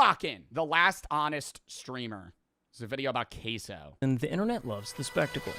rocking. The Last Honest Streamer. It's a video about queso. And the internet loves the spectacle.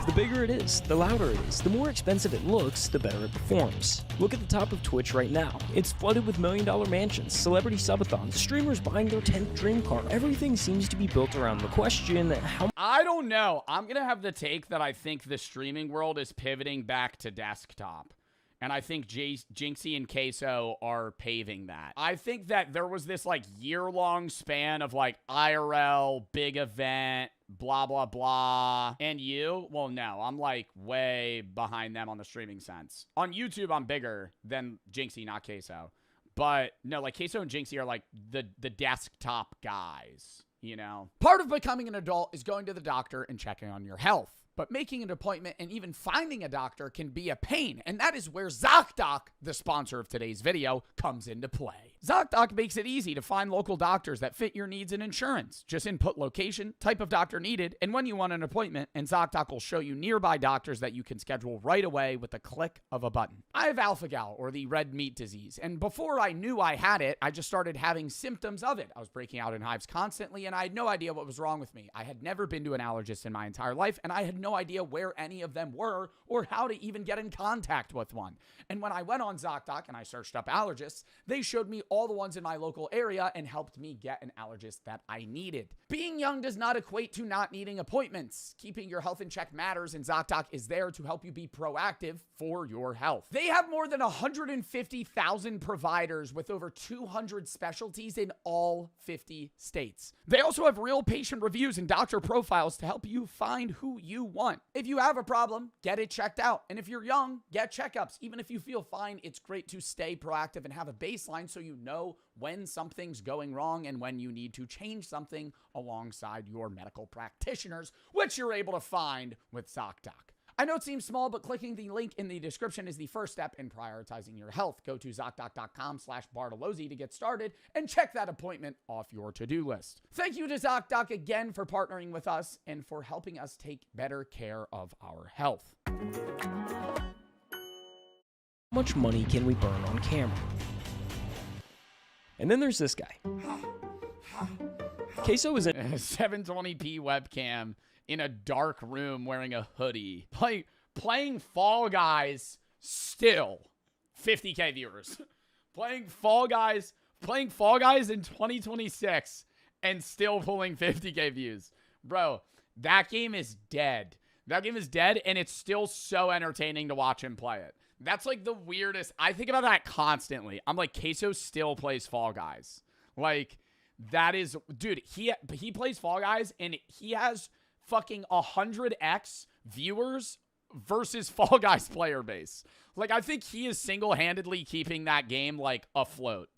The bigger it is, the louder it is, the more expensive it looks, the better it performs. Look at the top of Twitch right now. It's flooded with million-dollar mansions, celebrity subathons, streamers buying their 10th dream car. Everything seems to be built around the question, how... I don't know. I'm going to have the take that I think the streaming world is pivoting back to desktop. And I think Jinxie and Queso are paving that. I think that there was this like year-long span of like IRL, big event, blah, blah, blah. And you? Well, no, I'm like way behind them on the streaming sense. On YouTube, I'm bigger than Jinxie, not Queso. But no, like Queso and Jinxie are like the desktop guys, you know? Part of becoming an adult is going to the doctor and checking on your health. But making an appointment and even finding a doctor can be a pain. And that is where ZocDoc, the sponsor of today's video, comes into play. ZocDoc makes it easy to find local doctors that fit your needs and insurance. Just input location, type of doctor needed, and when you want an appointment, and ZocDoc will show you nearby doctors that you can schedule right away with the click of a button. I have alpha-gal, or the red meat disease, and before I knew I had it, I just started having symptoms of it. I was breaking out in hives constantly, and I had no idea what was wrong with me. I had never been to an allergist in my entire life, and I had no idea where any of them were or how to even get in contact with one. And when I went on ZocDoc and I searched up allergists, they showed me all the ones in my local area and helped me get an allergist that I needed. Being young does not equate to not needing appointments. Keeping your health in check matters, and ZocDoc is there to help you be proactive for your health. They have more than 150,000 providers with over 200 specialties in all 50 states. They also have real patient reviews and doctor profiles to help you find who you want. If you have a problem, get it checked out. And if you're young, get checkups. Even if you feel fine, it's great to stay proactive and have a baseline so you know when something's going wrong and when you need to change something alongside your medical practitioners, which you're able to find with ZocDoc. I know it seems small, but clicking the link in the description is the first step in prioritizing your health. Go to ZocDoc.com/Bartolozzi to get started and check that appointment off your to-do list. Thank you to ZocDoc again for partnering with us and for helping us take better care of our health. How much money can we burn on camera? And then there's this guy. Queso is a 720p webcam in a dark room wearing a hoodie. Playing Fall Guys still 50k viewers. Playing Fall Guys in 2026 and still pulling 50k views. Bro, that game is dead. That game is dead, and it's still so entertaining to watch him play it. That's like the weirdest. I think about that constantly. I'm like, Queso still plays Fall Guys. Like, that is, dude, he plays Fall Guys, and he has fucking 100x viewers versus Fall Guys player base. Like, I think he is single-handedly keeping that game, like, afloat.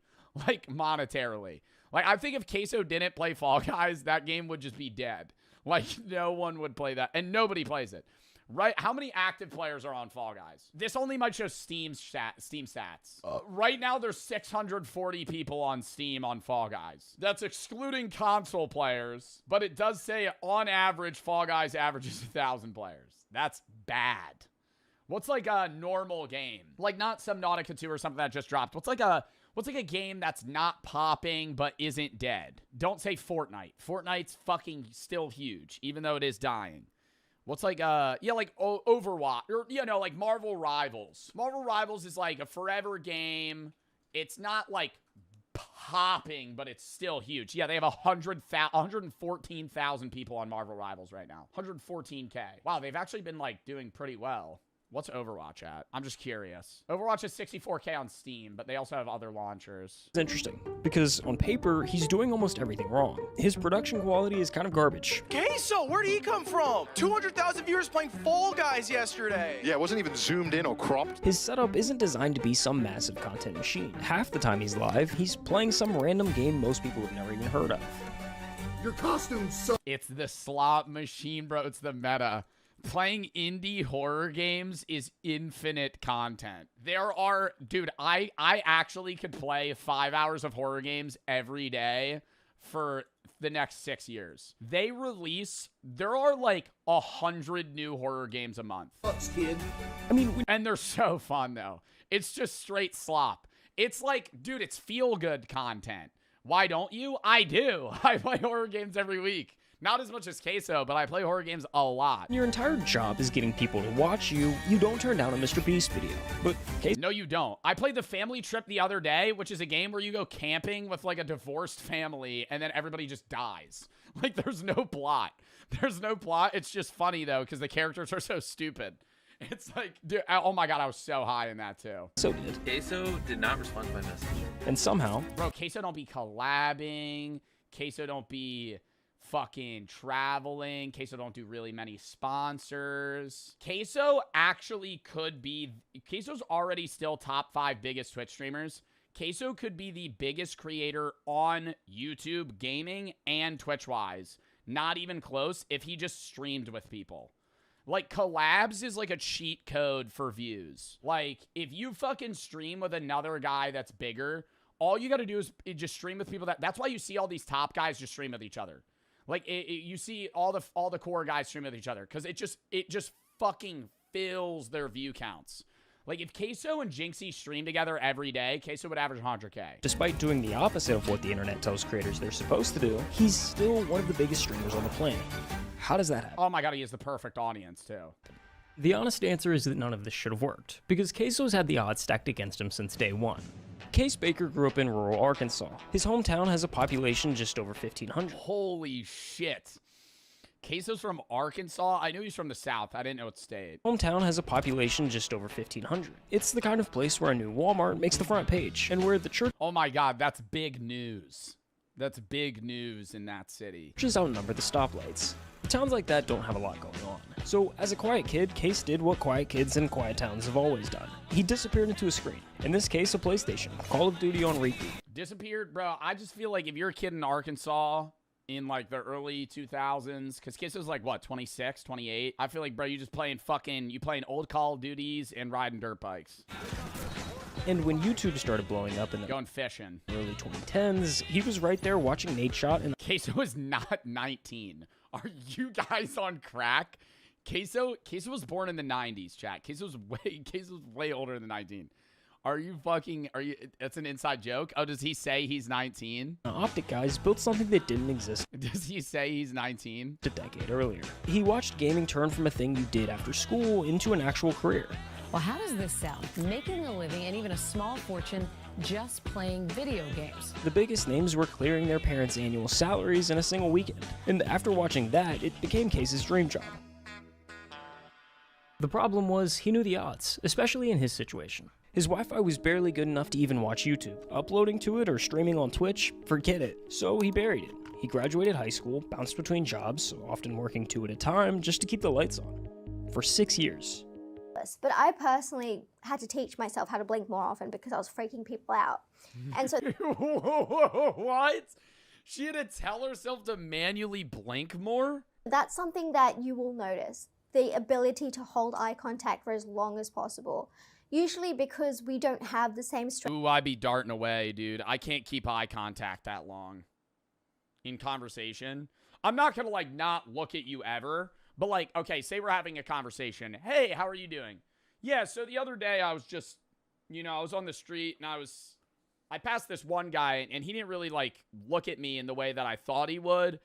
Like, monetarily. Like, I think if Queso didn't play Fall Guys, that game would just be dead. Like, no one would play that. And nobody plays it. Right? How many active players are on Fall Guys? This only might show Steam stats. Right now, there's 640 people on Steam on Fall Guys. That's excluding console players, but it does say on average, Fall Guys averages 1,000 players. That's bad. What's like a normal game? Like not Subnautica 2 or something that just dropped. What's like a game that's not popping but isn't dead? Don't say Fortnite. Fortnite's fucking still huge, even though it is dying. What's like, like Overwatch, or, you know, like Marvel Rivals. Marvel Rivals is like a forever game. It's not like popping, but it's still huge. Yeah, they have 114,000 people on Marvel Rivals right now. 114K. Wow, they've actually been like doing pretty well. What's Overwatch at? I'm just curious. Overwatch is 64K on Steam, but they also have other launchers. It's interesting, because on paper, he's doing almost everything wrong. His production quality is kind of garbage. Queso, where'd he come from? 200,000 viewers playing Fall Guys yesterday. Yeah, it wasn't even zoomed in or cropped. His setup isn't designed to be some massive content machine. Half the time he's live, he's playing some random game most people have never even heard of. Your costume sucks. It's the slot machine, bro. It's the meta. Playing indie horror games is infinite content. There are, dude, I actually could play 5 hours of horror games every day for the next 6 years. There are like 100 new horror games a month. Sucks, kid. I mean, and they're so fun though. It's just straight slop. It's like, dude, it's feel good content. Why don't you? I do. I play horror games every week. Not as much as Queso, but I play horror games a lot. Your entire job is getting people to watch you. You don't turn down a Mr. Beast video. But No, you don't. I played the Family Trip the other day, which is a game where you go camping with like a divorced family and then everybody just dies. Like, there's no plot. There's no plot. It's just funny, though, because the characters are so stupid. It's like, dude, oh my God, I was so high in that, too. so did. Queso did not respond to my message. And somehow, Bro, Queso don't be collabing. Queso don't be fucking traveling. Queso don't do really many sponsors. Queso actually could be... Queso's already still top 5 biggest Twitch streamers. Queso could be the biggest creator on YouTube, gaming, and Twitch-wise. Not even close if he just streamed with people. Like, collabs is like a cheat code for views. Like, if you fucking stream with another guy that's bigger, all you gotta do is just stream with people that's why you see all these top guys just stream with each other. Like, you see all the core guys stream with each other because it just fucking fills their view counts. Like, if Queso and Jinxie stream together every day, Queso would average 100K. despite doing the opposite of what the internet tells creators they're supposed to do, he's still one of the biggest streamers on the planet. How does that happen? Oh my God, he has the perfect audience, too. The honest answer is that none of this should have worked, because Queso's had the odds stacked against him since day one. Case Baker grew up in rural Arkansas. His hometown has a population just over 1,500. Holy shit. Queso's from Arkansas? I knew he's from the South. I didn't know what state. Hometown has a population just over 1,500. It's the kind of place where a new Walmart makes the front page, and where the churches Oh my God, that's big news. That's big news in that city. outnumber the stoplights. Towns like that don't have a lot going on. So, as a quiet kid, Case did what quiet kids in quiet towns have always done. He disappeared into a screen. In this case, a PlayStation. Call of Duty on repeat. Disappeared? Bro, I just feel like if you're a kid in Arkansas in like the early 2000s, because Queso's like, what, 26, 28? I feel like, bro, you just playing old Call of Duties and riding dirt bikes. And when YouTube started blowing up in the Going fishing. early 2010s, he was right there watching Nate Shot and Queso is not 19. Are you guys on crack? Queso was born in the 90s, chat. Queso's way older than 19. That's an inside joke? Oh, does he say he's 19? Optic guys built something that didn't exist Does he say he's 19? a decade earlier. He watched gaming turn from a thing you did after school into an actual career. Well, how does this sound? Making a living and even a small fortune just playing video games. The biggest names were clearing their parents' annual salaries in a single weekend, and after watching that, it became Case's dream job. The problem was, he knew the odds, especially in his situation. His Wi-Fi was barely good enough to even watch YouTube. Uploading to it or streaming on Twitch, forget it. So he buried it. He graduated high school, bounced between jobs, often working 2 at a time, just to keep the lights on. For 6 years. But I personally had to teach myself how to blink more often because I was freaking people out. And so What? She had to tell herself to manually blink more? that's something that you will notice. The ability to hold eye contact for as long as possible. Usually because we don't have the same strength. Ooh, I be darting away, dude. I can't keep eye contact that long in conversation. I'm not gonna like not look at you ever, but like, okay, say we're having a conversation. Hey, how are you doing? Yeah, so the other day I was just, I was on the street and I passed this one guy and he didn't really like look at me in the way that I thought he would.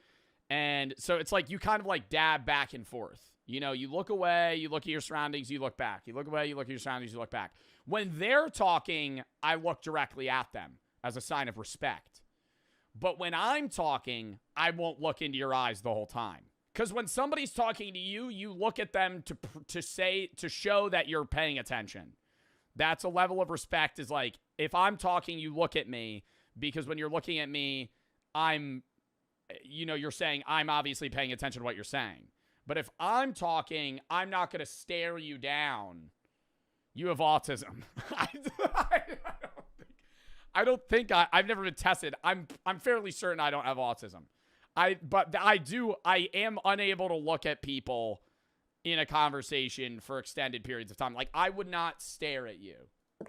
And so it's like you kind of like dab back and forth. You look away, you look at your surroundings, you look back. You look away, you look at your surroundings, you look back. When they're talking, I look directly at them as a sign of respect. But when I'm talking, I won't look into your eyes the whole time. Because when somebody's talking to you, you look at them to show that you're paying attention. That's a level of respect is like, if I'm talking, you look at me. Because when you're looking at me, you're saying, I'm obviously paying attention to what you're saying. But if I'm talking, I'm not going to stare you down. You have autism. I've never been tested. I'm fairly certain I don't have autism. I am unable to look at people in a conversation for extended periods of time. Like, I would not stare at you.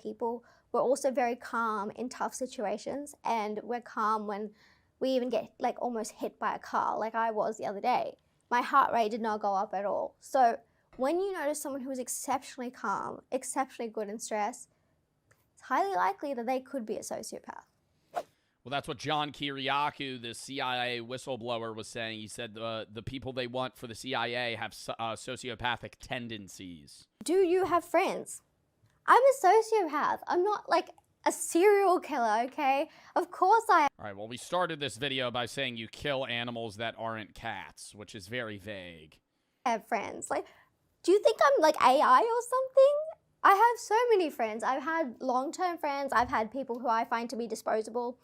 People were also very calm in tough situations, and we're calm when we even get like almost hit by a car, like I was the other day. My heart rate did not go up at all. So when you notice someone who is exceptionally calm, exceptionally good in stress, it's highly likely that they could be a sociopath. Well, that's what John Kiriakou, the CIA whistleblower, was saying. He said the people they want for the CIA have sociopathic tendencies. Do you have friends? I'm a sociopath. I'm not like a serial killer, okay? Of course I All right, well, we started this video by saying you kill animals that aren't cats, which is very vague. have friends. Like, do you think I'm like AI or something? I have so many friends. I've had long-term friends. I've had people who I find to be disposable.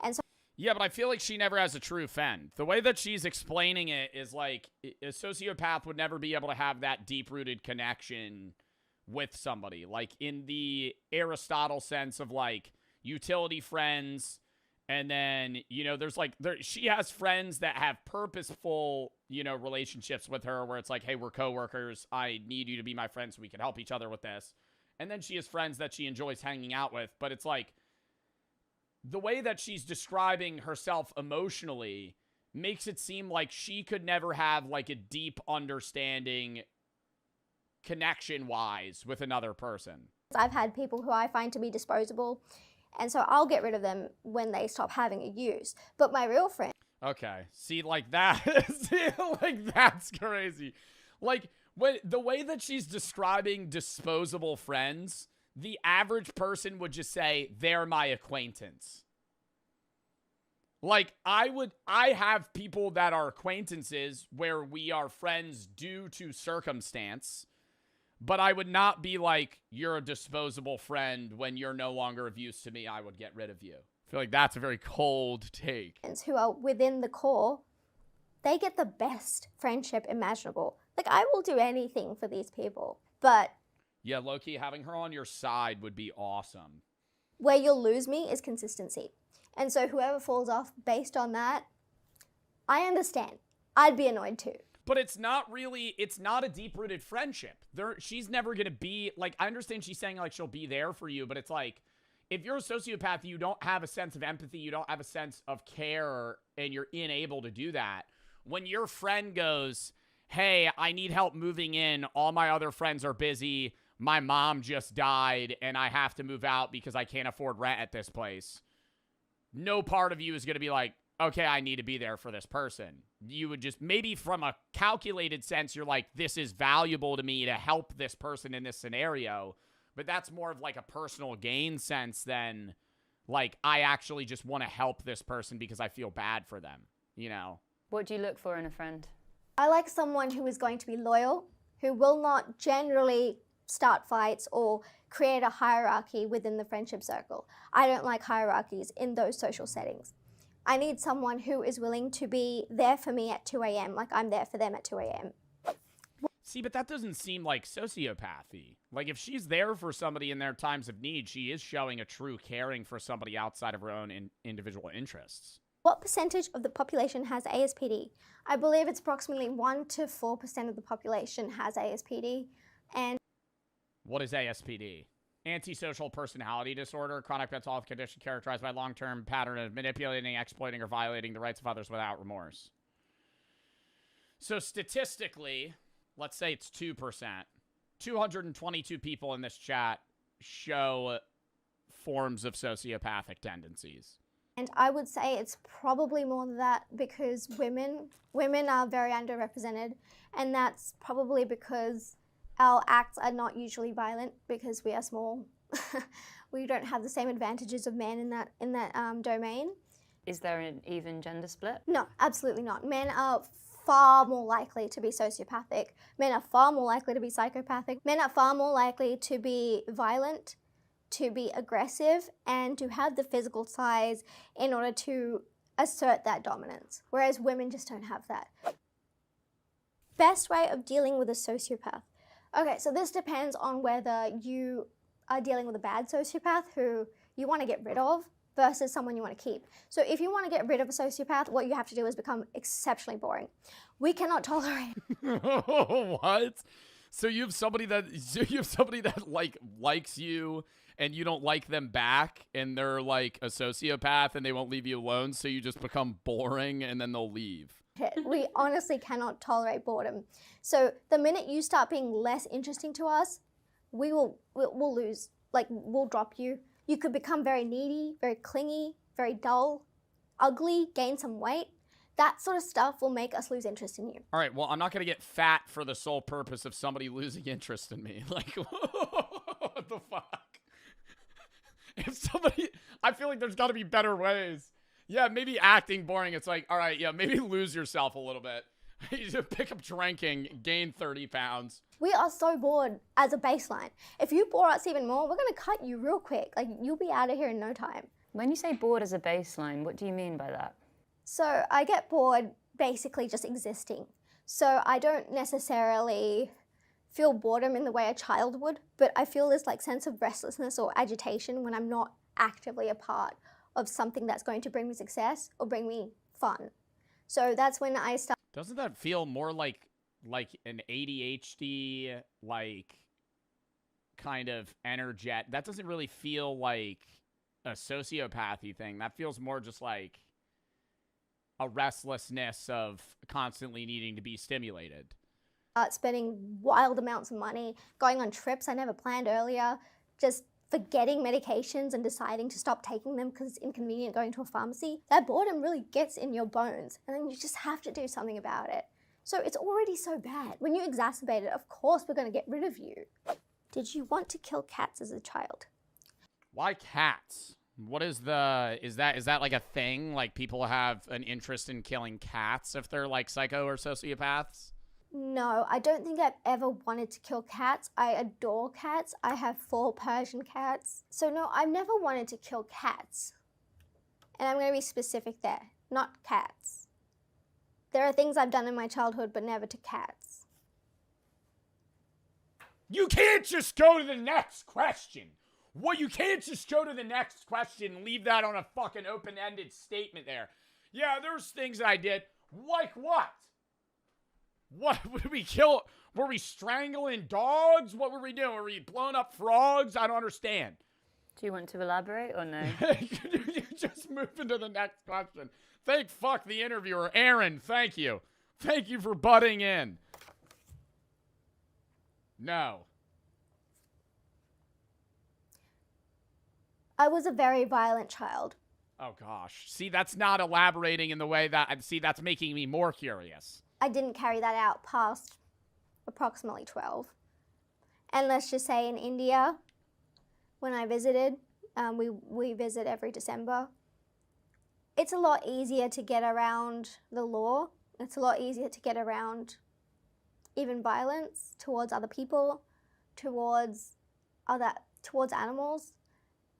And so Yeah, but I feel like she never has a true friend. The way that she's explaining it is like a sociopath would never be able to have that deep-rooted connection with somebody. Like in the Aristotle sense of like utility friends, and then, you know, she has friends that have purposeful, you know, relationships with her where it's like, hey, we're coworkers. I need you to be my friend so we can help each other with this. And then she has friends that she enjoys hanging out with, but it's like, the way that she's describing herself emotionally makes it seem like she could never have like a deep understanding connection-wise with another person. I've had people who I find to be disposable, and so I'll get rid of them when they stop having a use. But my real friend... Okay. See, like that, see, like that's crazy. Like, the way that she's describing disposable friends, the average person would just say, they're my acquaintance. Like, I have people that are acquaintances where we are friends due to circumstance, but I would not be like, you're a disposable friend when you're no longer of use to me, I would get rid of you. I feel like that's a very cold take. Who are within the core, they get the best friendship imaginable. Like, I will do anything for these people, but... Yeah, Loki, having her on your side would be awesome. Where you'll lose me is consistency. And so whoever falls off based on that, I understand. I'd be annoyed too. But it's not a deep-rooted friendship. She's never going to be, like, I understand she's saying, like, she'll be there for you, but it's like, if you're a sociopath, you don't have a sense of empathy, you don't have a sense of care, and you're unable to do that. When your friend goes, hey, I need help moving in, all my other friends are busy, my mom just died, and I have to move out because I can't afford rent at this place, no part of you is going to be like, okay, I need to be there for this person. You would just, maybe from a calculated sense, you're like, this is valuable to me to help this person in this scenario. But that's more of like a personal gain sense than like, I actually just want to help this person because I feel bad for them, you know? What do you look for in a friend? I like someone who is going to be loyal, who will not generally start fights or create a hierarchy within the friendship circle. I don't like hierarchies in those social settings. I need someone who is willing to be there for me at 2 a.m. like I'm there for them at 2 a.m. See, but that doesn't seem like sociopathy. Like, if she's there for somebody in their times of need, she is showing a true caring for somebody outside of her own individual interests. What percentage of the population has ASPD? I believe it's approximately 1 to 4% of the population has ASPD. And what is ASPD? Antisocial personality disorder, chronic mental health condition characterized by long-term pattern of manipulating, exploiting, or violating the rights of others without remorse. So statistically, let's say it's 2%. 222 people in this chat show forms of sociopathic tendencies. And I would say it's probably more than that because women are very underrepresented, and that's probably because our acts are not usually violent because we are small. We don't have the same advantages of men in that domain. Is there an even gender split? No, absolutely not. Men are far more likely to be sociopathic. Men are far more likely to be psychopathic. Men are far more likely to be violent, to be aggressive, and to have the physical size in order to assert that dominance, whereas women just don't have that. Best way of dealing with a sociopath. Okay, so this depends on whether you are dealing with a bad sociopath who you want to get rid of versus someone you want to keep. So if you want to get rid of a sociopath, what you have to do is become exceptionally boring. We cannot tolerate. What? So you have somebody that like likes you and you don't like them back, and they're like a sociopath and they won't leave you alone, so you just become boring and then they'll leave. We honestly cannot tolerate boredom. So the minute you start being less interesting to us, we'll lose. Like, we'll drop you. You could become very needy, very clingy, very dull, ugly, gain some weight, that sort of stuff will make us lose interest in you. All right, well, I'm not going to get fat for the sole purpose of somebody losing interest in me. Like, what the fuck? If somebody, I feel like there's got to be better ways. Yeah, maybe acting boring. It's like, all right, yeah, maybe lose yourself a little bit. You just pick up drinking, gain 30 pounds. We are so bored as a baseline. If you bore us even more, we're going to cut you real quick. Like, you'll be out of here in no time. When you say bored as a baseline, what do you mean by that? So I get bored basically just existing. So I don't necessarily feel boredom in the way a child would, but I feel this like sense of restlessness or agitation when I'm not actively a part of something that's going to bring me success or bring me fun. So that's when I start. Doesn't that feel more like an ADHD, like, kind of energetic? That doesn't really feel like a sociopathy thing. That feels more just like a restlessness of constantly needing to be stimulated. Spending wild amounts of money, going on trips I never planned earlier, just forgetting medications and deciding to stop taking them because it's inconvenient going to a pharmacy. That boredom really gets in your bones, and then you just have to do something about it. So it's already so bad. When you exacerbate it, of course we're going to get rid of you. Did you want to kill cats as a child? Why cats? What is the, is that like a thing? Like, people have an interest in killing cats if they're like psycho or sociopaths? No, I don't think I've ever wanted to kill cats. I adore cats. I have 4 Persian cats. So no, I've never wanted to kill cats. And I'm going to be specific there, not cats. There are things I've done in my childhood, but never to cats. You can't just go to the next question. What, you can't just go to the next question and leave that on a fucking open-ended statement there. Yeah, there's things that I did. Like what? What would we kill? Were we strangling dogs? What were we doing? Were we blowing up frogs? I don't understand. Do you want to elaborate or no? You just move into the next question. Thank fuck the interviewer. Aaron, thank you. Thank you for butting in. No. I was a very violent child. Oh gosh. See, that's not elaborating in the way that, see, that's making me more curious. I didn't carry that out past approximately 12. And let's just say in India, when I visited, we visit every December. It's a lot easier to get around the law. It's a lot easier to get around even violence towards other people, towards animals.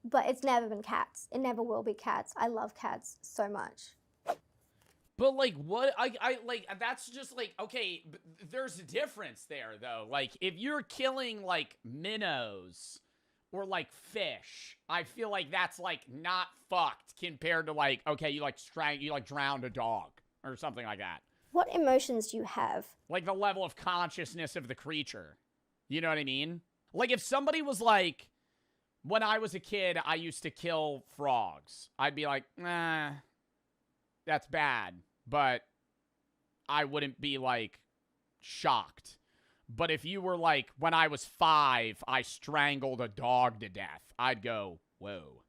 But it's never been cats. It never will be cats. I love cats so much. But, like, what, I like, that's just, like, okay, there's a difference there, though. Like, if you're killing, like, minnows or, like, fish, I feel like that's, like, not fucked compared to, like, okay, you drowned a dog or something like that. What emotions do you have? Like, the level of consciousness of the creature. You know what I mean? Like, if somebody was, like, when I was a kid, I used to kill frogs, I'd be like, nah, that's bad, but I wouldn't be, like, shocked. But if you were like, when I was 5, I strangled a dog to death, I'd go, whoa.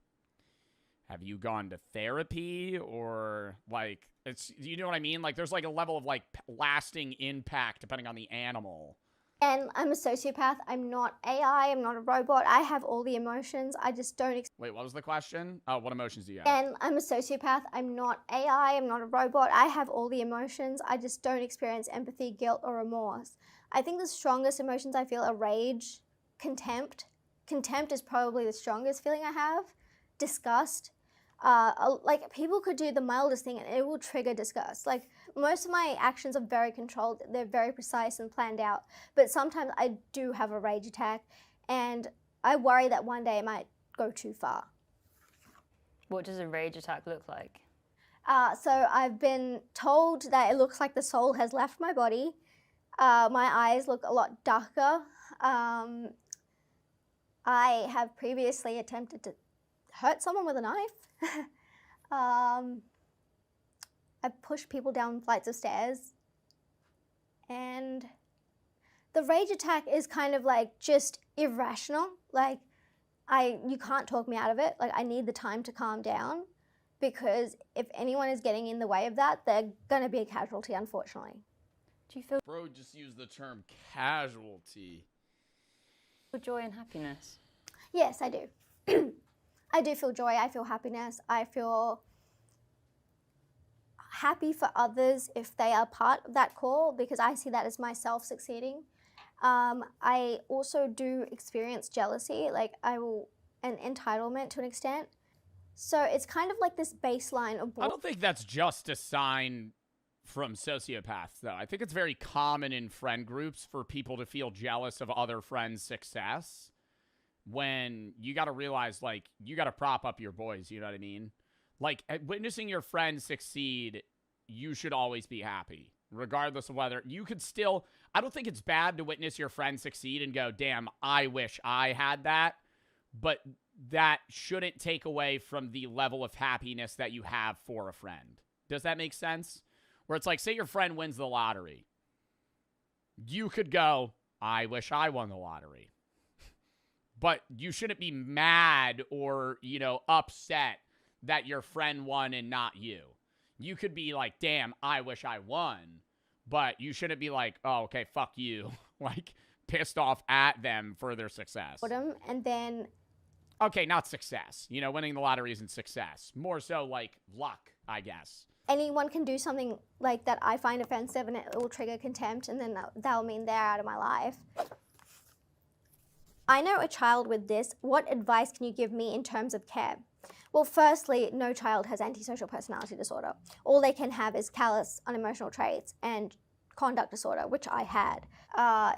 Have you gone to therapy? Or, like, it's, you know what I mean? Like, there's, like, a level of, like, lasting impact depending on the animal. And I'm a sociopath. I'm not AI. I'm not a robot. I have all the emotions. I just don't. Wait, what was the question? Oh, what emotions do you have? And I'm a sociopath. I'm not AI. I'm not a robot. I have all the emotions. I just don't experience empathy, guilt, or remorse. I think the strongest emotions I feel are rage, contempt. Contempt is probably the strongest feeling I have. Disgust. Like, people could do the mildest thing and it will trigger disgust. Like, most of my actions are very controlled. They're very precise and planned out. But sometimes I do have a rage attack, and I worry that one day it might go too far. What does a rage attack look like? So I've been told that it looks like the soul has left my body. My eyes look a lot darker. I have previously attempted to hurt someone with a knife. I've pushed people down flights of stairs. And the rage attack is kind of like just irrational. Like, you can't talk me out of it. Like, I need the time to calm down because if anyone is getting in the way of that, they're going to be a casualty, unfortunately. Do you feel Bro just used the term casualty. joy and happiness? Yes, I do. I do feel joy. I feel happiness. I feel happy for others if they are part of that call, because I see that as myself succeeding. I also do experience jealousy, and entitlement to an extent. So it's kind of like this baseline of. I don't think that's just a sign from sociopaths, though. I think it's very common in friend groups for people to feel jealous of other friends' success, when you got to realize, like, you got to prop up your boys, you know what I mean? Like, witnessing your friends succeed, you should always be happy, regardless of whether you could still. I don't think it's bad to witness your friend succeed and go, damn, I wish I had that, but that shouldn't take away from the level of happiness that you have for a friend. Does that make sense? Where it's like, say your friend wins the lottery. You could go, I wish I won the lottery. But you shouldn't be mad or, upset that your friend won and not you. You could be like, damn, I wish I won. But you shouldn't be like, oh, okay, fuck you. Like, pissed off at them for their success. And then. Okay, not success. Winning the lottery isn't success. More so like luck, I guess. Anyone can do something like that I find offensive, and it will trigger contempt, and then that'll mean they're out of my life. I know a child with this. What advice can you give me in terms of care? Well, firstly, no child has antisocial personality disorder. All they can have is callous unemotional traits and conduct disorder, which I had.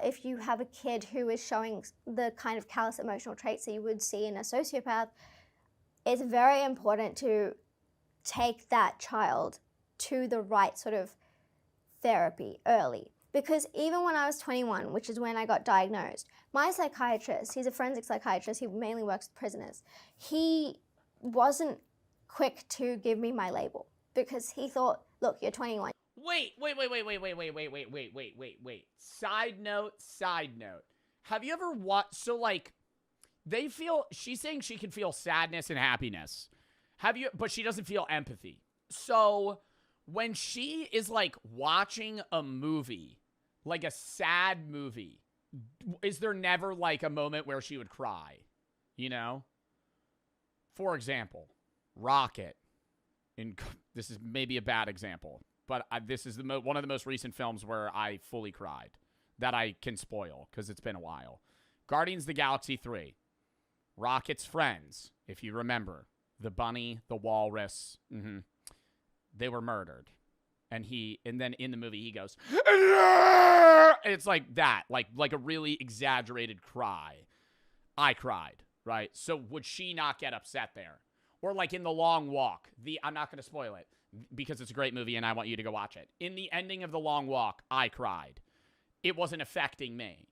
If you have a kid who is showing the kind of callous emotional traits that you would see in a sociopath, it's very important to take that child to the right sort of therapy early. Because even when I was 21, which is when I got diagnosed, my psychiatrist, he's a forensic psychiatrist, he mainly works with prisoners, he wasn't quick to give me my label because he thought, look, you're 21. Wait. Side note. Have you ever watched, so like, she's saying she can feel sadness and happiness. But she doesn't feel empathy. So when she is like watching a movie, like a sad movie, is there never like a moment where she would cry? For example, Rocket. This is maybe a bad example, but this is one of the most recent films where I fully cried that I can spoil because it's been a while. Guardians of the Galaxy 3. Rocket's friends, if you remember. The bunny, the walrus, they were murdered. And then in the movie he goes, it's like that, like a really exaggerated cry. I cried, right? So would she not get upset there? Or like in The Long Walk, I'm not going to spoil it because it's a great movie and I want you to go watch it. In the ending of The Long Walk, I cried. It wasn't affecting me.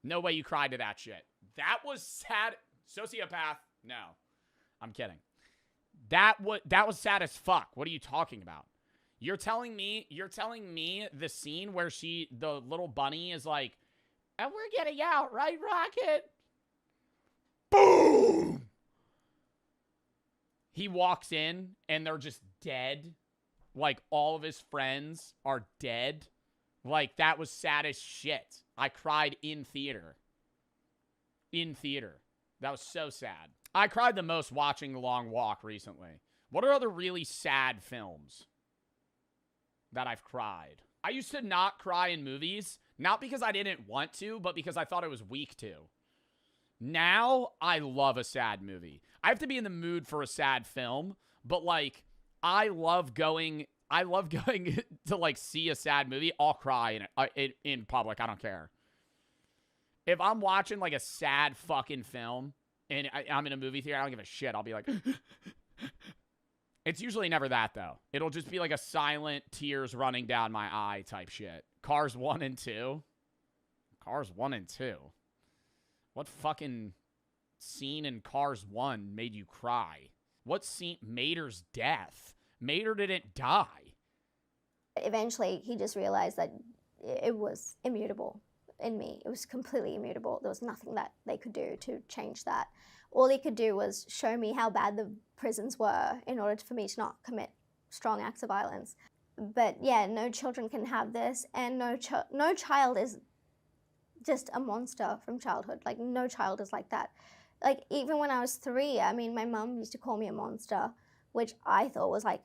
No way you cried to that shit. That was sad. Sociopath, no. I'm kidding. That was sad as fuck. What are you talking about? You're telling me the scene where the little bunny is like, and we're getting out, right, Rocket? Boom! He walks in and they're just dead. Like all of his friends are dead. Like that was sad as shit. I cried in theater. That was so sad. I cried the most watching The Long Walk recently. What are other really sad films that I've cried? I used to not cry in movies, not because I didn't want to, but because I thought I was weak to. Now, I love a sad movie. I have to be in the mood for a sad film, but like, I love going to like see a sad movie. I'll cry in public. I don't care. If I'm watching like a sad fucking film, and I'm in a movie theater, I don't give a shit. I'll be like, it's usually never that, though. It'll just be like a silent tears running down my eye type shit. Cars 1 and 2. Cars 1 and 2. What fucking scene in Cars 1 made you cry? What scene? Mater's death. Mater didn't die. Eventually, he just realized that it was immutable in me. It was completely immutable. There was nothing that they could do to change that. all he could do was show me how bad the prisons were in order for me to not commit strong acts of violence. But yeah, no children can have this, and no child is just a monster from childhood. Like, no child is like that. Like, even when I was 3, I mean, my mum used to call me a monster, which I thought was like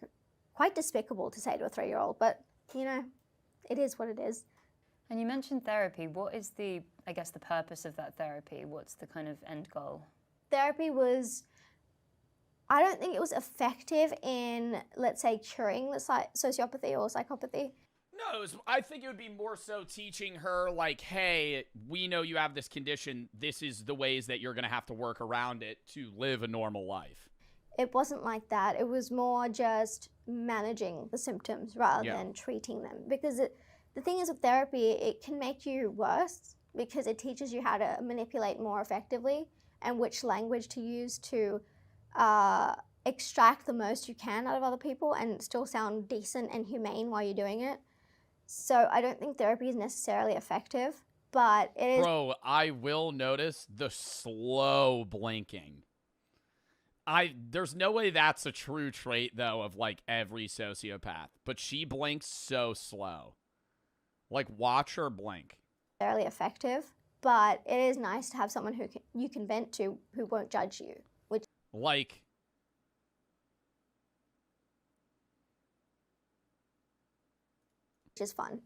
quite despicable to say to a 3-year-old, but you know, it is what it is. And you mentioned therapy. What is the purpose of that therapy? What's the kind of end goal? Therapy was, I don't think it was effective in, let's say, curing the sociopathy or psychopathy. No, I think it would be more so teaching her, like, hey, we know you have this condition. This is the ways that you're going to have to work around it to live a normal life. It wasn't like that. It was more just managing the symptoms rather than treating them. Because the thing is with therapy, it can make you worse because it teaches you how to manipulate more effectively and which language to use to extract the most you can out of other people and still sound decent and humane while you're doing it. So I don't think therapy is necessarily effective, but it is. Bro, I will notice the slow blinking. There's no way that's a true trait, though, of, like, every sociopath. But she blinks so slow. Like, watch her blink. Necessarily effective, but it is nice to have someone who you can vent to who won't judge you, which is fun.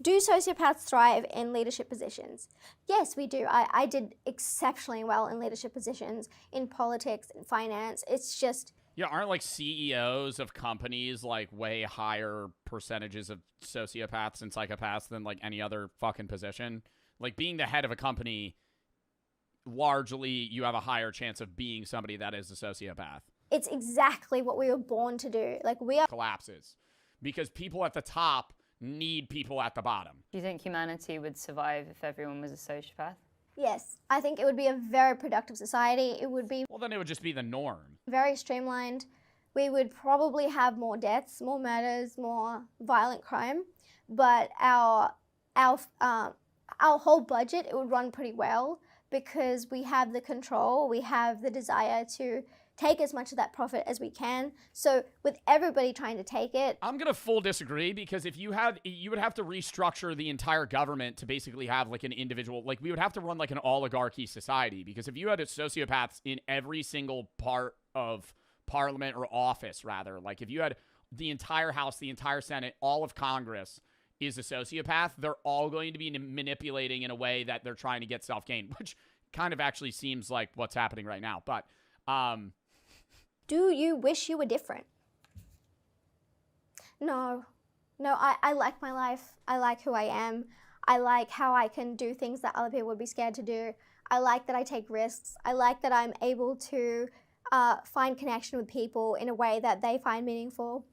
Do sociopaths thrive in leadership positions? Yes, we do. I did exceptionally well in leadership positions, in politics, in finance. It's just... Yeah, aren't, like, CEOs of companies, like, way higher percentages of sociopaths and psychopaths than, like, any other fucking position? Like, being the head of a company, largely, you have a higher chance of being somebody that is a sociopath. It's exactly what we were born to do. Like, we are... Collapses. Because people at the top need people at the bottom. Do you think humanity would survive if everyone was a sociopath? Yes, I think it would be a very productive society. It would be... Well, then it would just be the norm. Very streamlined. We would probably have more deaths, more murders, more violent crime, but our whole budget, it would run pretty well because we have the control, we have the desire to take as much of that profit as we can. So with everybody trying to take it... I'm going to full disagree because if you would have to restructure the entire government to basically have like an individual, like we would have to run like an oligarchy society, because if you had sociopaths in every single part of parliament or office, rather, like if you had the entire House, the entire Senate, all of Congress is a sociopath, they're all going to be manipulating in a way that they're trying to get self-gain, which kind of actually seems like what's happening right now. But, do you wish you were different? No. No, I like my life. I like who I am. I like how I can do things that other people would be scared to do. I like that I take risks. I like that I'm able to find connection with people in a way that they find meaningful.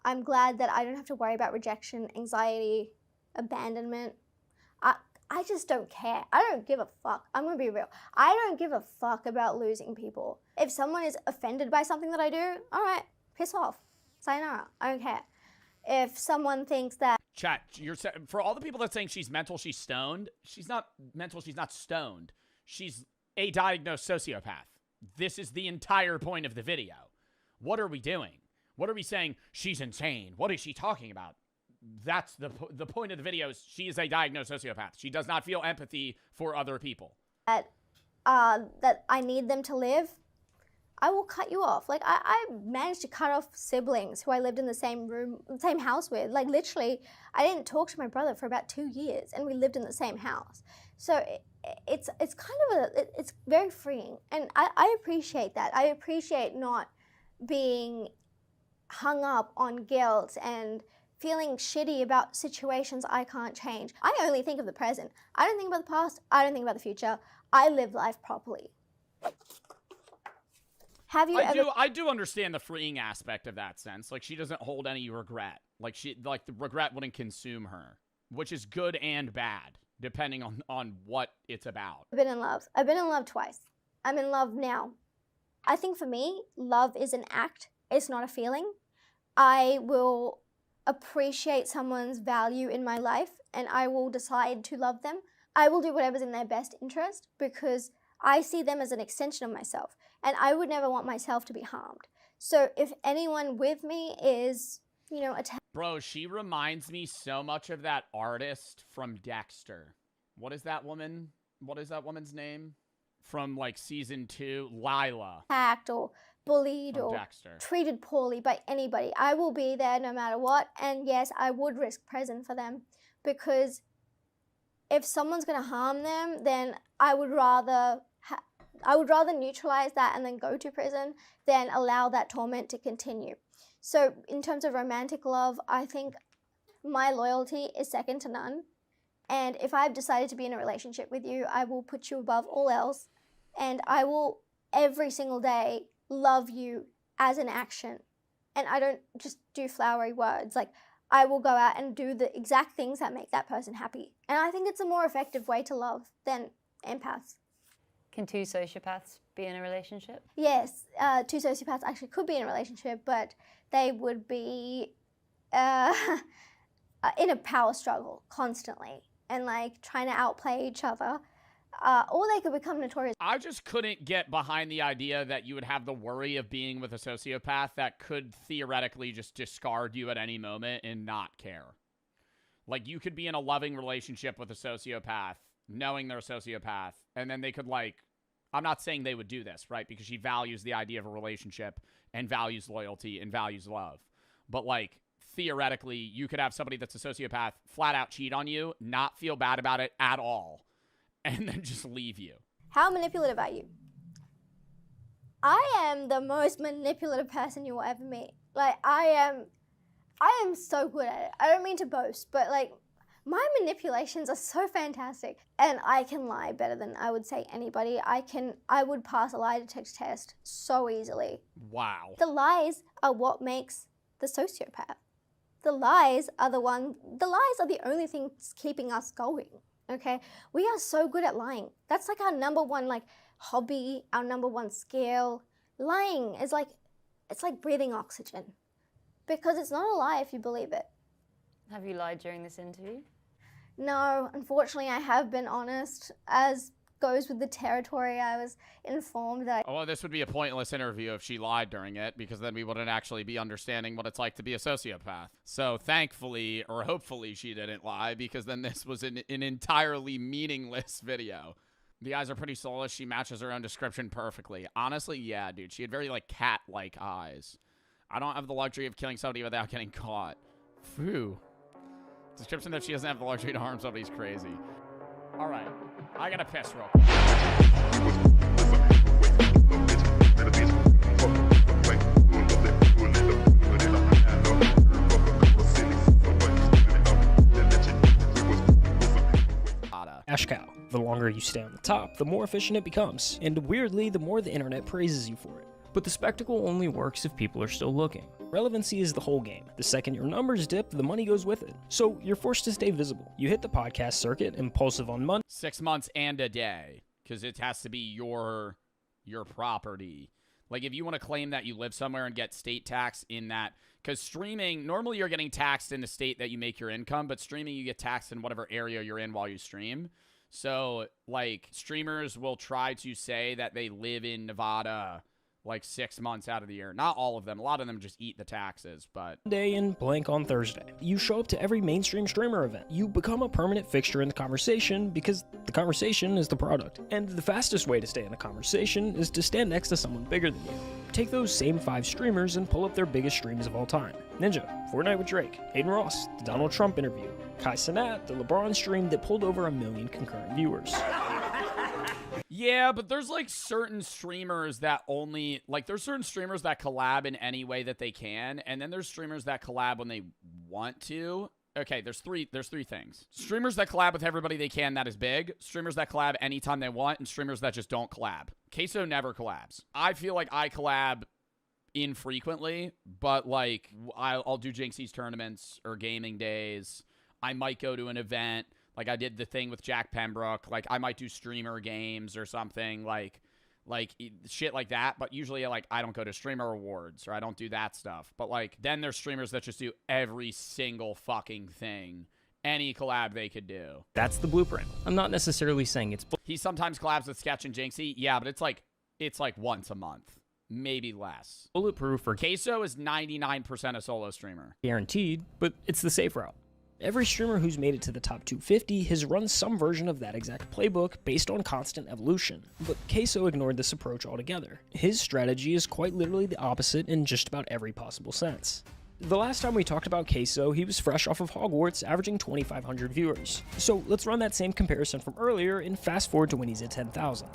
I'm glad that I don't have to worry about rejection, anxiety, abandonment. I just don't care. I don't give a fuck. I'm gonna be real. I don't give a fuck about losing people. If someone is offended by something that I do, all right, piss off. Sayonara. I don't care. If someone thinks that... Chat, for all the people that saying she's mental, she's stoned, she's not mental, she's not stoned. She's a diagnosed sociopath. This is the entire point of the video. What are we doing? What are we saying? She's insane. What is she talking about? That's the point of the video. Is she is a diagnosed sociopath. She does not feel empathy for other people. That I need them to live, I will cut you off. Like, I managed to cut off siblings who I lived in the same room, same house with. Like, literally, I didn't talk to my brother for about 2 years, and we lived in the same house. So it's kind of it's very freeing, and I appreciate that. I appreciate not being hung up on guilt and feeling shitty about situations I can't change. I only think of the present. I don't think about the past. I don't think about the future. I live life properly. Have you ever... I do understand the freeing aspect of that sense. Like, she doesn't hold any regret. Like, the regret wouldn't consume her, which is good and bad, depending on what it's about. I've been in love. I've been in love twice. I'm in love now. I think for me, love is an act. It's not a feeling. I will appreciate someone's value in my life, and I will decide to love them. I will do whatever's in their best interest, because I see them as an extension of myself, and I would never want myself to be harmed. So if anyone with me is, you know, Bro, she reminds me so much of that artist from Dexter. What is that woman? What is that woman's name? From like season 2, Lila. attacked or bullied From or Dexter. treated poorly by anybody, I will be there no matter what. And yes, I would risk prison for them, because if someone's going to harm them, then I would rather neutralize that and then go to prison than allow that torment to continue. So in terms of romantic love, I think my loyalty is second to none. And if I've decided to be in a relationship with you, I will put you above all else. And I will every single day love you as an action. And I don't just do flowery words. Like, I will go out and do the exact things that make that person happy. And I think it's a more effective way to love than empaths. Can two sociopaths be in a relationship? Yes, two sociopaths actually could be in a relationship, but they would be in a power struggle constantly and like trying to outplay each other. Or they could become notorious. I just couldn't get behind the idea that you would have the worry of being with a sociopath that could theoretically just discard you at any moment and not care. Like, you could be in a loving relationship with a sociopath, knowing they're a sociopath, and then they could, like, I'm not saying they would do this, right? Because she values the idea of a relationship and values loyalty and values love. But, like, theoretically, you could have somebody that's a sociopath flat out cheat on you, not feel bad about it at all, and then just leave you. How manipulative are you? I am the most manipulative person you will ever meet. Like, I am so good at it. I don't mean to boast, but like, my manipulations are so fantastic. And I can lie better than I would say anybody. I would pass a lie detector test so easily. Wow. The lies are what makes the sociopath. The lies are the only things keeping us going. Okay, we are so good at lying. That's like our number one like hobby, our number one skill. Lying is like, it's like breathing oxygen, because it's not a lie if you believe it. Have you lied during this interview? No, unfortunately, I have been honest. As goes with the territory, I was informed that. Oh, well, this would be a pointless interview if she lied during it, because then we wouldn't actually be understanding what it's like to be a sociopath. So thankfully, or hopefully, she didn't lie, because then this was an entirely meaningless video. The eyes are pretty soulless. She matches her own description perfectly. Honestly, yeah, dude. She had very, like, cat-like eyes. I don't have the luxury of killing somebody without getting caught. Phew. Description that she doesn't have the luxury to harm somebody's crazy. All right. I gotta piss real quick. Cash cow. The longer you stay on the top, the more efficient it becomes, and weirdly, the more the internet praises you for it. But the spectacle only works if people are still looking. Relevancy is the whole game. The second your numbers dip, the money goes with it. So you're forced to stay visible. You hit the podcast circuit, impulsive on Monday. 6 months and a day, because it has to be your property. Like, if you want to claim that you live somewhere and get state tax in that, because streaming, normally you're getting taxed in the state that you make your income, but streaming, you get taxed in whatever area you're in while you stream. So, like, streamers will try to say that they live in Nevada like 6 months out of the year. Not all of them. A lot of them just eat the taxes, but... Day and blank on Thursday. You show up to every mainstream streamer event. You become a permanent fixture in the conversation because the conversation is the product. And the fastest way to stay in the conversation is to stand next to someone bigger than you. Take those same 5 streamers and pull up their biggest streams of all time. Ninja, Fortnite with Drake, Hayden Ross, the Donald Trump interview, Kai Cenat, the LeBron stream that pulled over 1 million concurrent viewers. Yeah, but there's, like, certain streamers that only... Like, there's certain streamers that collab in any way that they can, and then there's streamers that collab when they want to. Okay, there's three things. Streamers that collab with everybody they can, that is big. Streamers that collab anytime they want, and streamers that just don't collab. Queso never collabs. I feel like I collab infrequently, but, like, I'll do Jinxie's tournaments or gaming days. I might go to an event. Like, I did the thing with Jack Pembroke. Like, I might do streamer games or something, like shit like that. But usually, like, I don't go to streamer awards or I don't do that stuff. But, like, then there's streamers that just do every single fucking thing. any collab they could do. That's the blueprint. I'm not necessarily saying it's He sometimes collabs with Sketch and Jinxie. Yeah, but it's like once a month, maybe less. bulletproof or Queso is 99% a solo streamer. guaranteed, but it's the safe route. Every streamer who's made it to the top 250 has run some version of that exact playbook based on constant evolution. But Queso ignored this approach altogether. His strategy is quite literally the opposite in just about every possible sense. The last time we talked about Queso, he was fresh off of Hogwarts, averaging 2,500 viewers. So let's run that same comparison from earlier and fast forward to when he's at 10,000.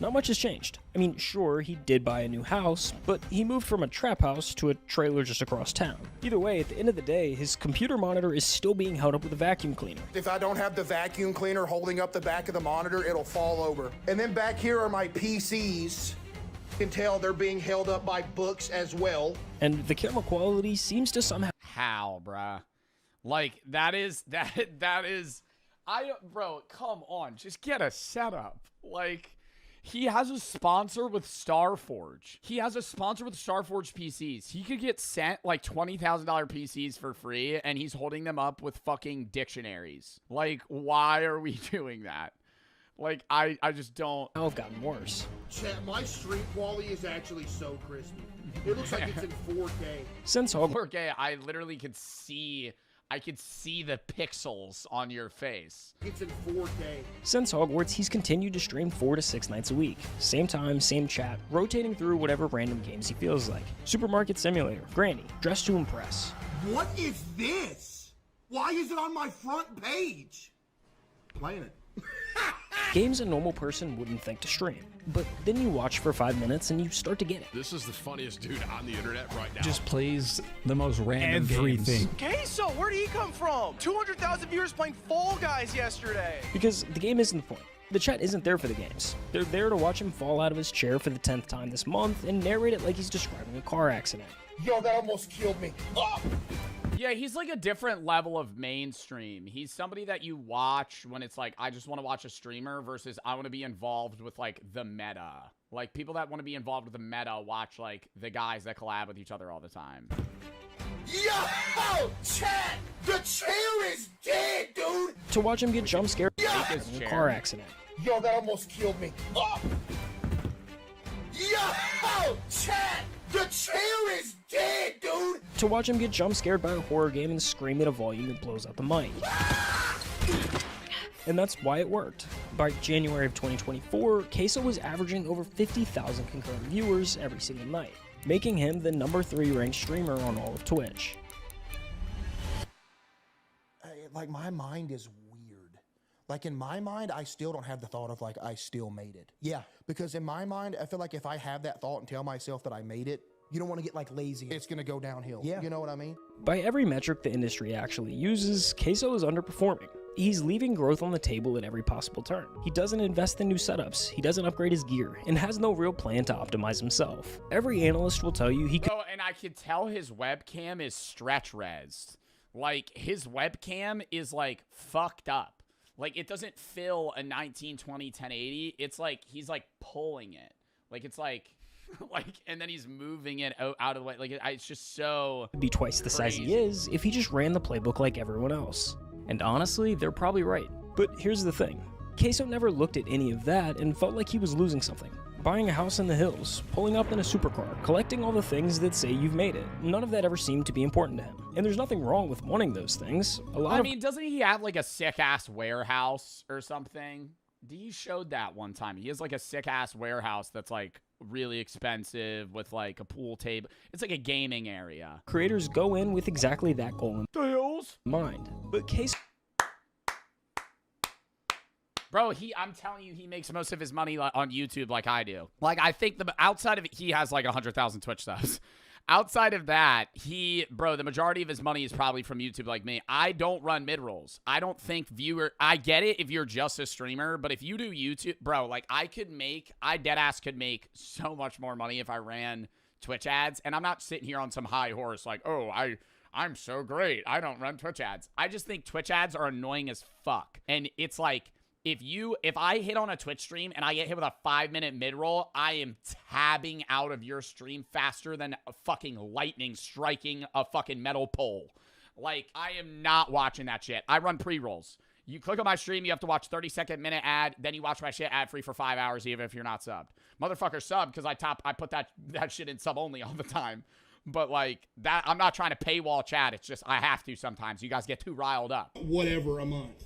Not much has changed. I mean, sure, he did buy a new house, but he moved from a trap house to a trailer just across town. Either way, at the end of the day, his computer monitor is still being held up with a vacuum cleaner. If I don't have the vacuum cleaner holding up the back of the monitor, it'll fall over. And then back here are my PCs. You can tell they're being held up by books as well. And the camera quality seems to somehow How, bruh? Like, bro, come on, just get a setup. Like, he has a sponsor with Starforge. He has a sponsor with Starforge PCs. He could get sent like $20,000 PCs for free, and he's holding them up with fucking dictionaries. Like, why are we doing that? Like, I just don't. have gotten worse. Chat, my stream quality is actually so crispy. It looks like it's in 4K. Since Hogwarts, 4K, I literally could see. I could see the pixels on your face. It's in 4K. Since Hogwarts, he's continued to stream 4 to 6 nights a week. Same time, same chat, rotating through whatever random games he feels like. Supermarket Simulator, Granny, Dress to Impress. What is this? Why is it on my front page? Playing it. Games a normal person wouldn't think to stream. But then you watch for 5 minutes and you start to get it. This is the funniest dude on the internet right now. Just plays the most random everything. Queso, where'd he come from? 200,000 viewers playing Fall Guys yesterday. Because the game isn't the point. The chat isn't there for the games. They're there to watch him fall out of his chair for the 10th time this month and narrate it like he's describing a car accident. Yo, that almost killed me. Oh! Yeah, he's like a different level of mainstream. He's somebody that you watch when it's like, I just want to watch a streamer versus I want to be involved with like the meta. Like people that want to be involved with the meta watch like the guys that collab with each other all the time. Yo, chat! The chair is dead, dude! To watch him get jump scared His in a chair. car accident. Yo, that almost killed me. Oh! Yo, chat! The chair is dead, dude! To watch him get jump scared by a horror game and scream at a volume that blows out the mic. And that's why it worked. By January of 2024, Queso was averaging over 50,000 concurrent viewers every single night, making him the #3 ranked streamer on all of Twitch. Like, my mind is weird. Like, in my mind, I still don't have the thought of, like, I still made it. Yeah. Because in my mind, I feel like if I have that thought and tell myself that I made it, you don't want to get, like, lazy. It's going to go downhill. Yeah. You know what I mean? By every metric the industry actually uses, Queso is underperforming. He's leaving growth on the table at every possible turn. He doesn't invest in new setups, he doesn't upgrade his gear, and has no real plan to optimize himself. Every analyst will tell you he could. Oh, and I could tell his webcam is stretch resed. Like, his webcam is, like, fucked up. Like, it doesn't fill a 1920 1080. It's like, he's, like, pulling it. Like, it's like, and then he's moving it out of the way. Like, it's just so be twice the size he crazy. is if he just ran the playbook like everyone else. And honestly, they're probably right. But here's the thing. Queso never looked at any of that and felt like he was losing something. Buying a house in the hills, pulling up in a supercar, collecting all the things that say you've made it. None of that ever seemed to be important to him. And there's nothing wrong with wanting those things. I mean, doesn't he have, like, a sick-ass warehouse or something? He showed that one time. He has, like, a sick-ass warehouse that's, like, really expensive with, like, a pool table. It's like a gaming area. Creators go in with exactly that goal in The hills? mind. But Queso... Bro, I'm telling you, he makes most of his money on YouTube like I do. Like, I think outside of it, he has like 100,000 Twitch subs. Outside of that, bro, the majority of his money is probably from YouTube like me. I don't run mid-rolls. I don't think I get it if you're just a streamer, but if you do YouTube, bro, like I deadass could make so much more money if I ran Twitch ads. And I'm not sitting here on some high horse like, oh, I'm so great. I don't run Twitch ads. I just think Twitch ads are annoying as fuck. And it's like, if I hit on a Twitch stream and I get hit with a 5-minute mid-roll, I am tabbing out of your stream faster than a fucking lightning striking a fucking metal pole. Like, I am not watching that shit. I run pre-rolls. You click on my stream, you have to watch 30-second minute ad, then you watch my shit ad-free for 5 hours, even if you're not subbed. Motherfucker sub, because I put that shit in sub only all the time. But like that, I'm not trying to paywall chat. It's just I have to sometimes. You guys get too riled up. Whatever a month.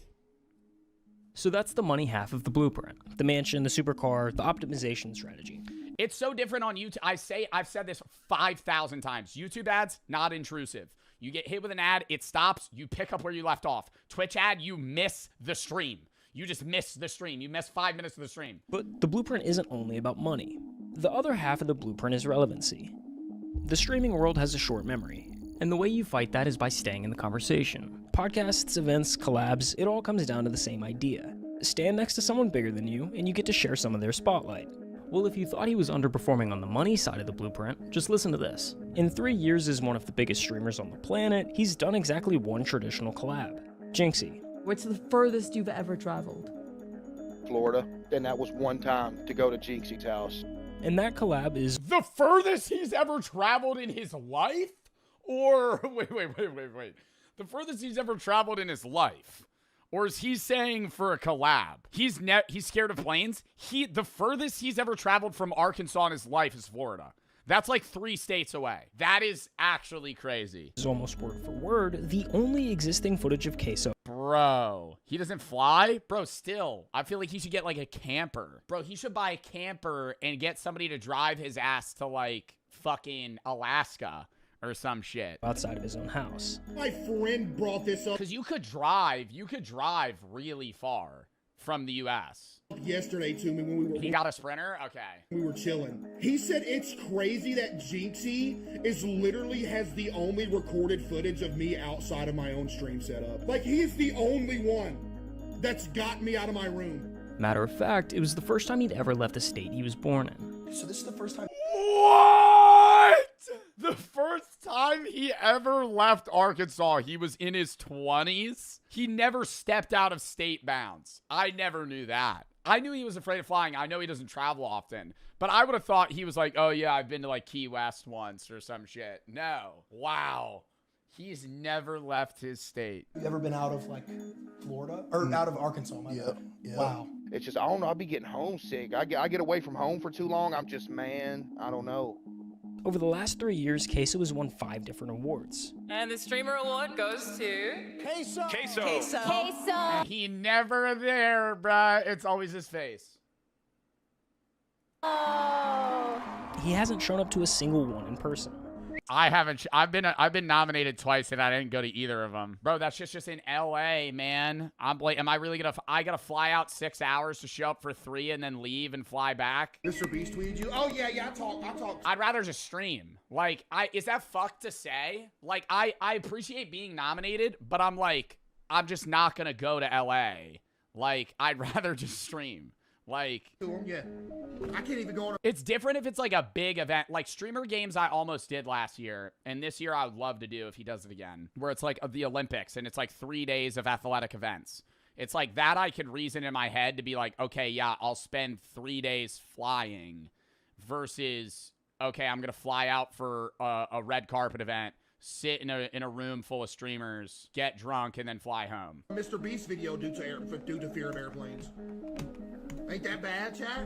So that's the money half of the blueprint. The mansion, the supercar, the optimization strategy. It's so different on YouTube. I've said this 5,000 times. YouTube ads, not intrusive. You get hit with an ad, it stops, you pick up where you left off. Twitch ad, you miss the stream. You just miss the stream. You miss 5 minutes of the stream. But the blueprint isn't only about money. The other half of the blueprint is relevancy. The streaming world has a short memory, and the way you fight that is by staying in the conversation. Podcasts, events, collabs, it all comes down to the same idea. Stand next to someone bigger than you, and you get to share some of their spotlight. Well, if you thought he was underperforming on the money side of the blueprint, just listen to this. In 3 years as one of the biggest streamers on the planet, he's done exactly one traditional collab. Jinxie. What's the furthest you've ever traveled? Florida, and that was one time to go to Jinxie's house. And that collab is the furthest he's ever traveled in his life? Or, wait. The furthest he's ever traveled in his life? Or is he saying for a collab? He's scared of planes? The furthest he's ever traveled from Arkansas in his life is Florida. That's like 3 states away. That is actually crazy. Is almost word for word the only existing footage of Queso. Bro, he doesn't fly? Bro, still, I feel like he should get like a camper. Bro, he should buy a camper and get somebody to drive his ass to like fucking Alaska or some shit. Outside of his own house. My friend brought this up. Because you could drive really far from the U.S. Yesterday to me when we were... He got a Sprinter? Okay. We were chilling. He said it's crazy that Jinxie literally has the only recorded footage of me outside of my own stream setup. Like, he is the only one that's got me out of my room. Matter of fact, it was the first time he'd ever left the state he was born in. So this is the first time... What? The first time he ever left Arkansas, he was in his 20s? He never stepped out of state bounds. I never knew that. I knew he was afraid of flying. I know he doesn't travel often. But I would have thought he was like, oh yeah, I've been to like Key West once or some shit. No. Wow. He's never left his state. You ever been out of like Florida? Or out of Arkansas, my bad. Wow. It's just, I don't know, I'll be getting homesick. I get away from home for too long. I'm just, man, I don't know. Over the last 3 years, Queso has won 5 different awards. And the streamer award goes to... Queso. He never there, bruh. It's always his face. Oh. He hasn't shown up to a single one in person. I haven't. I've been nominated twice and I didn't go to either of them, bro. That's just in LA, man. Am I really gonna? I gotta fly out 6 hours to show up for 3 and then leave and fly back. Mr. Beast tweeted you. Oh yeah, I talk. I'd rather just stream. Like, is that fucked to say? Like, I appreciate being nominated, but I'm just not gonna go to LA. Like, I'd rather just stream. Like, yeah, I can't even go on. It's different if it's like a big event, like streamer games I almost did last year, and this year I would love to do if he does it again, where it's like the Olympics and it's like 3 days of athletic events. It's like that I could reason in my head to be like, okay, yeah, I'll spend 3 days flying versus, okay, I'm gonna fly out for a red carpet event, sit in a room full of streamers, get drunk, and then fly home. Mr. Beast video due to fear of airplanes. Ain't that bad, chat?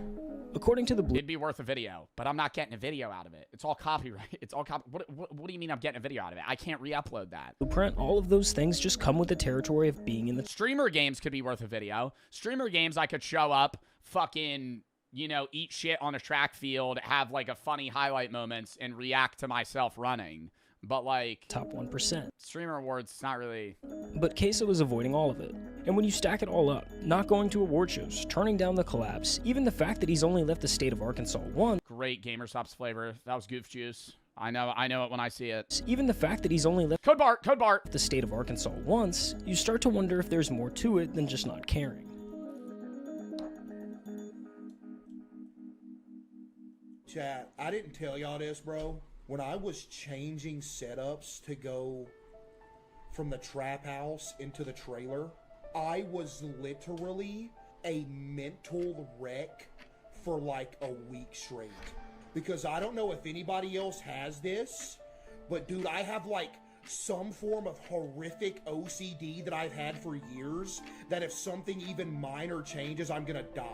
According to the it'd be worth a video, but I'm not getting a video out of it. It's all copyright. It's all what do you mean I'm getting a video out of it? I can't re-upload that. Blueprint, all of those things just come with the territory of being in the... Streamer games could be worth a video. Streamer games, I could show up, fucking, you know, eat shit on a track field, have like a funny highlight moments, and react to myself running. But like... Top 1%. Streamer awards, it's not really... But Queso is avoiding all of it. And when you stack it all up, not going to award shows, turning down the collabs, even the fact that he's only left the state of Arkansas once... Great GamerStop's flavor. That was Goof Juice. I know it when I see it. Even the fact that he's only left... Code Bart! ...the state of Arkansas once, you start to wonder if there's more to it than just not caring. Chat, I didn't tell y'all this, bro. When I was changing setups to go from the trap house into the trailer, I was literally a mental wreck for like a week straight. Because I don't know if anybody else has this, but dude, I have like some form of horrific OCD that I've had for years, that if something even minor changes, I'm gonna die.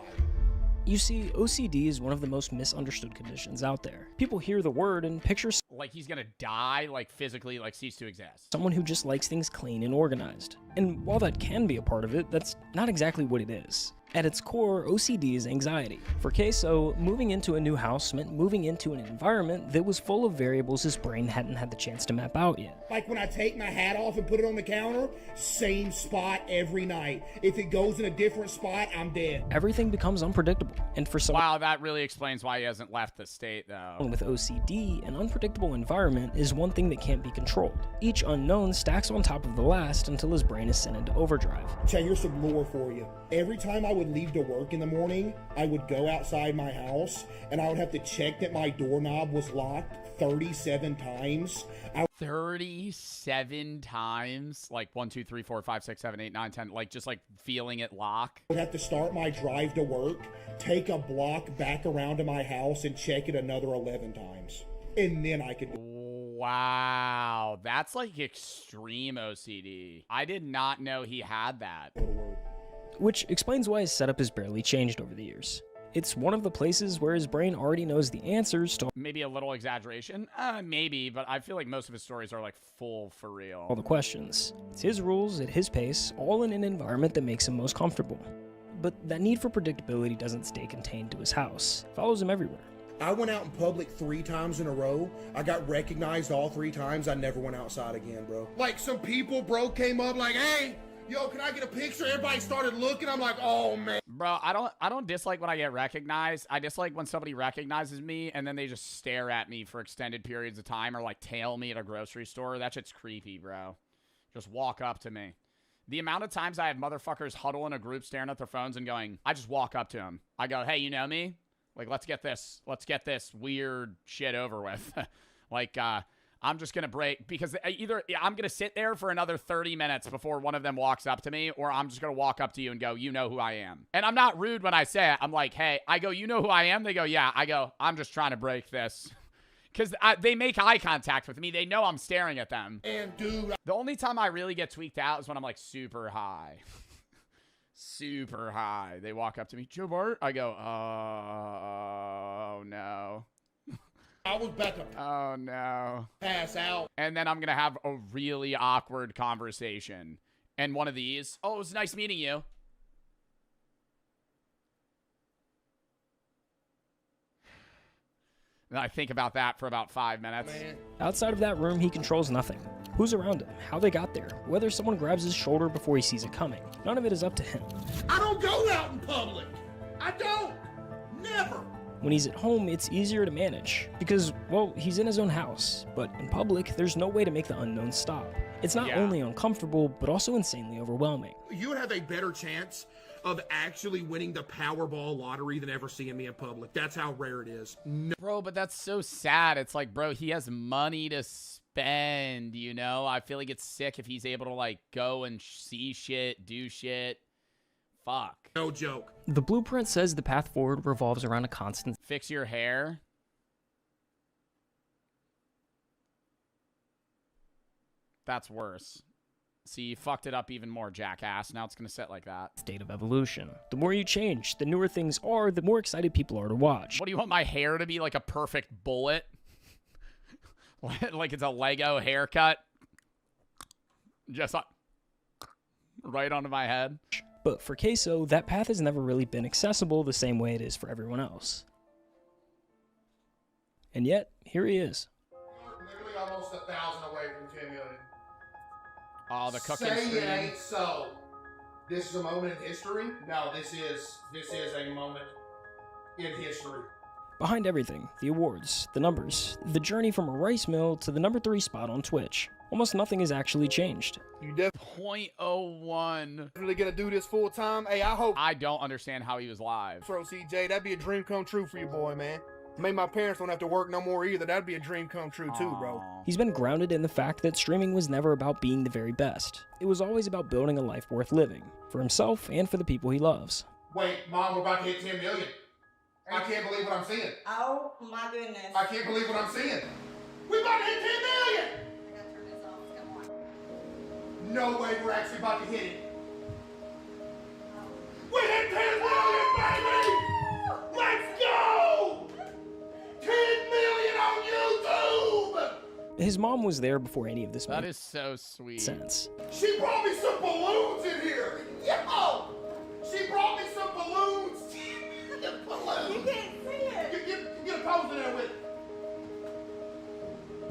You see, OCD is one of the most misunderstood conditions out there. People hear the word and picture like he's gonna die, like physically, like cease to exist. someone who just likes things clean and organized. And while that can be a part of it, that's not exactly what it is. At its core, OCD is anxiety. For Queso, moving into a new house meant moving into an environment that was full of variables his brain hadn't had the chance to map out yet. Like when I take my hat off and put it on the counter, same spot every night. If it goes in a different spot, I'm dead. Everything becomes unpredictable, and for someone Wow, that really explains why he hasn't left the state, though. with OCD, an unpredictable environment is one thing that can't be controlled. Each unknown stacks on top of the last until his brain is sent into overdrive. Chad, here's some lore for you. Every time I would leave to work in the morning, I would go outside my house and I would have to check that my doorknob was locked 37 times. 37 times? Like 1, 2, 3, 4, 5, 6, 7, 8, 9, 10, like just like feeling it lock? I would have to start my drive to work, take a block back around to my house and check it another 11 times. And then I could... Wow, that's like extreme OCD. I did not know he had that. Which explains why his setup has barely changed over the years. It's one of the places where his brain already knows the answers to Maybe a little exaggeration? Maybe, but I feel like most of his stories are like full for real. all the questions. It's his rules, at his pace, all in an environment that makes him most comfortable. But that need for predictability doesn't stay contained to his house. It follows him everywhere. I went out in public 3 times in a row. I got recognized all 3 times. I never went outside again, bro. Like some people, bro, came up like, hey, yo, can I get a picture? Everybody started looking. I'm like, oh, man. Bro, I don't dislike when I get recognized. I dislike when somebody recognizes me and then they just stare at me for extended periods of time or like tail me at a grocery store. That shit's creepy, bro. Just walk up to me. The amount of times I have motherfuckers huddle in a group staring at their phones and going, I just walk up to them. I go, hey, you know me? Like, let's get this weird shit over with. Like, I'm just going to break because either I'm going to sit there for another 30 minutes before one of them walks up to me, or I'm just going to walk up to you and go, you know who I am. And I'm not rude when I say it. I'm like, hey, I go, you know who I am? They go, yeah. I go, I'm just trying to break this. Because they make eye contact with me. They know I'm staring at them. And dude, the only time I really get tweaked out is when I'm like super high. Super high. They walk up to me, Joe Bart. I go, oh no. I was about to oh no. pass out. And then I'm gonna have a really awkward conversation. And one of these, oh, it was nice meeting you. And I think about that for about 5 minutes. Man. Outside of that room, he controls nothing. Who's around him, how they got there, whether someone grabs his shoulder before he sees it coming. None of it is up to him. I don't go out in public. I don't. Never. When he's at home, it's easier to manage because, well, he's in his own house. But in public, there's no way to make the unknown stop. It's not only uncomfortable, but also insanely overwhelming. You would have a better chance of actually winning the Powerball lottery than ever seeing me in public. That's how rare it is. No. Bro, but that's so sad. It's like, bro, he has money to spend, you know? I feel like it's sick if he's able to, like, go and see shit, do shit. Fuck. No joke. The blueprint says the path forward revolves around a constant Fix your hair. That's worse. See, you fucked it up even more, jackass. Now it's gonna sit like that. state of evolution. The more you change, the newer things are, the more excited people are to watch. What do you want my hair to be, like a perfect bullet? Like it's a Lego haircut? Just like right onto my head. But for Queso, that path has never really been accessible the same way it is for everyone else. And yet, here he is. Literally almost 1,000 away from 10 million. Oh, the cooking Say stream. it ain't so. This is a moment in history? No, this is a moment in history. Behind everything, the awards, the numbers, the journey from a rice mill to the number 3 spot on Twitch, almost nothing has actually changed. You definitely 0.01. gonna do this full time? Hey, I hope. I don't understand how he was live. Bro, CJ, that'd be a dream come true for you, boy, man. Maybe my parents don't have to work no more either. That'd be a dream come true too, bro. He's been grounded in the fact that streaming was never about being the very best. It was always about building a life worth living, for himself and for the people he loves. Wait, Mom, we're about to hit 10 million. I can't believe what I'm seeing. Oh my goodness. I can't believe what I'm seeing. We about to hit 10 million! no way we're actually about to hit it. We hit 10 million, baby! Let's go! 10 million on YouTube! His mom was there before any of this That made is so sweet. sense. She brought me some balloons in here! Yo! She brought me some balloons! Balloons! You can't see it! Get a pose in there with it.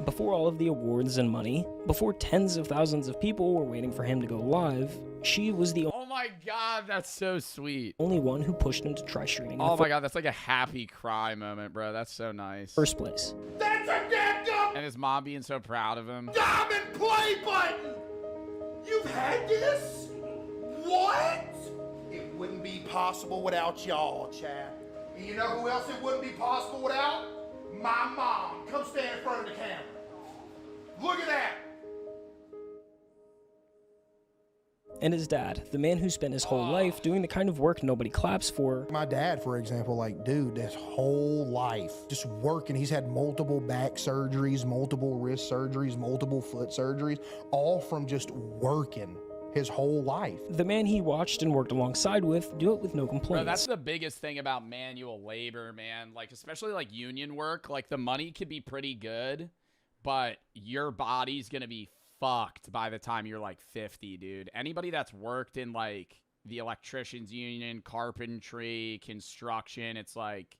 Before all of the awards and money, before tens of thousands of people were waiting for him to go live, she was the Oh my god, that's so sweet. only one who pushed him to try streaming in Oh the my god, that's like a happy cry moment, bro. That's so nice. first place. That's a dadgum And his mom being so proud of him. diamond play button! You've had this? What? It wouldn't be possible without y'all, Chad. And you know who else it wouldn't be possible without? My mom. Come stand in front of the camera. Look at that. And his dad, the man who spent his whole life doing the kind of work nobody claps for. My dad, for example, like, dude, his whole life just working. He's had multiple back surgeries, multiple wrist surgeries, multiple foot surgeries, all from just working his whole life. The man he watched and worked alongside with do it with no Bro, complaints. that's the biggest thing about manual labor, man. Like, especially like union work, like the money could be pretty good, but your body's gonna be fucked by the time you're like 50, dude. Anybody that's worked in like the electricians union, carpentry, construction, it's like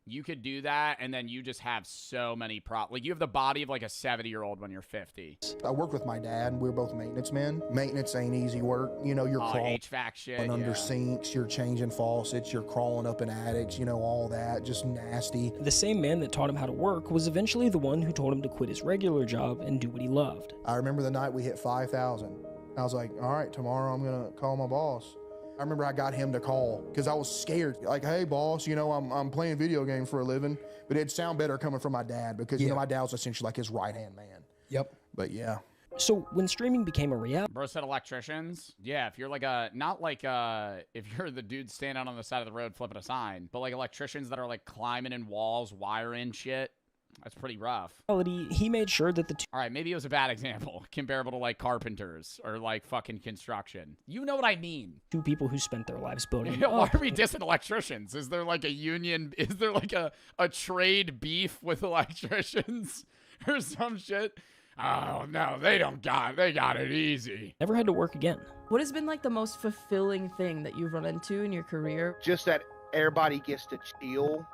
you could do that and then you just have so many like you have the body of like a 70-year-old when you're 50. I worked with my dad. We were both maintenance men. Maintenance ain't easy work. You know, you're crawling HVAC shit, under yeah. sinks, you're changing faucets, you're crawling up in attics, you know, all that, just nasty. The same man that taught him how to work was eventually the one who told him to quit his regular job and do what he loved. I remember the night we hit 5,000. I was like, all right, tomorrow I'm gonna call my boss. I remember I got him to call because I was scared. Like, hey, boss, you know, I'm playing video games for a living, but it'd sound better coming from my dad because, you know, my dad was essentially like his right-hand man. Yep. But yeah. So when streaming became a reality, Bro said electricians. Yeah, if you're like not like if you're the dude standing out on the side of the road flipping a sign, but like electricians that are like climbing in walls, wiring shit. That's pretty rough. he made sure that the two All right, maybe it was a bad example comparable to like carpenters or like fucking construction. You know what I mean. people who spent their lives building Yeah, why up are we dissing electricians? Is there like a union? Is there like a trade beef with electricians or some shit? Oh no, they got it easy. never had to work again. What has been like the most fulfilling thing that you've run into in your career? Just that everybody gets to chill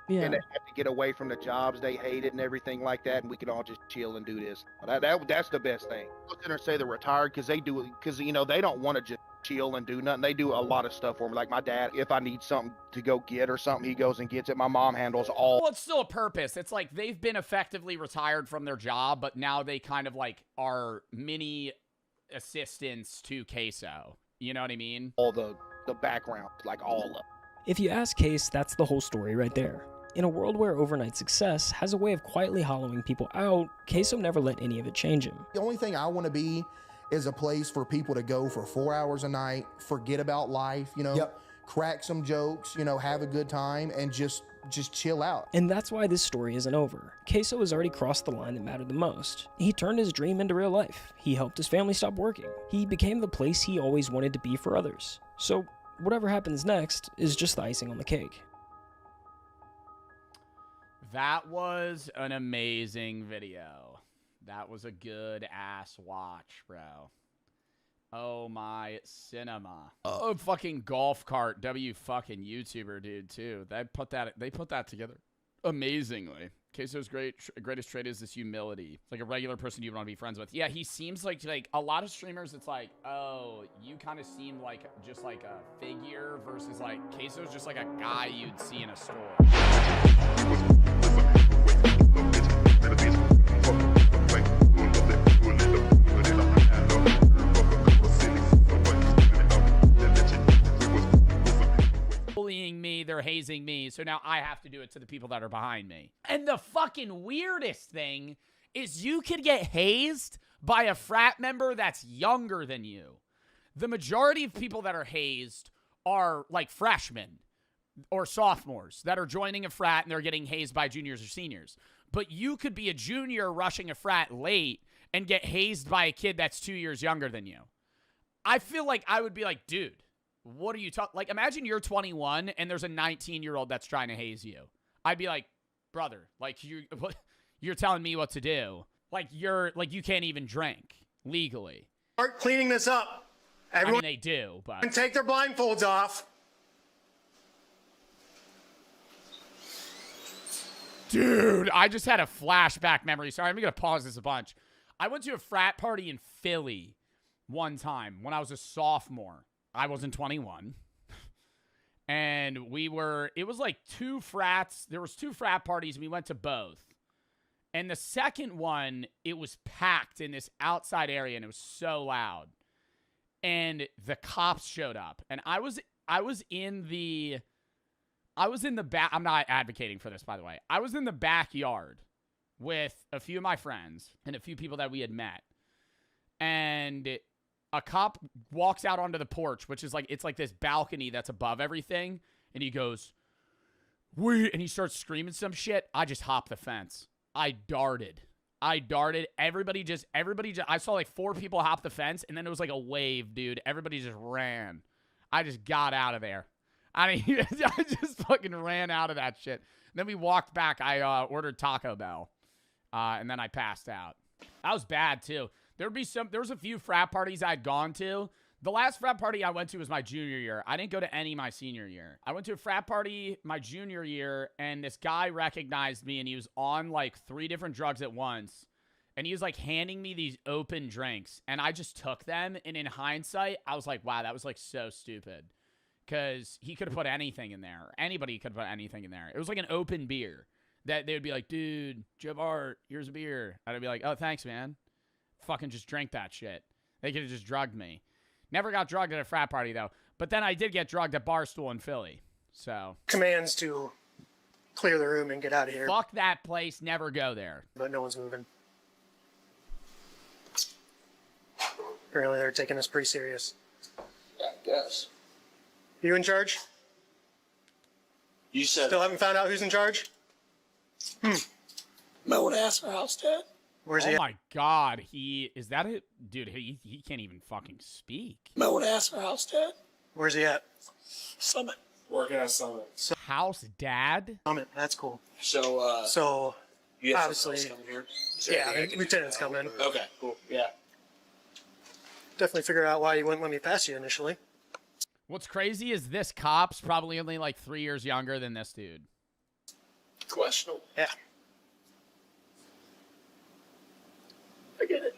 Yeah. and they have to get away from the jobs they hated and everything like that, and we can all just chill and do this. That's the best thing. I was gonna say they're retired because you know they don't want to just chill and do nothing. They do a lot of stuff for me. Like my dad, if I need something to go get or something, he goes and gets it. My mom handles all. Well, it's still a purpose. It's like they've been effectively retired from their job, but now they kind of like are mini assistants to Queso. You know what I mean? All the background, like all of it. If you ask Case, that's the whole story right there. In a world where overnight success has a way of quietly hollowing people out, Queso never let any of it change him. The only thing I want to be is a place for people to go for 4 hours a night, forget about life, you know, crack some jokes, you know, have a good time, and just chill out. And that's why this story isn't over. Queso has already crossed the line that mattered the most. He turned his dream into real life. He helped his family stop working. He became the place he always wanted to be for others. So whatever happens next is just the icing on the cake. That was an amazing video. That was a good ass watch, bro. Oh my cinema. Oh, fucking golf cart W fucking YouTuber dude too. They put that together amazingly. Queso's greatest trait is this humility. It's like a regular person you want to be friends with. Yeah, he seems like a lot of streamers. It's like, oh, you kind of seem like just like a figure versus like Queso's just like a guy you'd see in a store. Bullying me, they're hazing me, so now I have to do it to the people that are behind me. And the fucking weirdest thing is you could get hazed by a frat member that's younger than you. The majority of people that are hazed are like freshmen or sophomores that are joining a frat and they're getting hazed by juniors or seniors. But you could be a junior rushing a frat late and get hazed by a kid that's 2 years younger than you. I feel like I would be like, dude, what are you talking? Like, imagine you're 21 and there's a 19-year-old that's trying to haze you. I'd be like, brother, like you're telling me what to do. Like you can't even drink legally. Start cleaning this up. Everyone, I mean, they do, but take their blindfolds off. Dude, I just had a flashback memory. Sorry, I'm going to pause this a bunch. I went to a frat party in Philly one time when I was a sophomore. I wasn't 21. And it was like two frats. There was two frat parties, and we went to both. And the second one, it was packed in this outside area, and it was so loud. And the cops showed up. And I was in the back. I'm not advocating for this, by the way. I was in the backyard with a few of my friends and a few people that we had met. And a cop walks out onto the porch, which is like, it's like this balcony that's above everything. And he goes, and he starts screaming some shit. I just hopped the fence. I darted. Everybody just, I saw like 4 people hop the fence, and then it was like a wave, dude. Everybody just ran. I just got out of there. I mean, I just fucking ran out of that shit. And then we walked back. I ordered Taco Bell, and then I passed out. That was bad, too. There was a few frat parties I'd gone to. The last frat party I went to was my junior year. I didn't go to any my senior year. I went to a frat party my junior year, and this guy recognized me, and he was on like 3 different drugs at once. And he was like handing me these open drinks, and I just took them. And in hindsight, I was like, wow, that was like so stupid. Because he could have put anything in there. Anybody could have put anything in there. It was like an open beer that they would be like, dude, Joe Bart, here's a beer. And I'd be like, oh, thanks, man. Fucking just drink that shit. They could have just drugged me. Never got drugged at a frat party, though. But then I did get drugged at Barstool in Philly. So. Commands to clear the room and get out of here. Fuck that place. Never go there. But no one's moving. Apparently they're taking this pretty serious. Yeah, I guess. You in charge? You said. Still haven't found out who's in charge? Might want to ask our house dad. Where's he Oh at? my God. Is that it? Dude, he can't even fucking speak. Might want to ask our house dad. Where's he at? Summit. Working at Summit. House dad? Summit, that's cool. So, you have obviously, someone else yeah, coming here? lieutenant's coming. Okay, cool. Yeah. Definitely figure out why you wouldn't let me pass you initially. What's crazy is this cop's probably only like 3 years younger than this dude. Questionable. Yeah. I get it.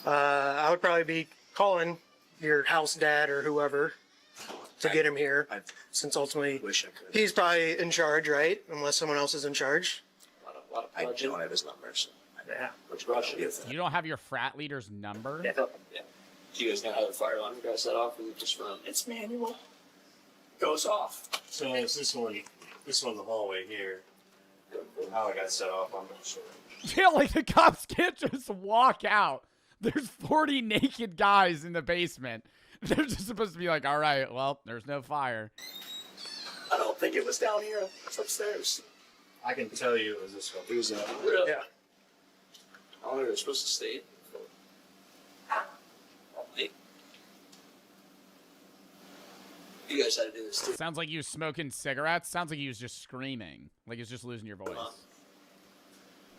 I would probably be calling your house dad or whoever to get him here, since ultimately Wish I could. he's probably in charge, right? Unless someone else is in charge. I don't have his numbers. Yeah. Which Russia is that? You don't have your frat leader's number? Yeah. Do you guys know how the fire alarm guy set off? Or just from it's manual. Goes off. So it's this one in the hallway here. How it got set off, I'm not sure. Yeah, like the cops can't just walk out. There's 40 naked guys in the basement. They're just supposed to be like, all right, well, there's no fire. I don't think it was down here. It's upstairs. I can tell you it was this one. It was really? Yeah. I don't know where they're supposed to stay. You guys had to do this too. Sounds like you was smoking cigarettes. Sounds like you was just screaming. Like you was just losing your voice.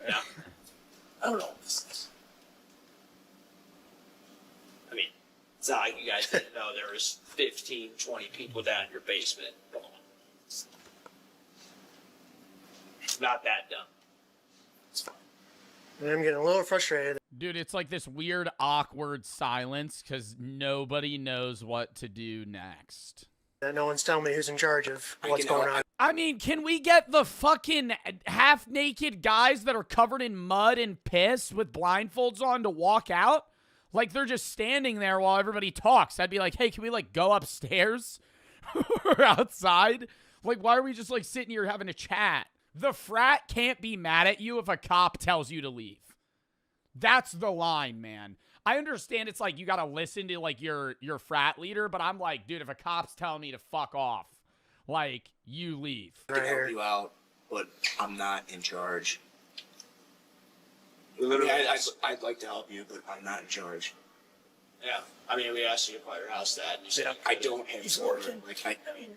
Yeah. I don't know what this is. I mean, it's not like you guys didn't know there was 15, 20 people down in your basement. Come on. It's not that dumb. It's fine. I'm getting a little frustrated. Dude, it's like this weird, awkward silence because nobody knows what to do next. That no one's telling me who's in charge of what's going on. I mean, can we get the fucking half-naked guys that are covered in mud and piss with blindfolds on to walk out? Like, they're just standing there while everybody talks. I'd be like, hey, can we, like, go upstairs or outside? Like, why are we just, like, sitting here having a chat? The frat can't be mad at you if a cop tells you to leave. That's the line, man. I understand it's like you got to listen to, like, your frat leader, but I'm like, dude, if a cop's telling me to fuck off, like, you leave. I can help you out, but I'm not in charge. I'd like to help you, but I'm not in charge. Yeah. I mean, we asked you to call your house dad. You said, I don't have his order. Like,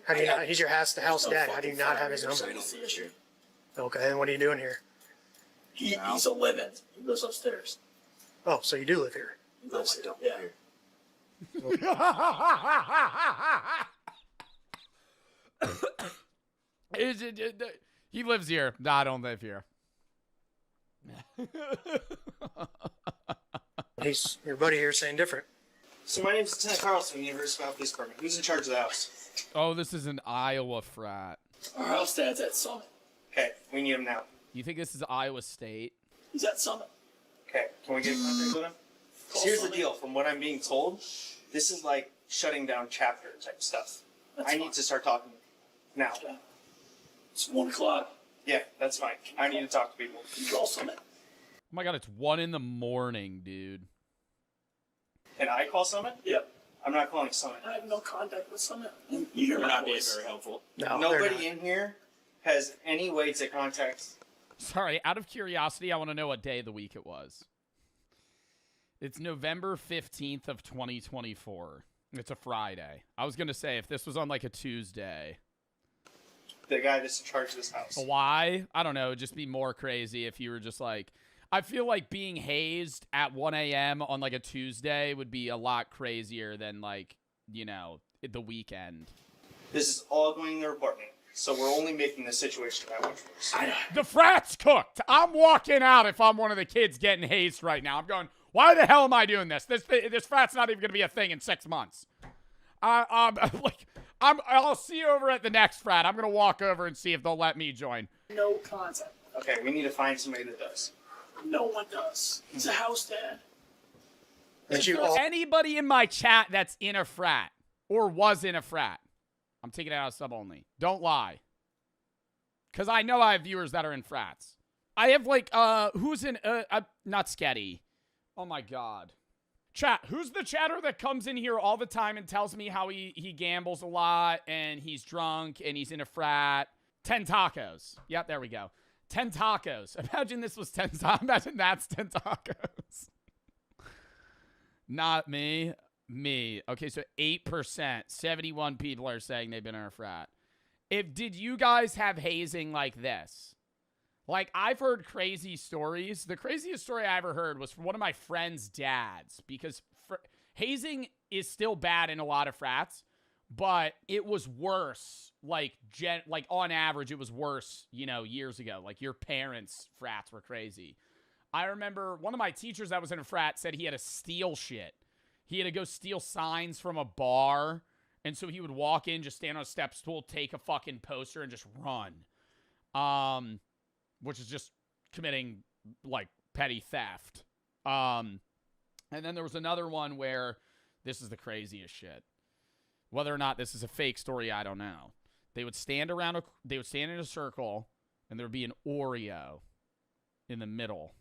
How do you not? He's your house dad. How do you not have his number? Okay, and what are you doing here? He's a live-in. He lives upstairs. Oh, so you do live here? He lives here. Yeah. He lives here. No, I don't live here. He's your buddy here saying different. So my name's Lieutenant Carlson, University of Police Department. Who's in charge of the house? Oh, this is an Iowa frat. Our house dad's at Summit. Okay, we need him now. You think this is Iowa State? He's at Summit. Okay, can we get in contact with him? So here's the deal. From what I'm being told, this is like shutting down chapter type stuff. I need to start talking now. Yeah. It's 1 o'clock. Yeah, that's fine. I need to talk to people. Call Summit. Oh my god, it's 1 in the morning, dude. Can I call Summit? Yep. I'm not calling Summit. I have no contact with Summit. You hear They're my not being voice. very helpful. No, nobody in here has any way to contact. Sorry, out of curiosity, I want to know what day of the week it was. It's November 15th of 2024. It's a Friday. I was going to say, if this was on like a Tuesday. The guy that's in charge of this house. Why? I don't know. It'd just be more crazy if you were just like... I feel like being hazed at 1 a.m. on like a Tuesday would be a lot crazier than like, you know, the weekend. This is all going in the report, so we're only making the situation that much worse. The frat's cooked. I'm walking out if I'm one of the kids getting hazed right now. I'm going, why the hell am I doing this? This frat's not even going to be a thing in 6 months. I'll see you over at the next frat. I'm going to walk over and see if they'll let me join. No contact. Okay, we need to find somebody that does. No one does. He's a house dad. Is there anybody in my chat that's in a frat or was in a frat? I'm taking it out of sub only. Don't lie. Because I know I have viewers that are in frats. I have like, who's in, not Sketty. Oh my God. Chat, who's the chatter that comes in here all the time and tells me how he gambles a lot and he's drunk and he's in a frat? 10 tacos. Yep, there we go. 10 tacos. Imagine this was 10 tacos. Imagine that's 10 tacos. Not me. Me. Okay, so 8%. 71 people are saying they've been in a frat. Did you guys have hazing like this? Like, I've heard crazy stories. The craziest story I ever heard was from one of my friend's dads. Because hazing is still bad in a lot of frats. But it was worse, like on average, it was worse, you know, years ago. Like, your parents' frats were crazy. I remember one of my teachers that was in a frat said he had to steal shit. He had to go steal signs from a bar. And so he would walk in, just stand on a step stool, take a fucking poster, and just run. Which is just committing, like, petty theft. And then there was another one where this is the craziest shit. Whether or not this is a fake story, I don't know. They would stand in a circle, and there would be an Oreo in the middle.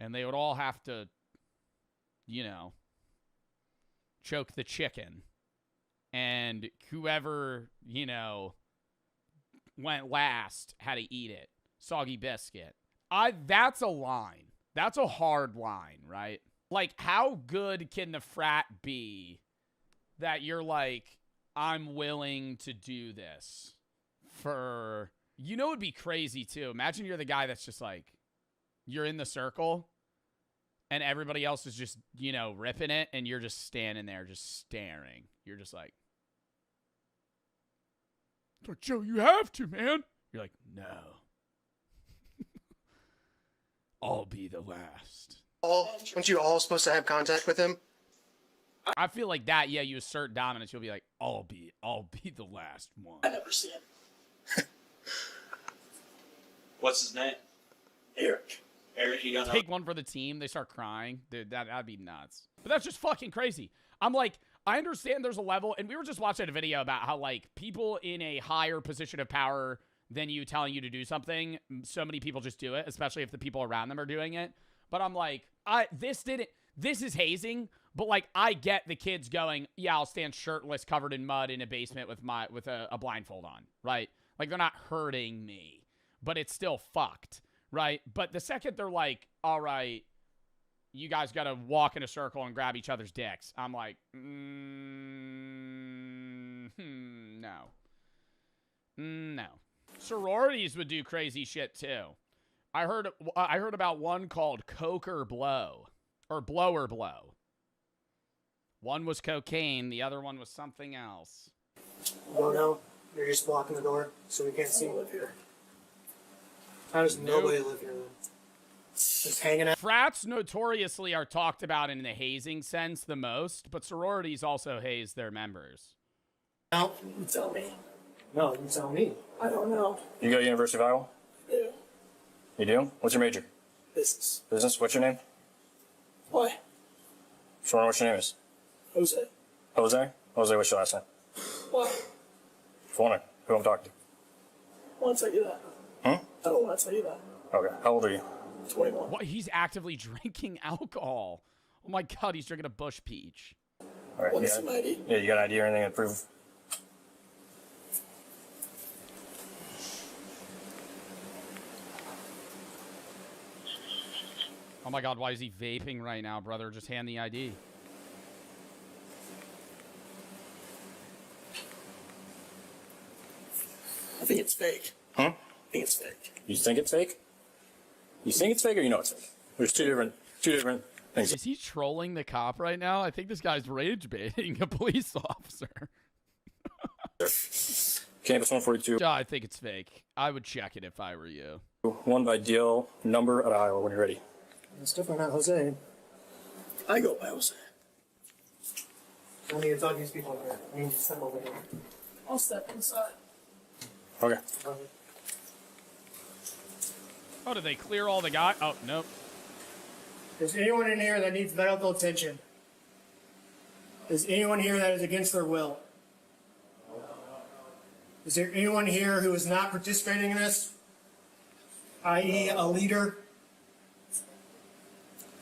And they would all have to, you know, choke the chicken. And whoever, you know, went last had to eat it. Soggy biscuit. That's a line. That's a hard line, right? Like, how good can the frat be that you're like, I'm willing to do this for, you know, it'd be crazy too. Imagine you're the guy that's just like, you're in the circle and everybody else is just, you know, ripping it and you're just standing there just staring. You're just like, Joe, you have to, man. You're like, no. I'll be the last. Aren't you all supposed to have contact with him? I feel like that, yeah, you assert dominance, you'll be like, I'll be the last one. I never see him. What's his name? Eric. Eric, you don't know. Take one for the team, they start crying. Dude, that'd be nuts. But that's just fucking crazy. I'm like, I understand there's a level, and we were just watching a video about how, like, people in a higher position of power than you telling you to do something, so many people just do it, especially if the people around them are doing it. But I'm like, this is hazing, but like, I get the kids going, yeah, I'll stand shirtless, covered in mud in a basement with a blindfold on, right? Like, they're not hurting me, but it's still fucked, right? But the second they're like, all right, you guys got to walk in a circle and grab each other's dicks, I'm like, no. No. Sororities would do crazy shit too. I heard about one called Coker Blow, or Blower Blow. One was cocaine, the other one was something else. Oh no, you're just blocking the door so we can't see you live here. How does nobody live here then? Just hanging out. Frats notoriously are talked about in the hazing sense the most, but sororities also haze their members. No, you tell me. No, you tell me. I don't know. You go to University of Iowa? Yeah. You do? What's your major? Business. Business? What's your name? Why? Just wondering what your name is. Jose. Jose? Jose, what's your last name? Why? Just wondering who I'm talking to. I want to tell you that. I don't want to tell you that. Okay. How old are you? 21. What? He's actively drinking alcohol. Oh my god, he's drinking a Bush Peach. All right. What's my ID? Yeah, you got an ID or anything to prove? Oh my god, why is he vaping right now, brother? Just hand the ID. I think it's fake. Huh? I think it's fake. You think it's fake? You think it's fake or you know it's fake? There's two different things. Is he trolling the cop right now? I think this guy's rage baiting a police officer. Campus 142. I think it's fake. I would check it if I were you. One by deal number at Iowa when you're ready. It's definitely not Jose. I go by Jose. I need to talk to these people over here. I need to step over here. I'll step inside. Okay. Oh, did they clear all the guys? Oh, nope. Is anyone in here that needs medical attention? Is anyone here that is against their will? Is there anyone here who is not participating in this? I.e. a leader?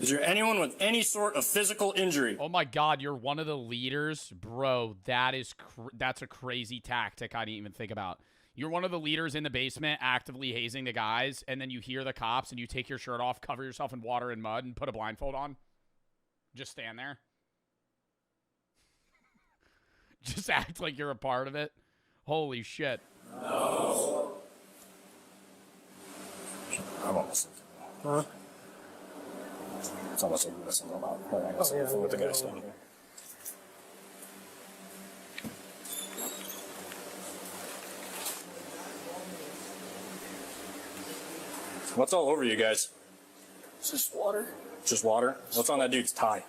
Is there anyone with any sort of physical injury? Oh my god, you're one of the leaders? Bro, that's a crazy tactic I didn't even think about. You're one of the leaders in the basement actively hazing the guys, and then you hear the cops and you take your shirt off, cover yourself in water and mud, and put a blindfold on. Just stand there. Just act like you're a part of it. Holy shit. No. I'm almost. Huh? It's almost like this about with the guy standing here. What's all over you guys? It's just water. Just water? What's on that dude's tie?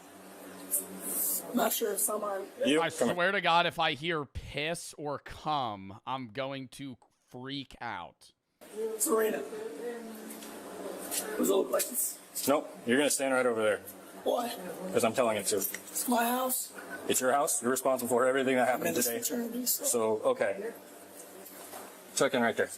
I'm not sure if someone. I swear to God, if I hear piss or cum, I'm going to freak out. Serena. Does it look like this? Nope. You're going to stand right over there. Why? Because I'm telling it to. It's my house. It's your house. You're responsible for everything that happened today. So, okay. Check in right there.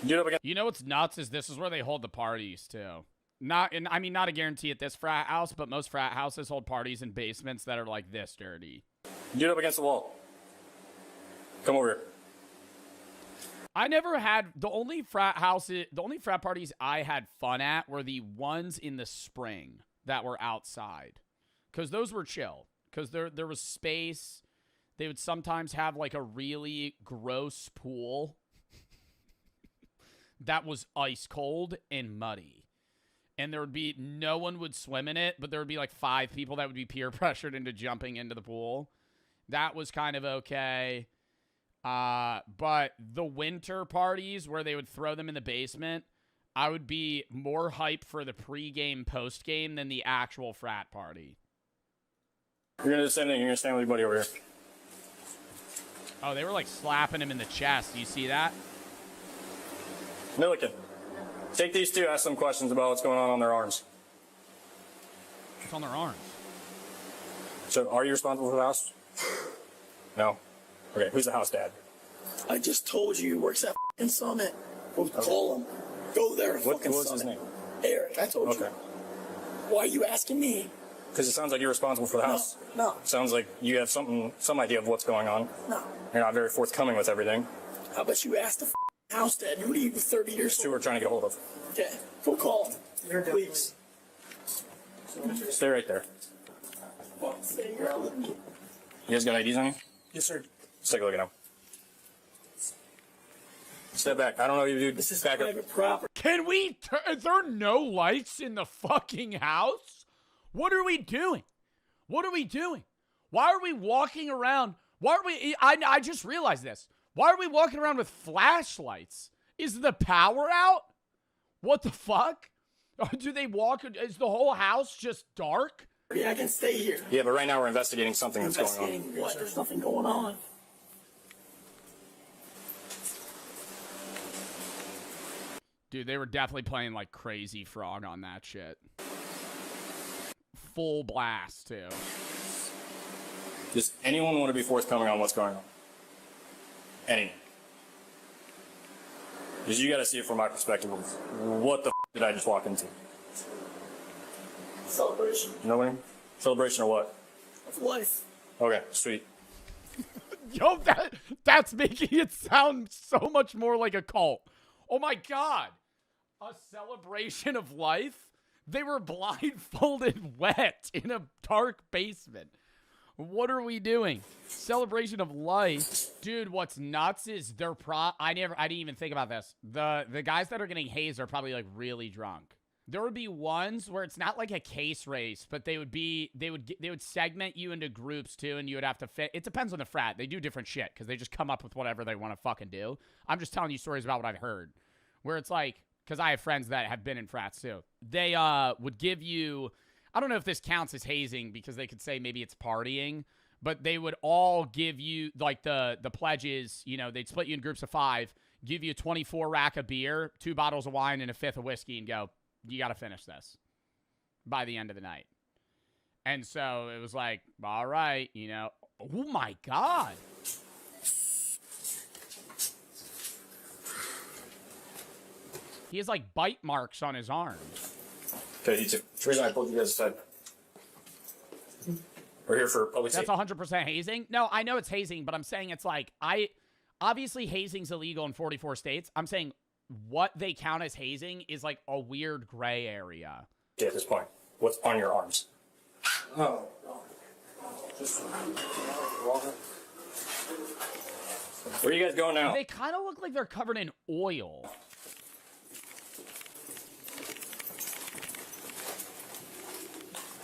You know what's nuts is this is where they hold the parties too. Not a guarantee at this frat house, but most frat houses hold parties in basements that are like this dirty. Get up against the wall. Come over here. I never had the only frat parties I had fun at were the ones in the spring that were outside, because those were chill. Because there was space. They would sometimes have like a really gross pool that was ice cold and muddy. And there would be, no one would swim in it, but there would be like 5 people that would be peer pressured into jumping into the pool. That was kind of okay. But the winter parties where they would throw them in the basement, I would be more hyped for the pregame, postgame than the actual frat party. You're going to do the same thing. You're going to stand with your buddy over here. Oh, they were like slapping him in the chest. Do you see that? Milliken, take these two, ask them questions about what's going on their arms. What's on their arms? So, are you responsible for the house? No? Okay, who's the house dad? I just told you he works at f***ing Summit. We'll call him. Go there and fucking What's Summit. his name? Eric, I told you. Why are you asking me? Because it sounds like you're responsible for the house. No. Sounds like you have some idea of what's going on. No. You're not very forthcoming with everything. How about you ask the house dad? Who do you 30 years That's who we're trying to get hold of. Okay, go call him. Please. Stay right there. Stay here. You guys got IDs on you? Yes, sir. Let's take a look at them. Step back. I don't know if you do. This is back private up. property. Can we? Is there no lights in the fucking house? What are we doing? What are we doing? Why are we walking around? Why are we? I just realized this. Why are we walking around with flashlights? Is the power out? What the fuck? Do they walk? Is the whole house just dark? Yeah, I can stay here. Yeah, but right now we're investigating something that's going on. Investigating what? There's nothing going on. Dude, they were definitely playing like Crazy Frog on that shit. Full blast, too. Does anyone want to be forthcoming on what's going on? Anyone? Because you got to see it from my perspective. What the did I just walk into? Celebration. Nobody? Celebration or what? Of life. Okay, sweet. Yo, that's making it sound so much more like a cult. Oh my God. A celebration of life? They were blindfolded wet in a dark basement. What are we doing? Celebration of life. Dude, what's nuts is I didn't even think about this. The guys that are getting hazed are probably like really drunk. There would be ones where it's not like a case race, but they would segment you into groups too, and you would have to fit. It depends on the frat. They do different shit because they just come up with whatever they want to fucking do. I'm just telling you stories about what I've heard, where it's like, because I have friends that have been in frats too. They would give you, I don't know if this counts as hazing because they could say maybe it's partying, but they would all give you like the pledges. You know, they'd split you in groups of 5, give you a 24 rack of beer, 2 bottles of wine, and a 5th of whiskey, and go, you got to finish this by the end of the night. And so it was like, all right, you know, oh my God. He has like bite marks on his arms. Okay, the reason I pulled you guys aside. We're here for public safety. That's 100% hazing? No, I know it's hazing, but I'm saying it's like, obviously hazing's illegal in 44 states. I'm saying what they count as hazing is like a weird gray area. Yeah, at this point, what's on your arms? Oh. Where are you guys going now? They kind of look like they're covered in oil.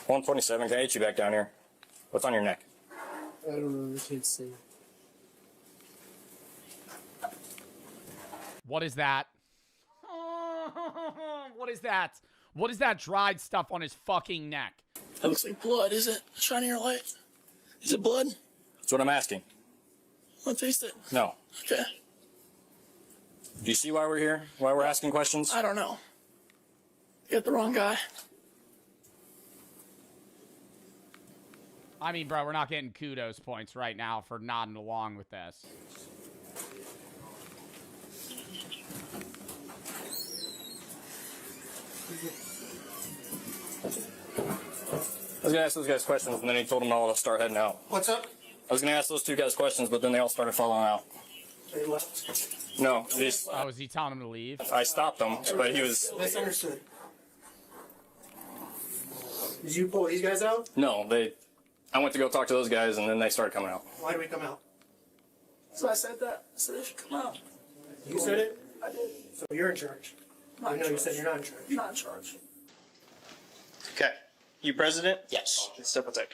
$127. Can I get you back down here? What's on your neck? I don't know. I can't see. What is that? What is that? What is that dried stuff on his fucking neck? That looks like blood, is it? Shine your light. Is it blood? That's what I'm asking. Want to taste it? No. Okay. Do you see why we're here? Why we're asking questions? I don't know. You got the wrong guy. I mean, bro, we're not getting kudos points right now for nodding along with this. I was going to ask those guys questions, and then he told them all to start heading out. What's up? I was going to ask those 2 guys questions, but then they all started following out. They left. No. Oh, was he telling him to leave? I stopped them, but he was... Misunderstood. Did you pull these guys out? No, I went to go talk to those guys, and then they started coming out. Why did we come out? So I said that. I said they should come out. You said it? I did. So you're in charge. I know you said you're not in charge. You're not in charge. Okay. You president? Yes. Step aside.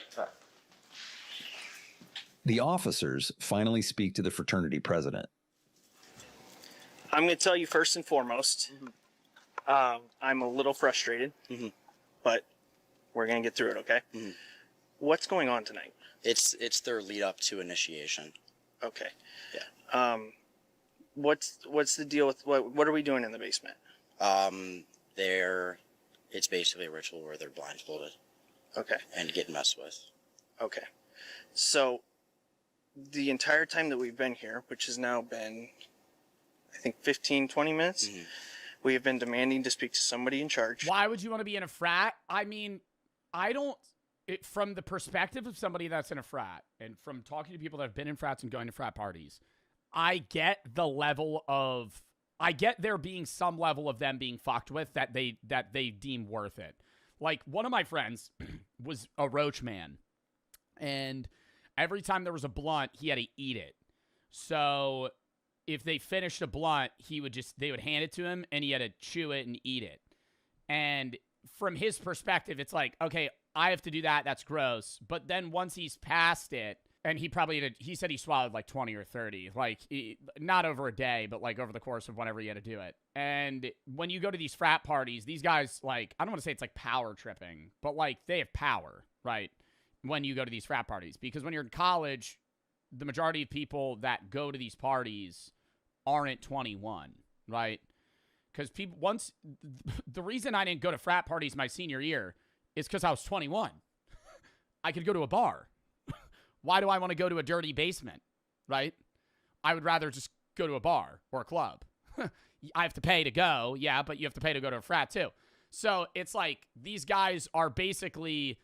The officers finally speak to the fraternity president. I'm going to tell you first and foremost, I'm a little frustrated, but we're going to get through it, okay? What's going on tonight? It's their lead up to initiation. Okay. Yeah. What's the deal with what are we doing in the basement? It's basically a ritual where they're blindfolded. Okay. And get messed with. Okay. So the entire time that we've been here, which has now been, I think, 15, 20 minutes, we have been demanding to speak to somebody in charge. Why would you want to be in a frat? I mean, from the perspective of somebody that's in a frat, and from talking to people that have been in frats and going to frat parties, I get there being some level of them being fucked with that they deem worth it. Like, one of my friends was a roach man, and every time there was a blunt, he had to eat it. So if they finished a blunt, they would hand it to him, and he had to chew it and eat it. And from his perspective, it's like, okay, I have to do that. That's gross. But then once he's past it, and he said he swallowed like 20 or 30, like not over a day, but like over the course of whenever he had to do it. And when you go to these frat parties, these guys, like, I don't want to say it's like power tripping, but like they have power, right? When you go to these frat parties, because when you're in college, the majority of people that go to these parties aren't 21, right? Because the reason I didn't go to frat parties my senior year is because I was 21. I could go to a bar. Why do I want to go to a dirty basement, right? I would rather just go to a bar or a club. I have to pay to go, yeah, but you have to pay to go to a frat too. So it's like these guys are basically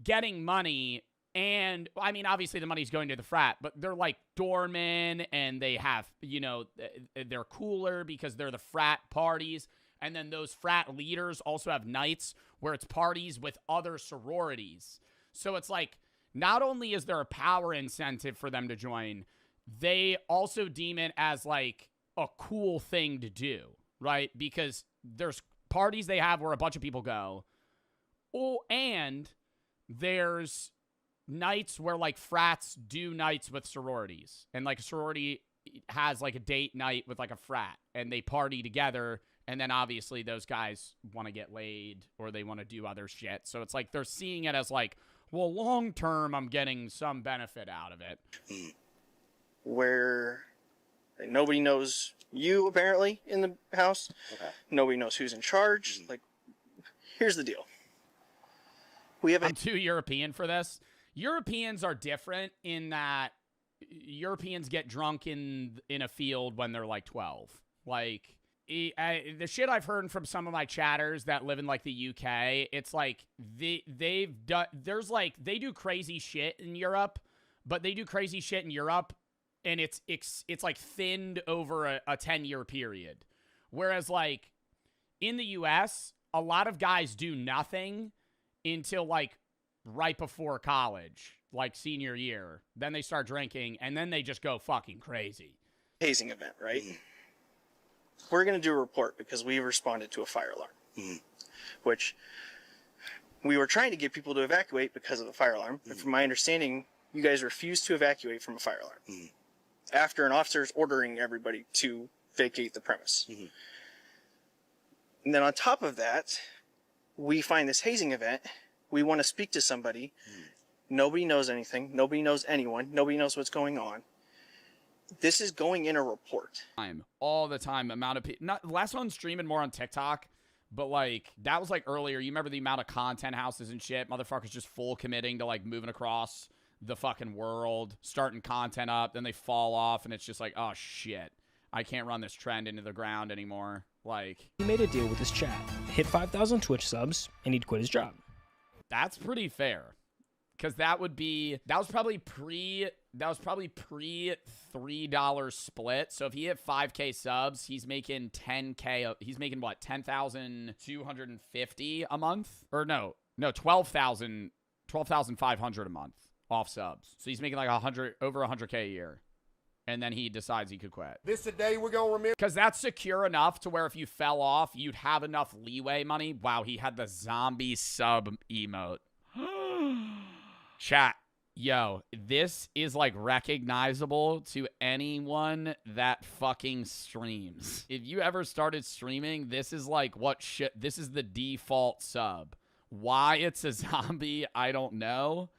getting money, and I mean, obviously the money's going to the frat, but they're like doormen, and they have, they're cooler because they're the frat parties. And then those frat leaders also have nights where it's parties with other sororities. So it's like, not only is there a power incentive for them to join, they also deem it as like a cool thing to do, right? Because there's parties they have where a bunch of people go. Oh, and there's nights where like frats do nights with sororities. And like a sorority has like a date night with like a frat, and they party together. And then obviously those guys want to get laid or they want to do other shit. So it's like they're seeing it as like, well, long term, I'm getting some benefit out of it. Where nobody knows you, apparently, in the house. Okay. Nobody knows who's in charge. Like, here's the deal. I'm too European for this. Europeans are different in that Europeans get drunk in a field when they're like 12. Like, the shit I've heard from some of my chatters that live in like the UK, it's like they do crazy shit in Europe, but they do crazy shit in Europe, and it's like thinned over a 10-year period. Whereas like in the US, a lot of guys do nothing until like right before college, like senior year. Then they start drinking, and then they just go fucking crazy. Hazing event, right? We're going to do a report because we responded to a fire alarm, which we were trying to get people to evacuate because of the fire alarm. But from my understanding, you guys refused to evacuate from a fire alarm after an officer is ordering everybody to vacate the premise. And then on top of that, we find this hazing event. We want to speak to somebody. Nobody knows anything. Nobody knows anyone. Nobody knows what's going on. This is going in a report. All the time, amount of people. Not last one streaming more on TikTok, but like that was like earlier. You remember the amount of content houses and shit? Motherfuckers just full committing to like moving across the fucking world, starting content up, then they fall off, and it's just like, oh shit, I can't run this trend into the ground anymore. Like, he made a deal with his chat, hit 5,000 Twitch subs, and he'd quit his job. That's pretty fair. Because that was probably pre $3 split. So if he hit 5K subs, he's making 10K. He's making what, 10,250 a month? Or no, 12,500 a month off subs. So he's making like over 100K a year. And then he decides he could quit. This the day we're gonna remember. Because that's secure enough to where if you fell off, you'd have enough leeway money. Wow, he had the zombie sub emote. Chat, yo, this is like recognizable to anyone that fucking streams. If you ever started streaming, this is like this is the default sub. Why it's a zombie, I don't know.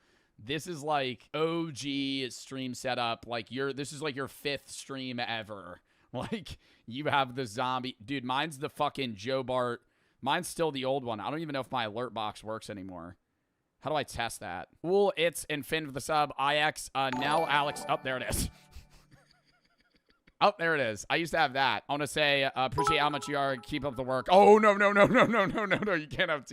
This is like OG stream setup. Like this is like your 5th stream ever. Like you have the zombie. Dude, mine's the fucking Joe Bart. Mine's still the old one. I don't even know if my alert box works anymore. How do I test that? Cool, it's and Finn for the sub. IX, Nell, Alex. Oh, there it is. Oh, there it is. I used to have that. I want to say, appreciate how much you are. Keep up the work. Oh, no. You can't have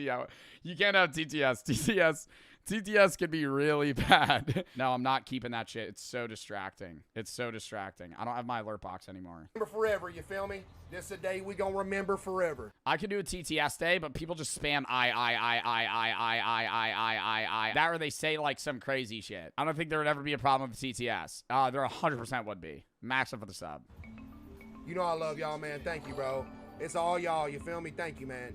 TTS. TTS can be really bad. No, I'm not keeping that shit. It's so distracting. It's so distracting. I don't have my alert box anymore. Remember forever, you feel me? This a day we gonna remember forever. I could do a TTS day, but people just spam I. That or they say like some crazy shit. I don't think there would ever be a problem with TTS. There 100% would be. Max up for the sub. You know I love y'all, man. Thank you, bro. It's all y'all, you feel me? Thank you, man.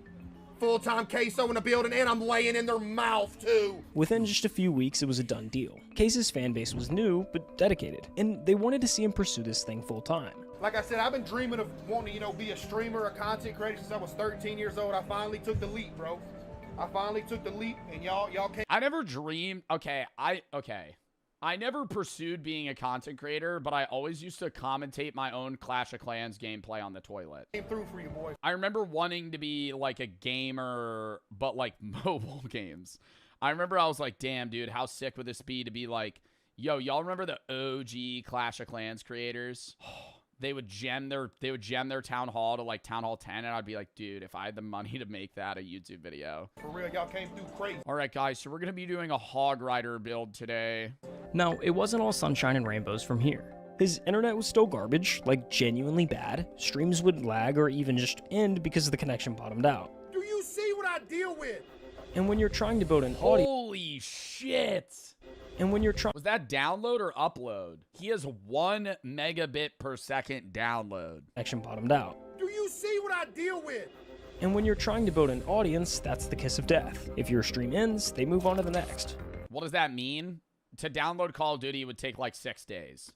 Full-time queso in the building, and I'm laying in their mouth, too. Within just a few weeks, it was a done deal. Case's fan base was new, but dedicated, and they wanted to see him pursue this thing full-time. Like I said, I've been dreaming of wanting to, be a streamer, a content creator since I was 13 years old. I finally took the leap, bro. I finally took the leap, and y'all can't. I never dreamed. I never pursued being a content creator, but I always used to commentate my own Clash of Clans gameplay on the toilet. Came through for you, boy. I remember wanting to be like a gamer, but like mobile games. I remember I was like, damn, dude, how sick would this be to be like, yo, y'all remember the OG Clash of Clans creators? They would gem their town hall to like town hall 10, and I'd be like, dude, if I had the money to make that a YouTube video. For real, y'all came through crazy. All right, guys, so we're gonna be doing a Hog Rider build today. Now, it wasn't all sunshine and rainbows from here. His internet was still garbage, like genuinely bad. Streams would lag or even just end because the connection bottomed out. Do you see what I deal with? And when you're trying to build an audio... Holy shit! And when you're trying... Was that download or upload? He has 1 megabit per second download. Connection bottomed out. Do you see what I deal with? And when you're trying to build an audience, that's the kiss of death. If your stream ends, they move on to the next. What does that mean? To download Call of Duty would take like 6 days.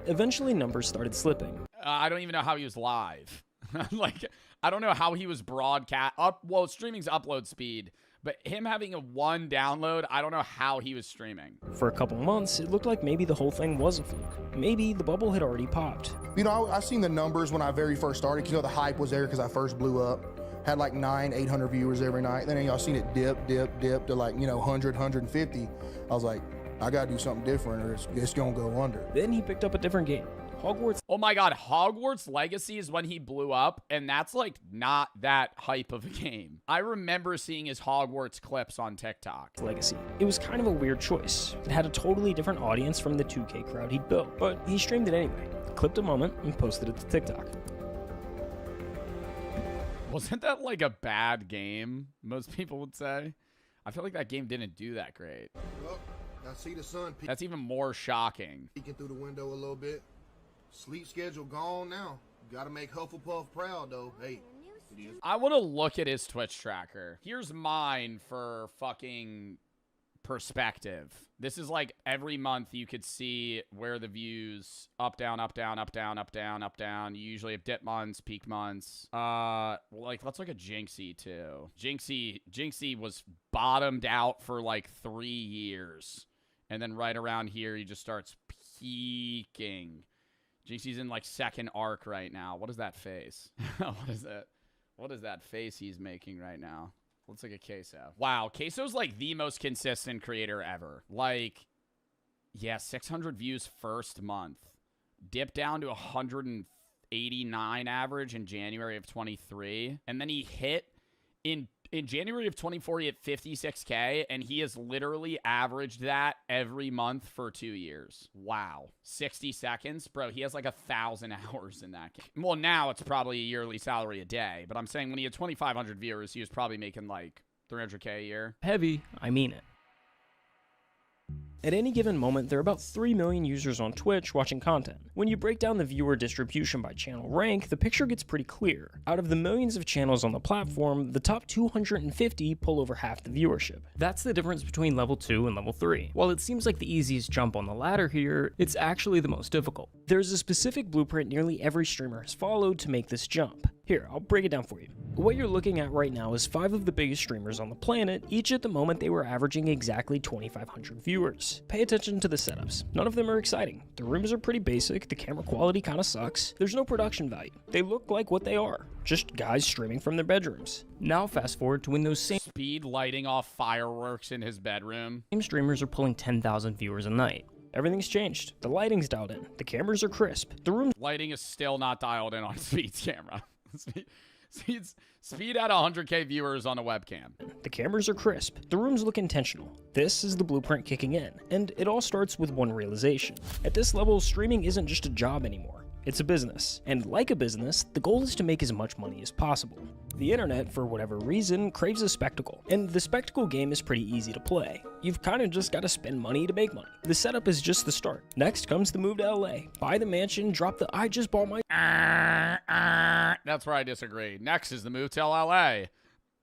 Eventually, numbers started slipping. I don't even know how he was live. Like, I don't know how he was broadcast. Well, streaming's upload speed. But him having a 1 download, I don't know how he was streaming. For a couple months, it looked like maybe the whole thing was a fluke. Maybe the bubble had already popped. You know, I seen the numbers when I very first started. You know, the hype was there because I first blew up. Had like 800 viewers every night. Then y'all seen it dip to like, 100, 150. I was like, I gotta do something different or it's gonna go under. Then he picked up a different game. Hogwarts. Oh my god, Hogwarts Legacy is when he blew up, and that's like not that hype of a game. I remember seeing his Hogwarts clips on TikTok. Legacy. It was kind of a weird choice. It had a totally different audience from the 2K crowd he'd built, but he streamed it anyway. Clipped a moment and posted it to TikTok. Wasn't that like a bad game, most people would say? I feel like that game didn't do that great. Well, I see the sun That's even more shocking. peeking through the window a little bit. Sleep schedule gone now. Gotta make Hufflepuff proud, though. Hey, it is. I want to look at his Twitch tracker. Here's mine for fucking perspective. This is like every month you could see where the views up, down, up, down, up, down, up, down, up, down. You usually have dip months, peak months. Like, let's look at Jinxie too. Jinxie was bottomed out for like 3 years. And then right around here, he just starts peaking. Jinxie's in like second arc right now. What is that face? What is that? What is that face he's making right now? Looks like a Queso. Wow, Queso's like the most consistent creator ever. Like, yeah, 600 views first month. Dipped down to 189 average in January of 23. And then he hit in January of 24, he hit 56K, and he has literally averaged that every month for 2 years. Wow. 60 seconds? Bro, he has like 1,000 hours in that game. Well, now it's probably a yearly salary a day, but I'm saying when he had 2,500 viewers, he was probably making like 300K a year. Heavy, I mean it. At any given moment, there are about 3 million users on Twitch watching content. When you break down the viewer distribution by channel rank, the picture gets pretty clear. Out of the millions of channels on the platform, the top 250 pull over half the viewership. That's the difference between level 2 and level 3. While it seems like the easiest jump on the ladder here, it's actually the most difficult. There's a specific blueprint nearly every streamer has followed to make this jump. Here, I'll break it down for you. What you're looking at right now is 5 of the biggest streamers on the planet. Each at the moment they were averaging exactly 2,500 viewers. Pay attention to the setups. None of them are exciting. The rooms are pretty basic, the camera quality kinda sucks. There's no production value. They look like what they are, just guys streaming from their bedrooms. Now fast forward to when those same Speed lighting off fireworks in his bedroom. streamers are pulling 10,000 viewers a night. Everything's changed. The lighting's dialed in. The cameras are crisp. The room Lighting is still not dialed in on Speed's camera. Speed at 100K viewers on a webcam. The cameras are crisp. The rooms look intentional. This is the blueprint kicking in. And it all starts with one realization. At this level, streaming isn't just a job anymore. It's a business. And like a business, the goal is to make as much money as possible. The internet, for whatever reason, craves a spectacle. And the spectacle game is pretty easy to play. You've kind of just got to spend money to make money. The setup is just the start. Next comes the move to LA. Buy the mansion, drop the I just bought my... That's where I disagree. Next is the move to LA.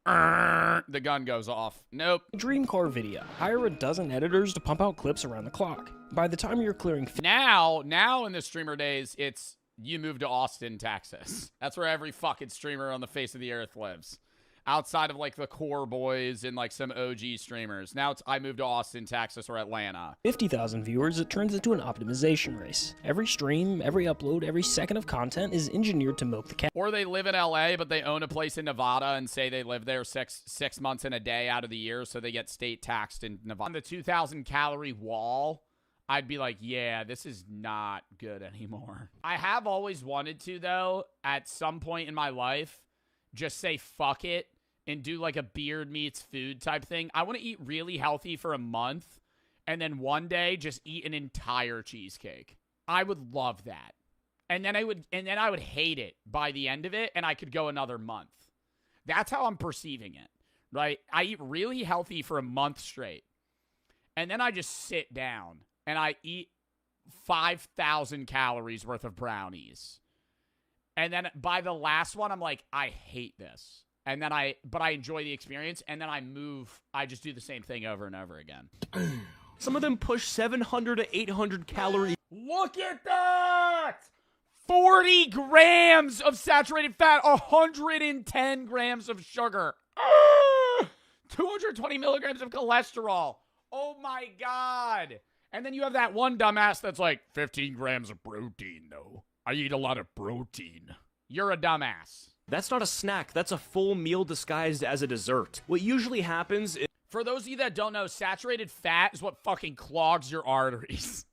The gun goes off. Nope. Dream car video. Hire a dozen editors to pump out clips around the clock. By the time you're clearing... Now in the streamer days, it's you move to Austin, Texas. That's where every fucking streamer on the face of the earth lives. Outside of like the core boys and like some OG streamers. Now it's I moved to Austin, Texas or Atlanta. 50,000 viewers, it turns into an optimization race. Every stream, every upload, every second of content is engineered to milk the cat. Or they live in LA, but they own a place in Nevada and say they live there six months in a day out of the year, so they get state taxed in Nevada. On the 2,000 calorie wall, I'd be like, yeah, this is not good anymore. I have always wanted to, though, at some point in my life, just say fuck it and do like a beard meets food type thing. I want to eat really healthy for a month and then one day just eat an entire cheesecake. I would love that. And then I would hate it by the end of it and I could go another month. That's how I'm perceiving it, right? I eat really healthy for a month straight. And then I just sit down and I eat 5,000 calories worth of brownies. And then by the last one, I'm like, I hate this. And then but I enjoy the experience. And then I just do the same thing over and over again. Some of them push 700 to 800 calories. Look at that! 40 grams of saturated fat, 110 grams of sugar, 220 milligrams of cholesterol. Oh my God. And then you have that one dumbass that's like, 15 grams of protein, though. I eat a lot of protein. You're a dumbass. That's not a snack. That's a full meal disguised as a dessert. What usually happens is... For those of you that don't know, saturated fat is what fucking clogs your arteries.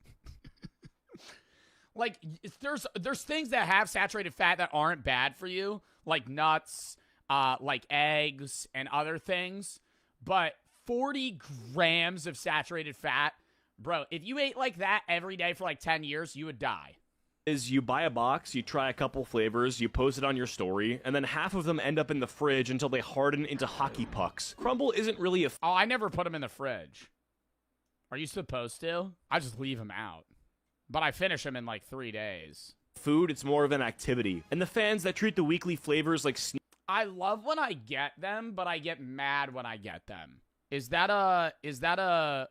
Like, there's things that have saturated fat that aren't bad for you, like nuts, like eggs, and other things. But 40 grams of saturated fat, bro, if you ate like that every day for like 10 years, you would die. Is you buy a box, you try a couple flavors, you post it on your story, and then half of them end up in the fridge until they harden into hockey pucks. Crumble isn't really a... Oh, I never put them in the fridge. Are you supposed to? I just leave them out. But I finish them in like 3 days. Food, it's more of an activity. And the fans that treat the weekly flavors like... I love when I get them, but I get mad when I get them. Is that a...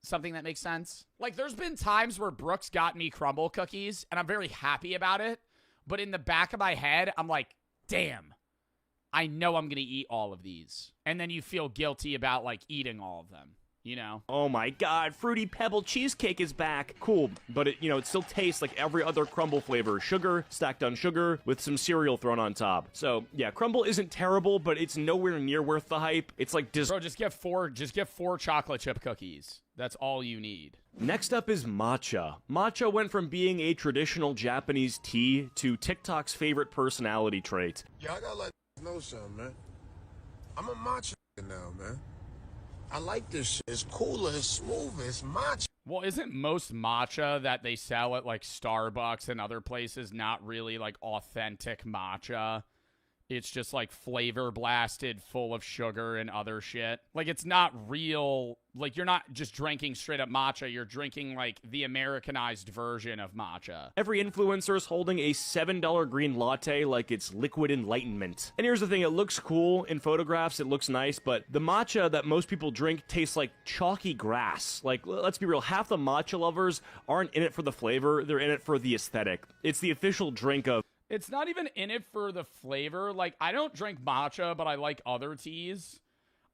something that makes sense? Like, there's been times where Brooks got me crumble cookies, and I'm very happy about it. But in the back of my head, I'm like, damn, I know I'm going to eat all of these. And then you feel guilty about, like, eating all of them, you know? Oh my God, Fruity Pebble cheesecake is back. Cool, but it still tastes like every other crumble flavor. Sugar, stacked on sugar, with some cereal thrown on top. So, yeah, crumble isn't terrible, but it's nowhere near worth the hype. It's like... Bro, just get four chocolate chip cookies. That's all you need. Next up is matcha. Matcha went from being a traditional Japanese tea to TikTok's favorite personality trait. Yeah, I gotta let know something, man. I'm a matcha now, man. I like this shit. It's cooler, it's smoother, it's matcha. Well, isn't most matcha that they sell at like Starbucks and other places not really like authentic matcha? It's just like flavor blasted full of sugar and other shit. Like, it's not real. Like, you're not just drinking straight up matcha. You're drinking like the Americanized version of matcha. Every influencer is holding a $7 green latte like it's liquid enlightenment. And here's the thing, it looks cool in photographs, it looks nice, but the matcha that most people drink tastes like chalky grass. Like, let's be real, half the matcha lovers aren't in it for the flavor, they're in it for the aesthetic. It's the official drink of... It's not even in it for the flavor. Like, I don't drink matcha, but I like other teas.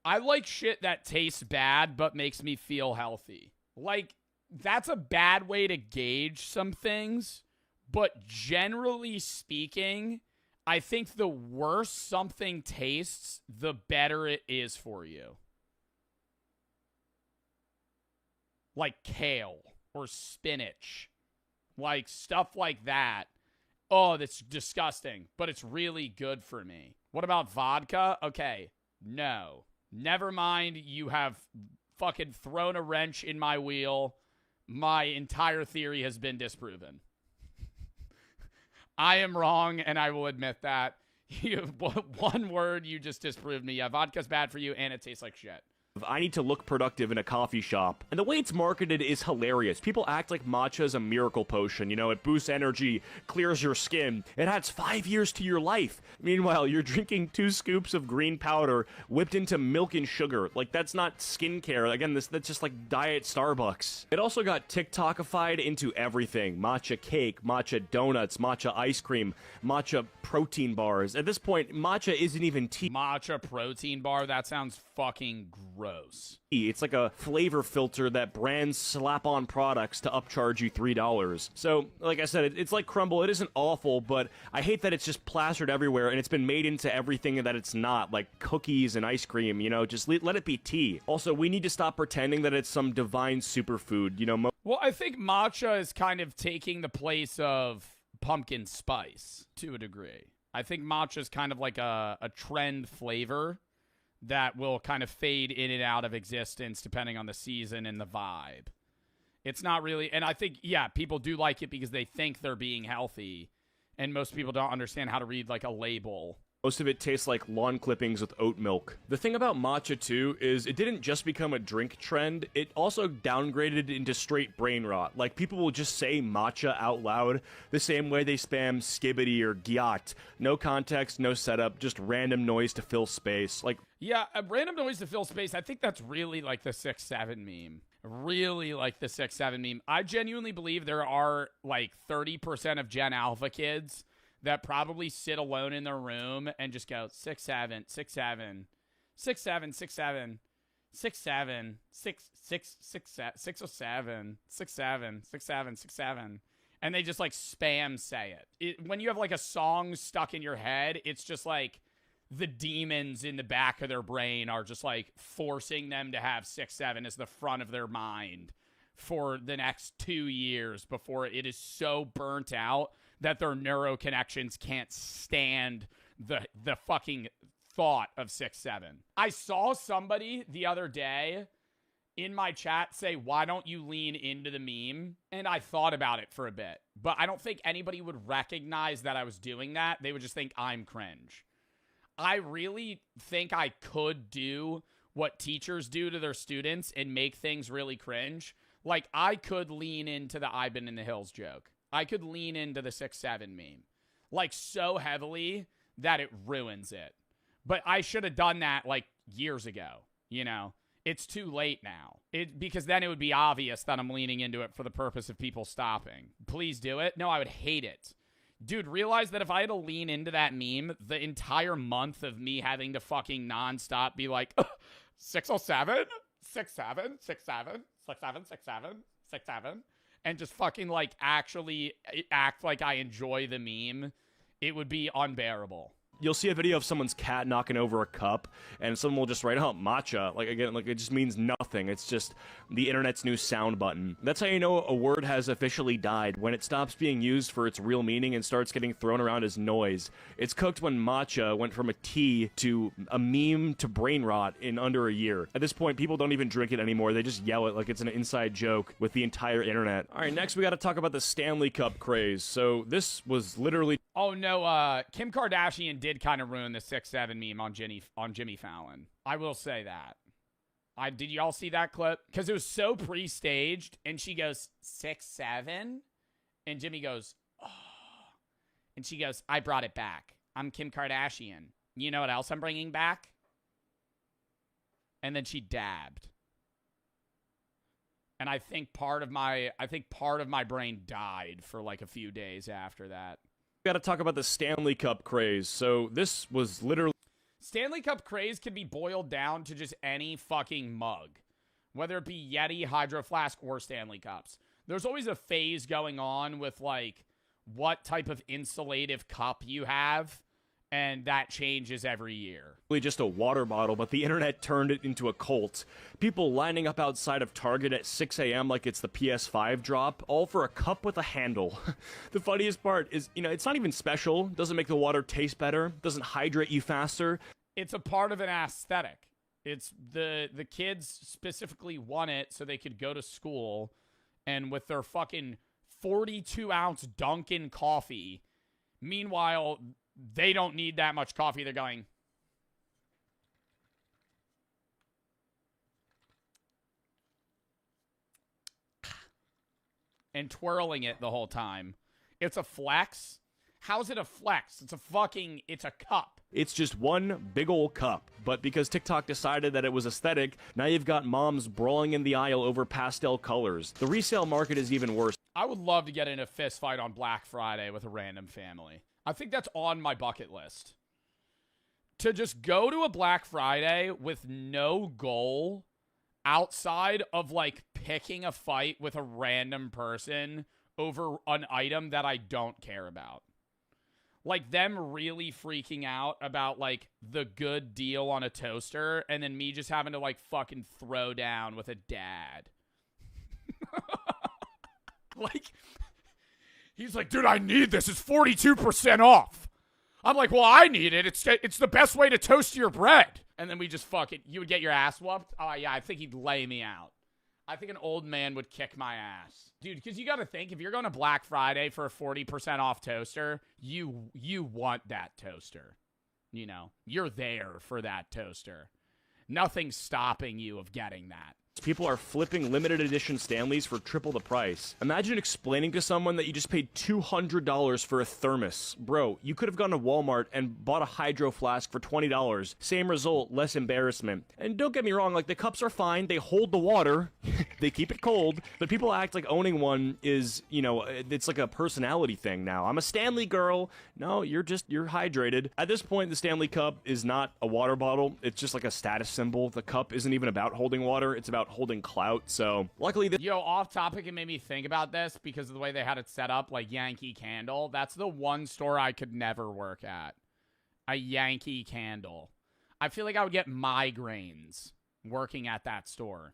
I like shit that tastes bad, but makes me feel healthy. Like, that's a bad way to gauge some things. But generally speaking, I think the worse something tastes, the better it is for you. Like kale or spinach. Like, stuff like that. Oh, that's disgusting, but it's really good for me. What about vodka? Okay, no. Never mind, you have fucking thrown a wrench in my wheel. My entire theory has been disproven. I am wrong, and I will admit that. One word, you just disproved me. Yeah, vodka's bad for you, and it tastes like shit. I need to look productive in a coffee shop. And the way it's marketed is hilarious. People act like matcha is a miracle potion. You know, it boosts energy, clears your skin. It adds 5 years to your life. Meanwhile, you're drinking 2 scoops of green powder whipped into milk and sugar. Like, that's not skincare. Again, that's just like diet Starbucks. It also got TikTokified into everything. Matcha cake, matcha donuts, matcha ice cream, matcha protein bars. At this point, matcha isn't even tea. Matcha protein bar? That sounds fucking gross. It's like a flavor filter that brands slap on products to upcharge you $3. So, like I said, it's like crumble. It isn't awful, but I hate that it's just plastered everywhere and it's been made into everything that it's not, like cookies and ice cream, you know, just let it be tea. Also, we need to stop pretending that it's some divine superfood, you know. Well, I think matcha is kind of taking the place of pumpkin spice to a degree. I think matcha is kind of like a trend flavor that will kind of fade in and out of existence depending on the season and the vibe. It's not really, and I think, yeah, people do like it because they think they're being healthy, and most people don't understand how to read, like, a label. Most of it tastes like lawn clippings with oat milk. The thing about matcha, too, is it didn't just become a drink trend, it also downgraded into straight brain rot. Like, people will just say matcha out loud the same way they spam skibbity or gyat. No context, no setup, just random noise to fill space. Like, yeah, a random noise to fill space, I think that's really like the 6-7 meme. Really like the 6-7 meme. I genuinely believe there are, like, 30% of Gen Alpha kids that probably sit alone in their room and just go 6-7, 6-7, 6-7, 6-7, 6-7, 6-7, 6-7, 6-7, 6-7, and they just like spam say it. When you have like a song stuck in your head, it's just like the demons in the back of their brain are just like forcing them to have 6-7 as the front of their mind for the next 2 years before it is so burnt out that their neuro connections can't stand the fucking thought of 6-7. I saw somebody the other day in my chat say, why don't you lean into the meme? And I thought about it for a bit, but I don't think anybody would recognize that I was doing that. They would just think I'm cringe. I really think I could do what teachers do to their students and make things really cringe. Like, I could lean into the I've been in the hills joke. I could lean into the 6-7 meme, like, so heavily that it ruins it. But I should have done that, like, years ago, you know? It's too late now. Because then it would be obvious that I'm leaning into it for the purpose of people stopping. Please do it. No, I would hate it. Dude, realize that if I had to lean into that meme, the entire month of me having to fucking nonstop be like, 607, 67, 67, 67, 67, 67, and just fucking, like, actually act like I enjoy the meme, it would be unbearable. You'll see a video of someone's cat knocking over a cup, and someone will just write, oh, matcha. Like, again, like, it just means nothing. It's just the internet's new sound button. That's how you know a word has officially died, when it stops being used for its real meaning and starts getting thrown around as noise. It's cooked when matcha went from a tea to a meme to brain rot in under a year. At this point, people don't even drink it anymore. They just yell it like it's an inside joke with the entire internet. All right, next we got to talk about the Stanley Cup craze. So this was literally... Oh, no, Kim Kardashian did kind of ruin the 6-7 meme on Jimmy Fallon. I will say that. Did y'all see that clip? Because it was so pre-staged, and she goes, 6-7? And Jimmy goes, oh. And she goes, I brought it back. I'm Kim Kardashian. You know what else I'm bringing back? And then she dabbed. And I think part of my brain died for like a few days after that. Got to talk about the Stanley Cup craze. So this was literally... Stanley Cup craze can be boiled down to just any fucking mug. Whether it be Yeti, Hydro Flask, or Stanley Cups. There's always a phase going on with, like, what type of insulative cup you have And that changes every year. Just a water bottle, but the internet turned it into a cult. People lining up outside of Target at 6 a.m. like it's the PS5 drop, all for a cup with a handle. The funniest part is, it's not even special, doesn't make the water taste better, doesn't hydrate you faster. It's a part of an aesthetic. It's the kids specifically want it so they could go to school and with their fucking 42-ounce Dunkin' coffee. Meanwhile, they don't need that much coffee. They're going, and twirling it the whole time. It's a flex. How's it a flex? It's a cup. It's just one big old cup. But because TikTok decided that it was aesthetic, now you've got moms brawling in the aisle over pastel colors. The resale market is even worse. I would love to get in a fist fight on Black Friday with a random family. I think that's on my bucket list. To just go to a Black Friday with no goal outside of, like, picking a fight with a random person over an item that I don't care about. Like, them really freaking out about, like, the good deal on a toaster, and then me just having to, like, fucking throw down with a dad. Like, he's like, dude, I need this. It's 42% off. I'm like, well, I need it. It's the best way to toast your bread. And then we just you would get your ass whooped. Oh, yeah, I think he'd lay me out. I think an old man would kick my ass. Dude, because you got to think, if you're going to Black Friday for a 40% off toaster, you want that toaster. You're there for that toaster. Nothing's stopping you of getting that. People are flipping limited edition Stanleys for triple the price. Imagine explaining to someone that you just paid $200 for a thermos. Bro, you could have gone to Walmart and bought a hydro flask for $20. Same result, less embarrassment. And don't get me wrong, like, the cups are fine. They hold the water. They keep it cold. But people act like owning one is, it's like a personality thing now. I'm a Stanley girl. No, you're hydrated. At this point, the Stanley Cup is not a water bottle. It's just like a status symbol. The cup isn't even about holding water. It's about holding clout. So luckily off topic, it made me think about this because of the way they had it set up, like Yankee Candle. That's the one store I could never work at. A Yankee Candle. I feel like I would get migraines working at that store.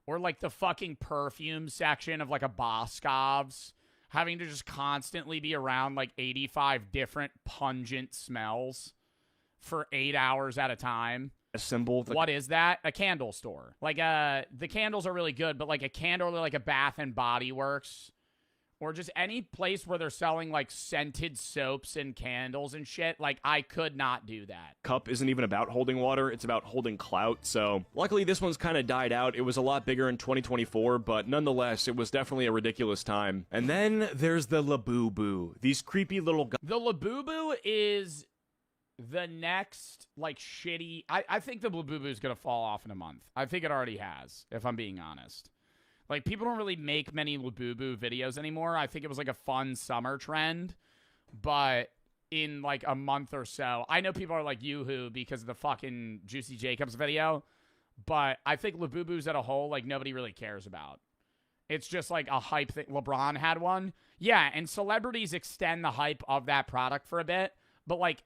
Or like the fucking perfume section of like a Boscov's, having to just constantly be around like 85 different pungent smells for 8 hours at a time. A symbol. What is that? A candle store. Like, the candles are really good, but like a candle or like a Bath and Body Works or just any place where they're selling like scented soaps and candles and shit, like, I could not do that. Cup isn't even about holding water, it's about holding clout. So luckily this one's kind of died out. It was a lot bigger in 2024, but nonetheless, it was definitely a ridiculous time. And then there's the Labubu. These creepy little guys. The Labubu is the next, like, shitty... I think the Labubu is going to fall off in a month. I think it already has, if I'm being honest. Like, people don't really make many Labubu videos anymore. I think it was, like, a fun summer trend. But in, like, a month or so... I know people are like, yoo-hoo, because of the fucking Juicy Jacobs video. But I think Labubus as a whole, like, nobody really cares about. It's just, like, a hype thing. LeBron had one. Yeah, and celebrities extend the hype of that product for a bit. But, like...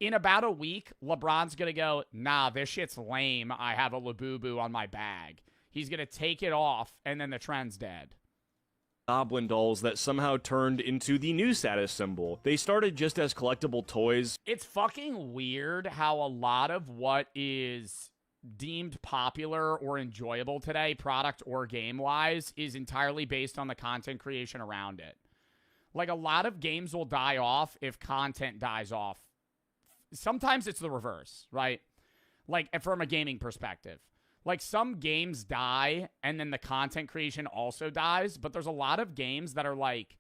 in about a week, LeBron's going to go, nah, this shit's lame. I have a Labubu on my bag. He's going to take it off, and then the trend's dead. Goblin dolls that somehow turned into the new status symbol. They started just as collectible toys. It's fucking weird how a lot of what is deemed popular or enjoyable today, product or game-wise, is entirely based on the content creation around it. Like, a lot of games will die off if content dies off. Sometimes it's the reverse, right? Like, from a gaming perspective. Like, some games die, and then the content creation also dies, but there's a lot of games that are, like,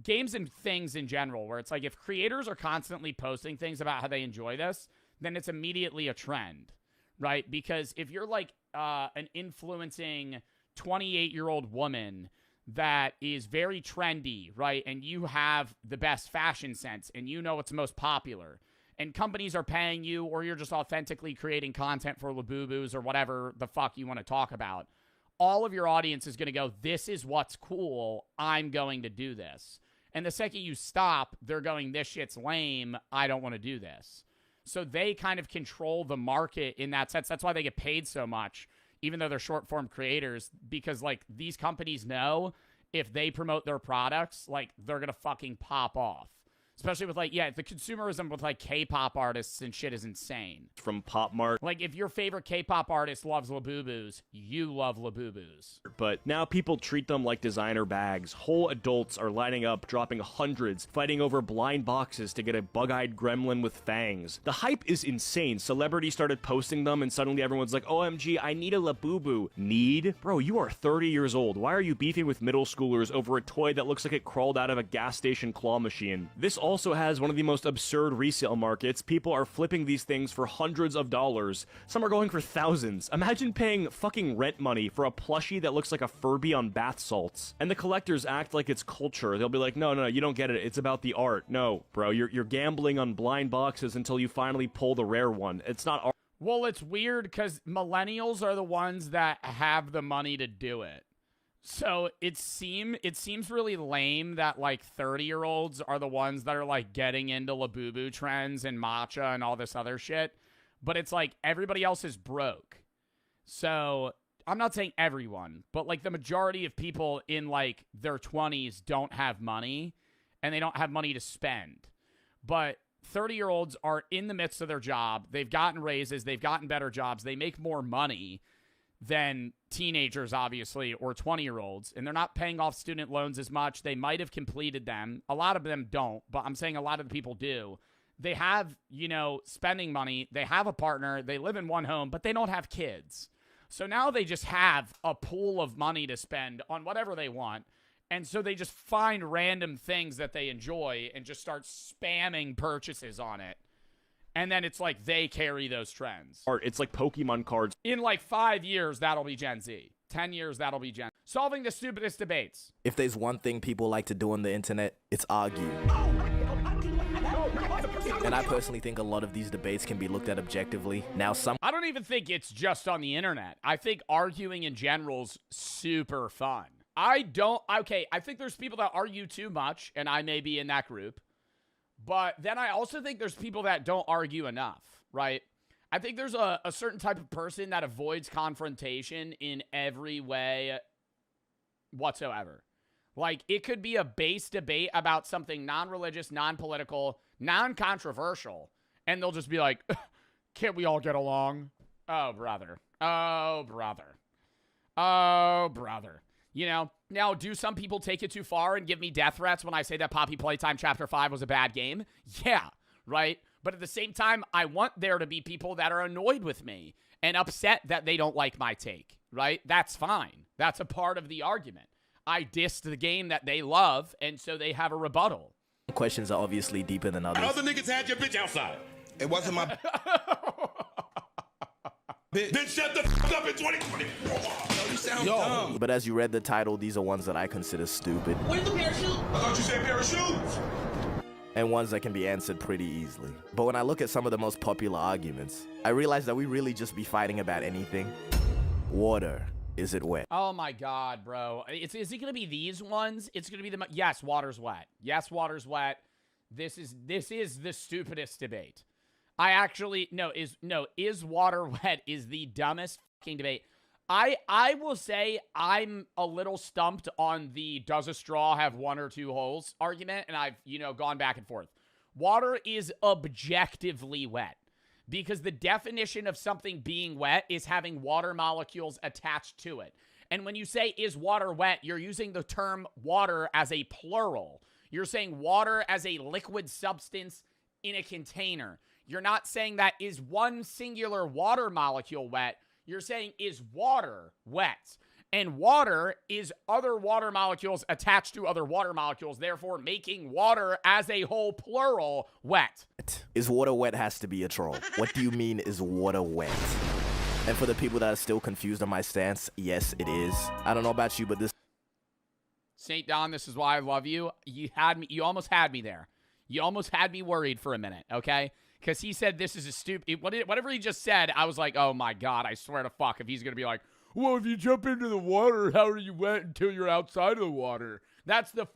games and things in general, where it's like, if creators are constantly posting things about how they enjoy this, then it's immediately a trend, right? Because if you're, like, an influencing 28-year-old woman that is very trendy, right? And you have the best fashion sense and you know what's most popular and companies are paying you, or you're just authentically creating content for Labubus or whatever the fuck you want to talk about, all of your audience is going to go, this is what's cool. I'm going to do this. And the second you stop, they're going, this shit's lame. I don't want to do this. So they kind of control the market in that sense. That's why they get paid so much, even though they're short form creators, because like these companies know if they promote their products, like they're going to fucking pop off. Especially with, like, yeah, the consumerism with, like, K-pop artists and shit is insane. From Pop Mart. Like, if your favorite K-pop artist loves Labubus, you love Labubus. But now people treat them like designer bags. Whole adults are lining up, dropping hundreds, fighting over blind boxes to get a bug-eyed gremlin with fangs. The hype is insane. Celebrities started posting them, and suddenly everyone's like, OMG, I need a Labubu. Need? Bro, you are 30 years old. Why are you beefing with middle schoolers over a toy that looks like it crawled out of a gas station claw machine? This also has one of the most absurd resale markets. People are flipping these things for hundreds of dollars. Some are going for thousands. Imagine paying fucking rent money for a plushie that looks like a Furby on bath salts. And the collectors act like it's culture. They'll be like, no, you don't get it. It's about the art. No, bro, you're gambling on blind boxes until you finally pull the rare one. It's not art. Well, it's weird because millennials are the ones that have the money to do it. So it seems really lame that like 30-year-olds are the ones that are like getting into Labubu trends and matcha and all this other shit. But it's like everybody else is broke. So I'm not saying everyone, but like the majority of people in like their 20s don't have money and they don't have money to spend. But 30-year-olds are in the midst of their job. They've gotten raises. They've gotten better jobs. They make more money than teenagers, obviously, or 20-year-olds, and they're not paying off student loans as much. They might have completed them. A lot of them don't, but I'm saying a lot of the people do. They have, spending money. They have a partner. They live in one home, but they don't have kids. So now they just have a pool of money to spend on whatever they want, and so they just find random things that they enjoy and just start spamming purchases on it. And then it's like they carry those trends. Art. It's like Pokemon cards. In like 5 years, that'll be Gen Z. 10 years, that'll be Gen Z. Solving the stupidest debates. If there's one thing people like to do on the internet, it's argue. And I personally think a lot of these debates can be looked at objectively. Now, I don't even think it's just on the internet. I think arguing in general's super fun. I think there's people that argue too much, and I may be in that group. But then I also think there's people that don't argue enough, right? I think there's a certain type of person that avoids confrontation in every way whatsoever. Like, it could be a base debate about something non-religious, non-political, non-controversial, and they'll just be like, can't we all get along? Oh, brother. Oh, brother. Oh, brother. Now, do some people take it too far and give me death threats when I say that Poppy Playtime Chapter 5 was a bad game? Yeah, right? But at the same time, I want there to be people that are annoyed with me and upset that they don't like my take, right? That's fine. That's a part of the argument. I dissed the game that they love, and so they have a rebuttal. Questions are obviously deeper than others. Other niggas had your bitch outside. It wasn't my... Then shut the f up in 2024. You sound dumb. But as you read the title, these are ones that I consider stupid. Where's the parachute? I thought you said parachutes. And ones that can be answered pretty easily. But when I look at some of the most popular arguments, I realize that we really just be fighting about anything. Water. Is it wet? Oh my God, bro. Is it going to be these ones? It's going to be yes, water's wet. Yes, water's wet. This is the stupidest debate. Is water wet is the dumbest fucking debate. I will say I'm a little stumped on the does a straw have one or two holes argument, and I've, gone back and forth. Water is objectively wet because the definition of something being wet is having water molecules attached to it. And when you say is water wet, you're using the term water as a plural. You're saying water as a liquid substance in a container. You're not saying that is one singular water molecule wet. You're saying is water wet. And water is other water molecules attached to other water molecules, therefore making water as a whole plural wet. Is water wet has to be a troll. What do you mean is water wet? And for the people that are still confused on my stance, yes, it is. I don't know about you, but this... St. Don, this is why I love you. You almost had me there. You almost had me worried for a minute, okay? Because he said this is a stupid... Whatever he just said, I was like, oh my God, I swear to fuck, if he's going to be like, well, if you jump into the water, how are you wet until you're outside of the water? That's the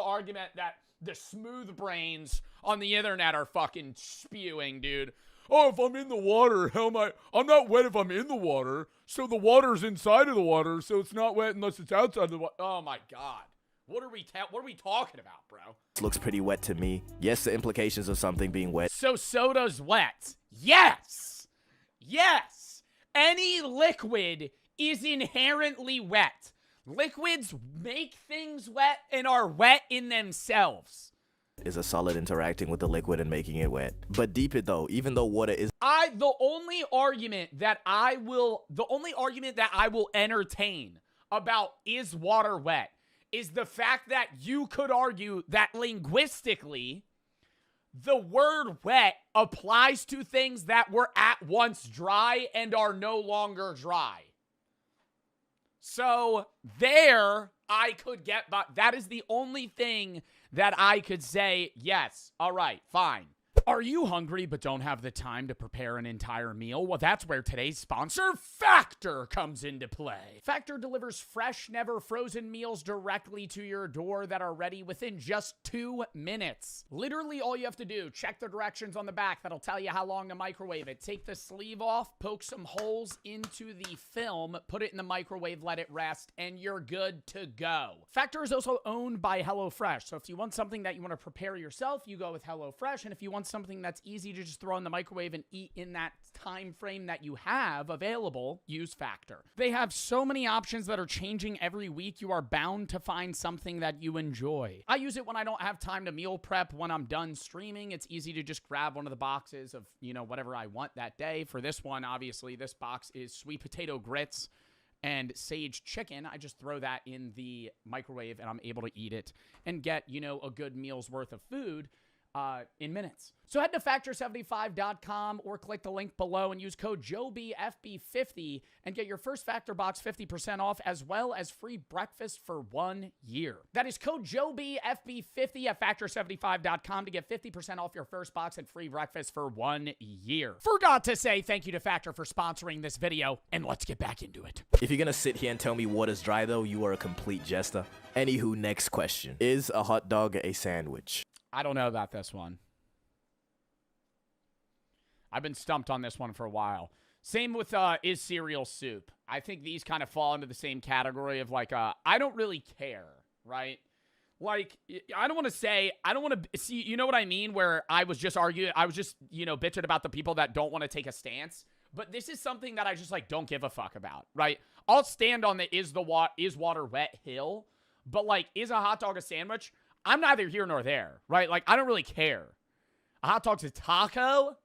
argument that the smooth brains on the internet are fucking spewing, dude. Oh, if I'm in the water, how am I? I'm not wet if I'm in the water, so the water's inside of the water, so it's not wet unless it's outside of the water. Oh my God. What are we talking about, bro? It looks pretty wet to me. Yes, the implications of something being wet. So soda's wet. Yes. Yes. Any liquid is inherently wet. Liquids make things wet and are wet in themselves. Is a solid interacting with the liquid and making it wet. But deep it though, even though water is the only argument that I will entertain about is water wet is the fact that you could argue that linguistically the word wet applies to things that were at once dry and are no longer dry. So there I could get, but that is the only thing that I could say, yes, all right, fine. Are you hungry but don't have the time to prepare an entire meal? Well, that's where today's sponsor, Factor, comes into play. Factor delivers fresh, never frozen meals directly to your door that are ready within just 2 minutes. Literally all you have to do, check the directions on the back that'll tell you how long to microwave it. Take the sleeve off, poke some holes into the film, put it in the microwave, let it rest, and you're good to go. Factor is also owned by HelloFresh, so if you want something that you want to prepare yourself, you go with HelloFresh, and if you want something that's easy to just throw in the microwave and eat in that time frame that you have available, use Factor. They have so many options that are changing every week. You are bound to find something that you enjoy. I use it when I don't have time to meal prep when I'm done streaming. It's easy to just grab one of the boxes of, whatever I want that day. For this one, obviously, this box is sweet potato grits and sage chicken. I just throw that in the microwave and I'm able to eat it and get, a good meal's worth of food in minutes. So head to factor75.com or click the link below and use code JOBFB50 and get your first Factor box 50% off as well as free breakfast for 1 year. That is code JOBFB50 at factor75.com to get 50% off your first box and free breakfast for 1 year. Forgot to say thank you to Factor for sponsoring this video, and let's get back into it. If you're gonna sit here and tell me water's dry though, you are a complete jester. Anywho, next question. Is a hot dog a sandwich? I don't know about this one. I've been stumped on this one for a while. Same with is cereal soup. I think these kind of fall into the same category of like, I don't really care, right? Like, I don't want to see, you know what I mean? Where I was just bitching about the people that don't want to take a stance. But this is something that I just like don't give a fuck about, right? I'll stand on the is water wet hill, but like, is a hot dog a sandwich? I'm neither here nor there, right? Like, I don't really care. A hot dog's a taco?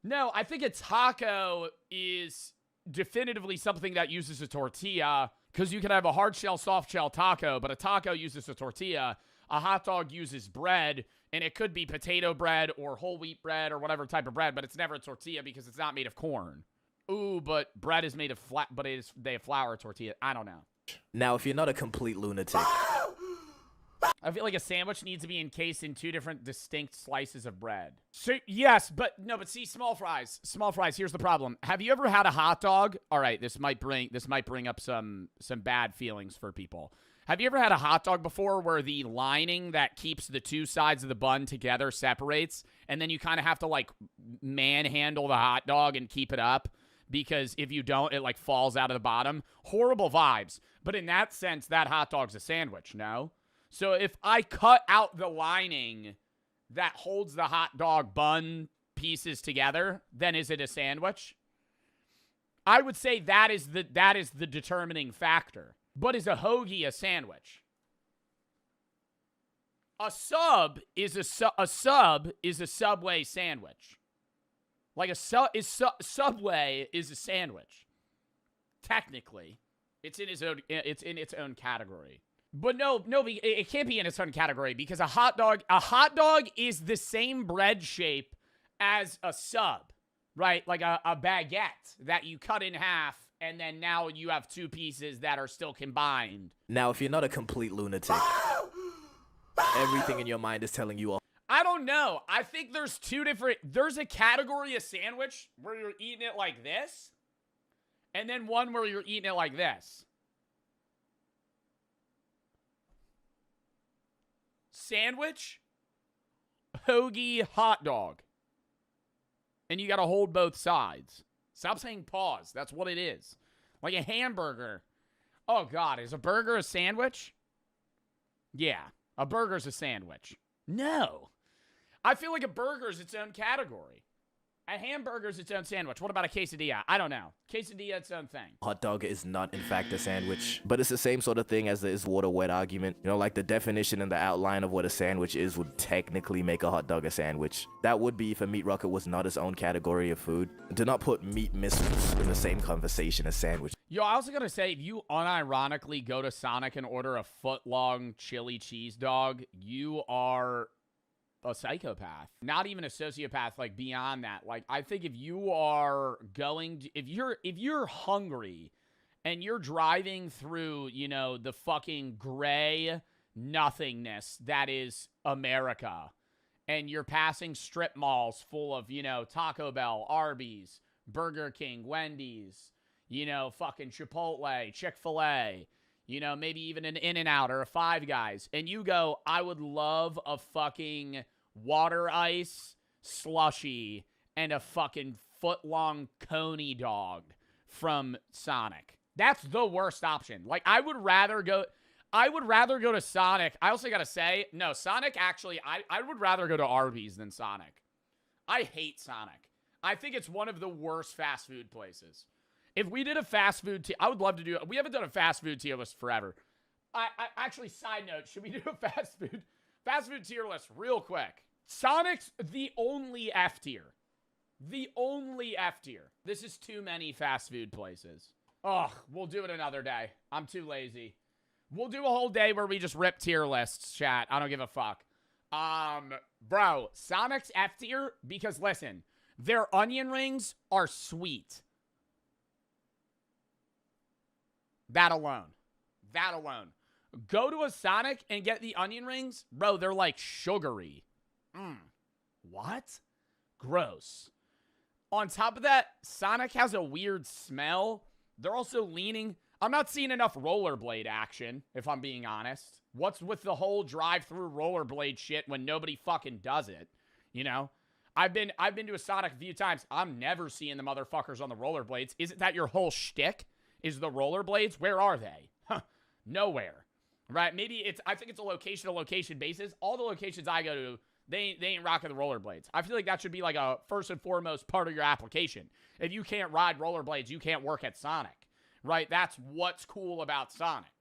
No, I think a taco is definitively something that uses a tortilla, because you can have a hard shell, soft shell taco, but a taco uses a tortilla. A hot dog uses bread, and it could be potato bread or whole wheat bread or whatever type of bread, but it's never a tortilla because it's not made of corn. Ooh, but bread is made of they have flour tortilla. I don't know. Now, if you're not a complete lunatic... I feel like a sandwich needs to be encased in 2 different distinct slices of bread. So, yes, but see, small fries. Small fries, here's the problem. Have you ever had a hot dog? All right, this might bring up some bad feelings for people. Have you ever had a hot dog before where the lining that keeps the 2 sides of the bun together separates, and then you kind of have to, like, manhandle the hot dog and keep it up? Because if you don't, it, like, falls out of the bottom. Horrible vibes. But in that sense, that hot dog's a sandwich, no? So if I cut out the lining that holds the hot dog bun pieces together, then is it a sandwich? I would say that is the determining factor. But is a hoagie a sandwich? A sub is a Subway sandwich. Like Subway is a sandwich. Technically, it's in its own category. But no, it can't be in its own category because a hot dog is the same bread shape as a sub, right? Like a baguette that you cut in half and then now you have 2 pieces that are still combined. Now, if you're not a complete lunatic, everything in your mind is telling you I don't know. I think there's a category of sandwich where you're eating it like this and then one where you're eating it like this. sandwich, hoagie, hot dog. And you got to hold both sides. Stop saying pause. That's what it is. Like a hamburger. Oh, God. Is a burger a sandwich? Yeah. A burger's a sandwich. No. I feel like a burger is its own category. A hamburger is its own sandwich. What about a quesadilla? I don't know. Quesadilla, its own thing. Hot dog is not, in fact, a sandwich. But it's the same sort of thing as the is water wet argument. You know, like the definition and the outline of what a sandwich is would technically make a hot dog a sandwich. That would be if a meat rocket was not its own category of food. Do not put meat missiles in the same conversation as sandwich. Yo, I was going to say, if you unironically go to Sonic and order a foot-long chili cheese dog, you are a psychopath. Not even a sociopath, like beyond that. Like, I think if you are going to, if you're hungry and you're driving through, you know, the fucking gray nothingness that is America, and you're passing strip malls full of, you know, Taco Bell, Arby's, Burger King, Wendy's, you know, fucking Chipotle, Chick-fil-A, you know, maybe even an In-N-Out or a Five Guys, and you go, I would love a fucking water ice slushy and a fucking foot-long coney dog from Sonic. That's the worst option. Like, I would rather go to Sonic. I also gotta say, no, Sonic actually, I would rather go to Arby's than Sonic. I hate Sonic. I think it's one of the worst fast food places. If we did a fast food tier, I would love to do it. We haven't done a fast food tier list forever. I actually, side note, should we do a fast food tier list real quick? Sonic's the only F tier. The only F tier. This is too many fast food places. Ugh, we'll do it another day. I'm too lazy. We'll do a whole day where we just rip tier lists, chat. I don't give a fuck. Bro, Sonic's F tier, because listen, their onion rings are sweet. That alone. Go to a Sonic and get the onion rings. Bro, they're like sugary. What? Gross. On top of that, Sonic has a weird smell. They're also leaning. I'm not seeing enough rollerblade action, if I'm being honest. What's with the whole drive-through rollerblade shit when nobody fucking does it? You know? I've been to a Sonic a few times. I'm never seeing the motherfuckers on the rollerblades. Isn't that your whole shtick? Is the rollerblades? Where are they? Nowhere. Right? Maybe I think it's a location-to-location basis. All the locations I go to, they ain't rocking the rollerblades. I feel like that should be like a first and foremost part of your application. If you can't ride rollerblades, you can't work at Sonic. Right? That's what's cool about Sonic.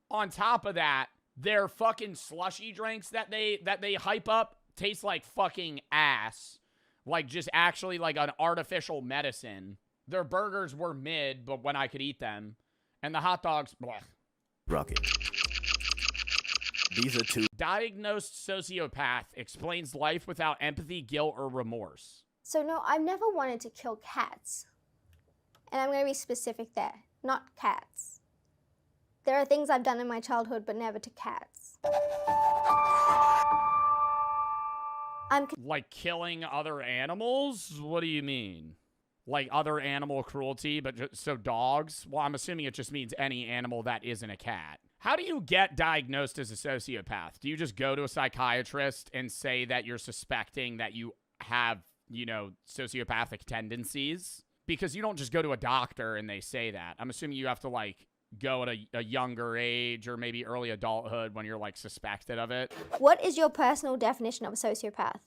On top of that, their fucking slushy drinks that they hype up taste like fucking ass. Like just actually like an artificial medicine. Their burgers were mid, but when I could eat them. And the hot dogs, blech. Rocket. These are two. Diagnosed sociopath explains life without empathy, guilt, or remorse. So no, I've never wanted to kill cats. And I'm going to be specific there. Not cats. There are things I've done in my childhood, but never to cats. Like killing other animals? What do you mean? Like other animal cruelty, but so dogs? Well, I'm assuming it just means any animal that isn't a cat. How do you get diagnosed as a sociopath? Do you just go to a psychiatrist and say that you're suspecting that you have, you know, sociopathic tendencies? Because you don't just go to a doctor and they say that. I'm assuming you have to, like, go at a younger age or maybe early adulthood when you're, like, suspected of it. What is your personal definition of a sociopath?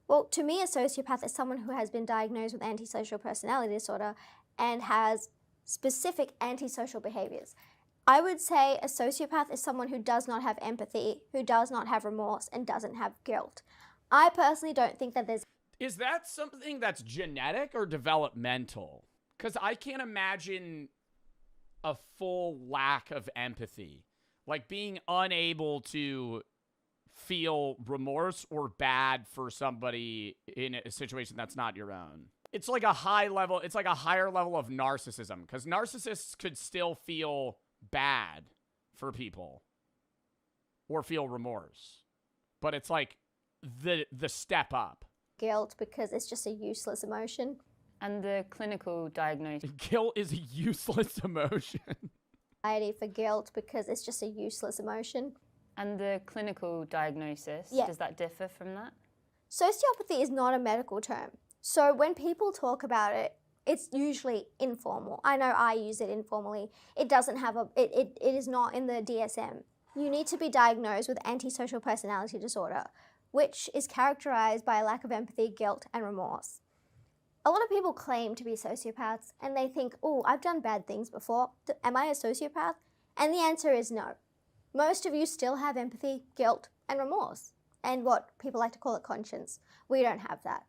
Well, to me, a sociopath is someone who has been diagnosed with antisocial personality disorder and has specific antisocial behaviors. I would say a sociopath is someone who does not have empathy, who does not have remorse, and doesn't have guilt. I personally don't think that there's... Is that something that's genetic or developmental? Because I can't imagine a full lack of empathy. Like being unable to feel remorse or bad for somebody in a situation that's not your own. It's like a higher level of narcissism, because narcissists could still feel bad for people or feel remorse, but it's like the step up. Guilt, because it's just a useless emotion. And the clinical diagnosis. Guilt is a useless emotion. Anxiety for guilt, because it's just a useless emotion. And the clinical diagnosis, Yeah. does that differ from that? Sociopathy is not a medical term. So when people talk about it, it's usually informal. I know I use it informally. It doesn't have it is not in the DSM. You need to be diagnosed with antisocial personality disorder, which is characterized by a lack of empathy, guilt, and remorse. A lot of people claim to be sociopaths and they think, oh, I've done bad things before. Am I a sociopath? And the answer is no. Most of you still have empathy, guilt, and remorse, and what people like to call it conscience. We don't have that.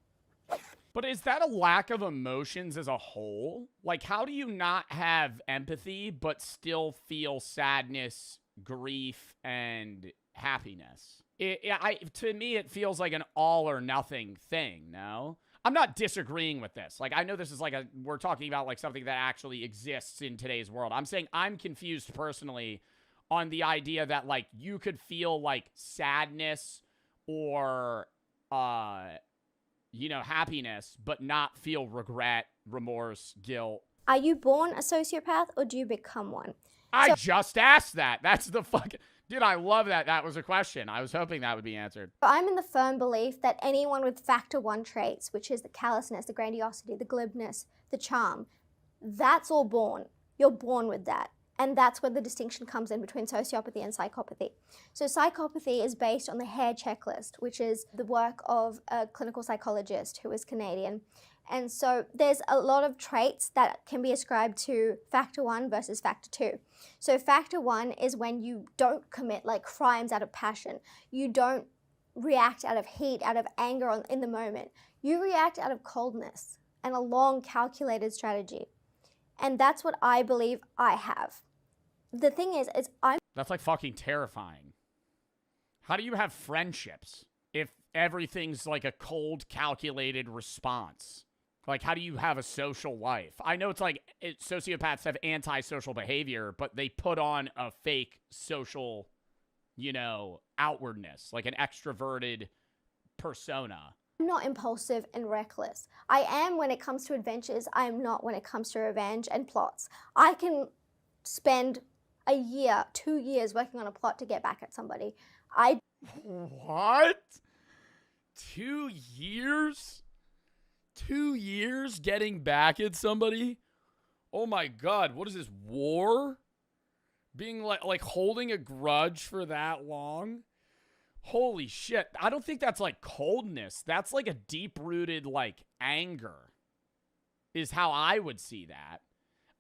But is that a lack of emotions as a whole? Like, how do you not have empathy but still feel sadness, grief, and happiness? To me, it feels like an all or nothing thing, no? I'm not disagreeing with this. Like, I know this is like we're talking about like something that actually exists in today's world. I'm saying I'm confused personally on the idea that like you could feel like sadness or happiness but not feel regret, remorse, guilt. Are you born a sociopath or do you become one? I just asked that. That's the fucking... Dude, I love that. That was a question. I was hoping that would be answered. I'm in the firm belief that anyone with factor 1 traits, which is the callousness, the grandiosity, the glibness, the charm, that's all born. You're born with that. And that's where the distinction comes in between sociopathy and psychopathy. So psychopathy is based on the Hare checklist, which is the work of a clinical psychologist who is Canadian. And so there's a lot of traits that can be ascribed to factor 1 versus factor 2. So factor 1 is when you don't commit like crimes out of passion. You don't react out of heat, out of anger in the moment. You react out of coldness and a long calculated strategy. And that's what I believe I have. The thing is I'm... That's like fucking terrifying. How do you have friendships if everything's like a cold, calculated response? Like, how do you have a social life? I know it's like sociopaths have antisocial behavior, but they put on a fake social, outwardness, like an extroverted persona. I'm not impulsive and reckless. I am when it comes to adventures. I am not when it comes to revenge and plots. I can spend a year, 2 years working on a plot to get back at somebody. What? 2 years? 2 years getting back at somebody? Oh my God, what is this, war? Being like holding a grudge for that long? Holy shit. I don't think that's like coldness. That's like a deep-rooted like anger is how I would see that.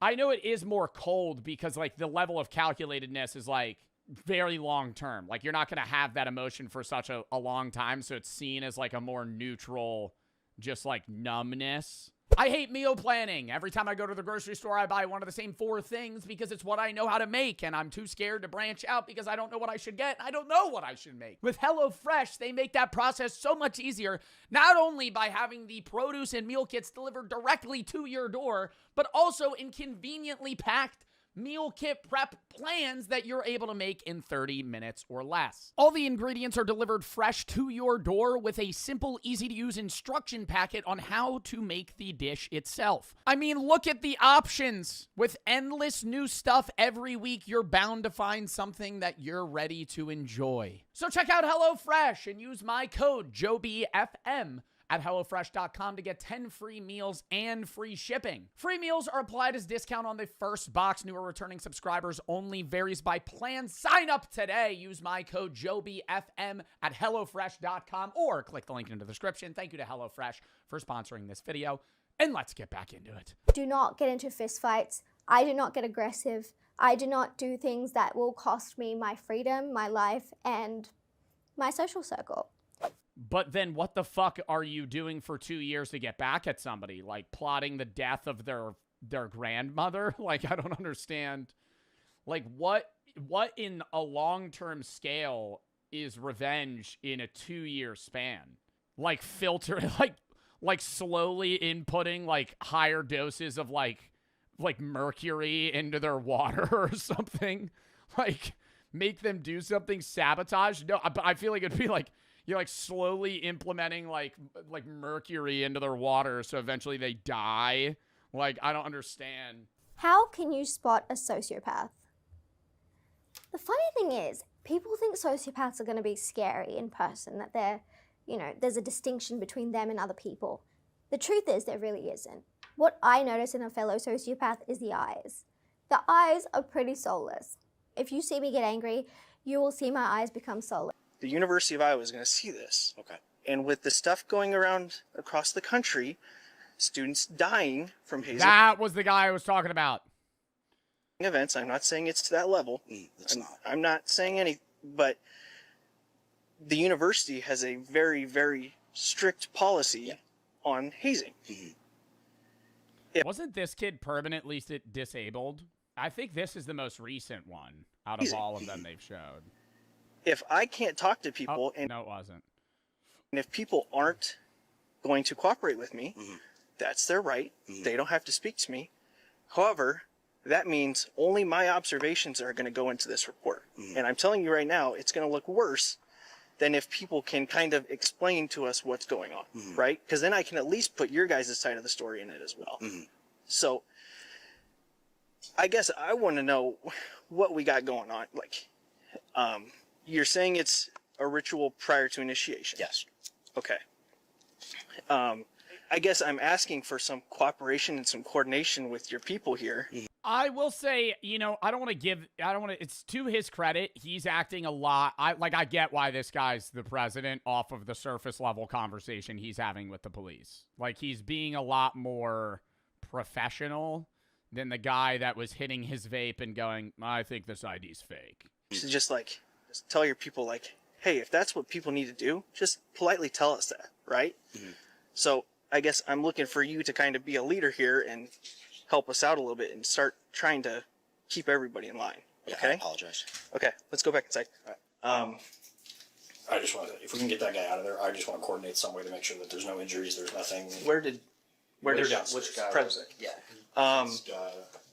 I know it is more cold because like the level of calculatedness is like very long term. Like you're not going to have that emotion for such a long time. So it's seen as like a more neutral, just like numbness. I hate meal planning. Every time I go to the grocery store, I buy one of the same 4 things because it's what I know how to make, and I'm too scared to branch out because I don't know what I should get. I don't know what I should make. With HelloFresh, they make that process so much easier, not only by having the produce and meal kits delivered directly to your door, but also in conveniently packed meal kit prep plans that you're able to make in 30 minutes or less. All the ingredients are delivered fresh to your door with a simple, easy-to-use instruction packet on how to make the dish itself. I mean, look at the options. With endless new stuff every week, you're bound to find something that you're ready to enjoy. So check out HelloFresh and use my code JOBYFM at HelloFresh.com to get 10 free meals and free shipping. Free meals are applied as discount on the first box. New or returning subscribers only. Varies by plan. Sign up today. Use my code JOBYFM at HelloFresh.com or click the link in the description. Thank you to HelloFresh for sponsoring this video. And let's get back into it. Do not get into fistfights. I do not get aggressive. I do not do things that will cost me my freedom, my life, and my social circle. But then what the fuck are you doing for 2 years to get back at somebody? Like plotting the death of their grandmother? Like, I don't understand. Like, what in a long-term scale is revenge in a 2-year span? Like filter, like slowly inputting like higher doses of like mercury into their water or something? Like make them do something, sabotage? No, I feel like it'd be like, you're like slowly implementing like mercury into their water so eventually they die. Like, I don't understand. How can you spot a sociopath? The funny thing is, people think sociopaths are going to be scary in person, that they're, you know, there's a distinction between them and other people. The truth is there really isn't. What I notice in a fellow sociopath is the eyes. The eyes are pretty soulless. If you see me get angry, you will see my eyes become soulless. The University of Iowa is going to see this. Okay. And with the stuff going around across the country, students dying from hazing That was the guy I was talking about. events, I'm not saying it's to that level. I'm not saying any, but the university has a very, very strict policy on hazing. Wasn't this kid permanently disabled? I think this is the most recent one out of all of them they've showed. If I can't talk to people, and no, it wasn't. And if people aren't going to cooperate with me, that's their right. They don't have to speak to me. However, that means only my observations are going to go into this report. And I'm telling you right now, it's going to look worse than if people can kind of explain to us what's going on, right? Because then I can at least put your guys' side of the story in it as well. So I guess I want to know what we got going on. Like, you're saying it's a ritual prior to initiation? Yes. Okay. I guess I'm asking for some cooperation and some coordination with your people here. I will say, you know, it's to his credit, he's acting a lot. I get why this guy's the president off of the surface level conversation he's having with the police. Like, he's being a lot more professional than the guy that was hitting his vape and going, I think this ID's fake. So just tell your people, like, hey, if that's what people need to do, just politely tell us that, right? So I guess I'm looking for you to kind of be a leader here and help us out a little bit and start trying to keep everybody in line. Okay? I apologize. Okay, let's go back inside. I just want to, if we can get that guy out of there, I just want to coordinate some way to make sure that there's no injuries, there's nothing. Where did which which guy president? was it? Yeah.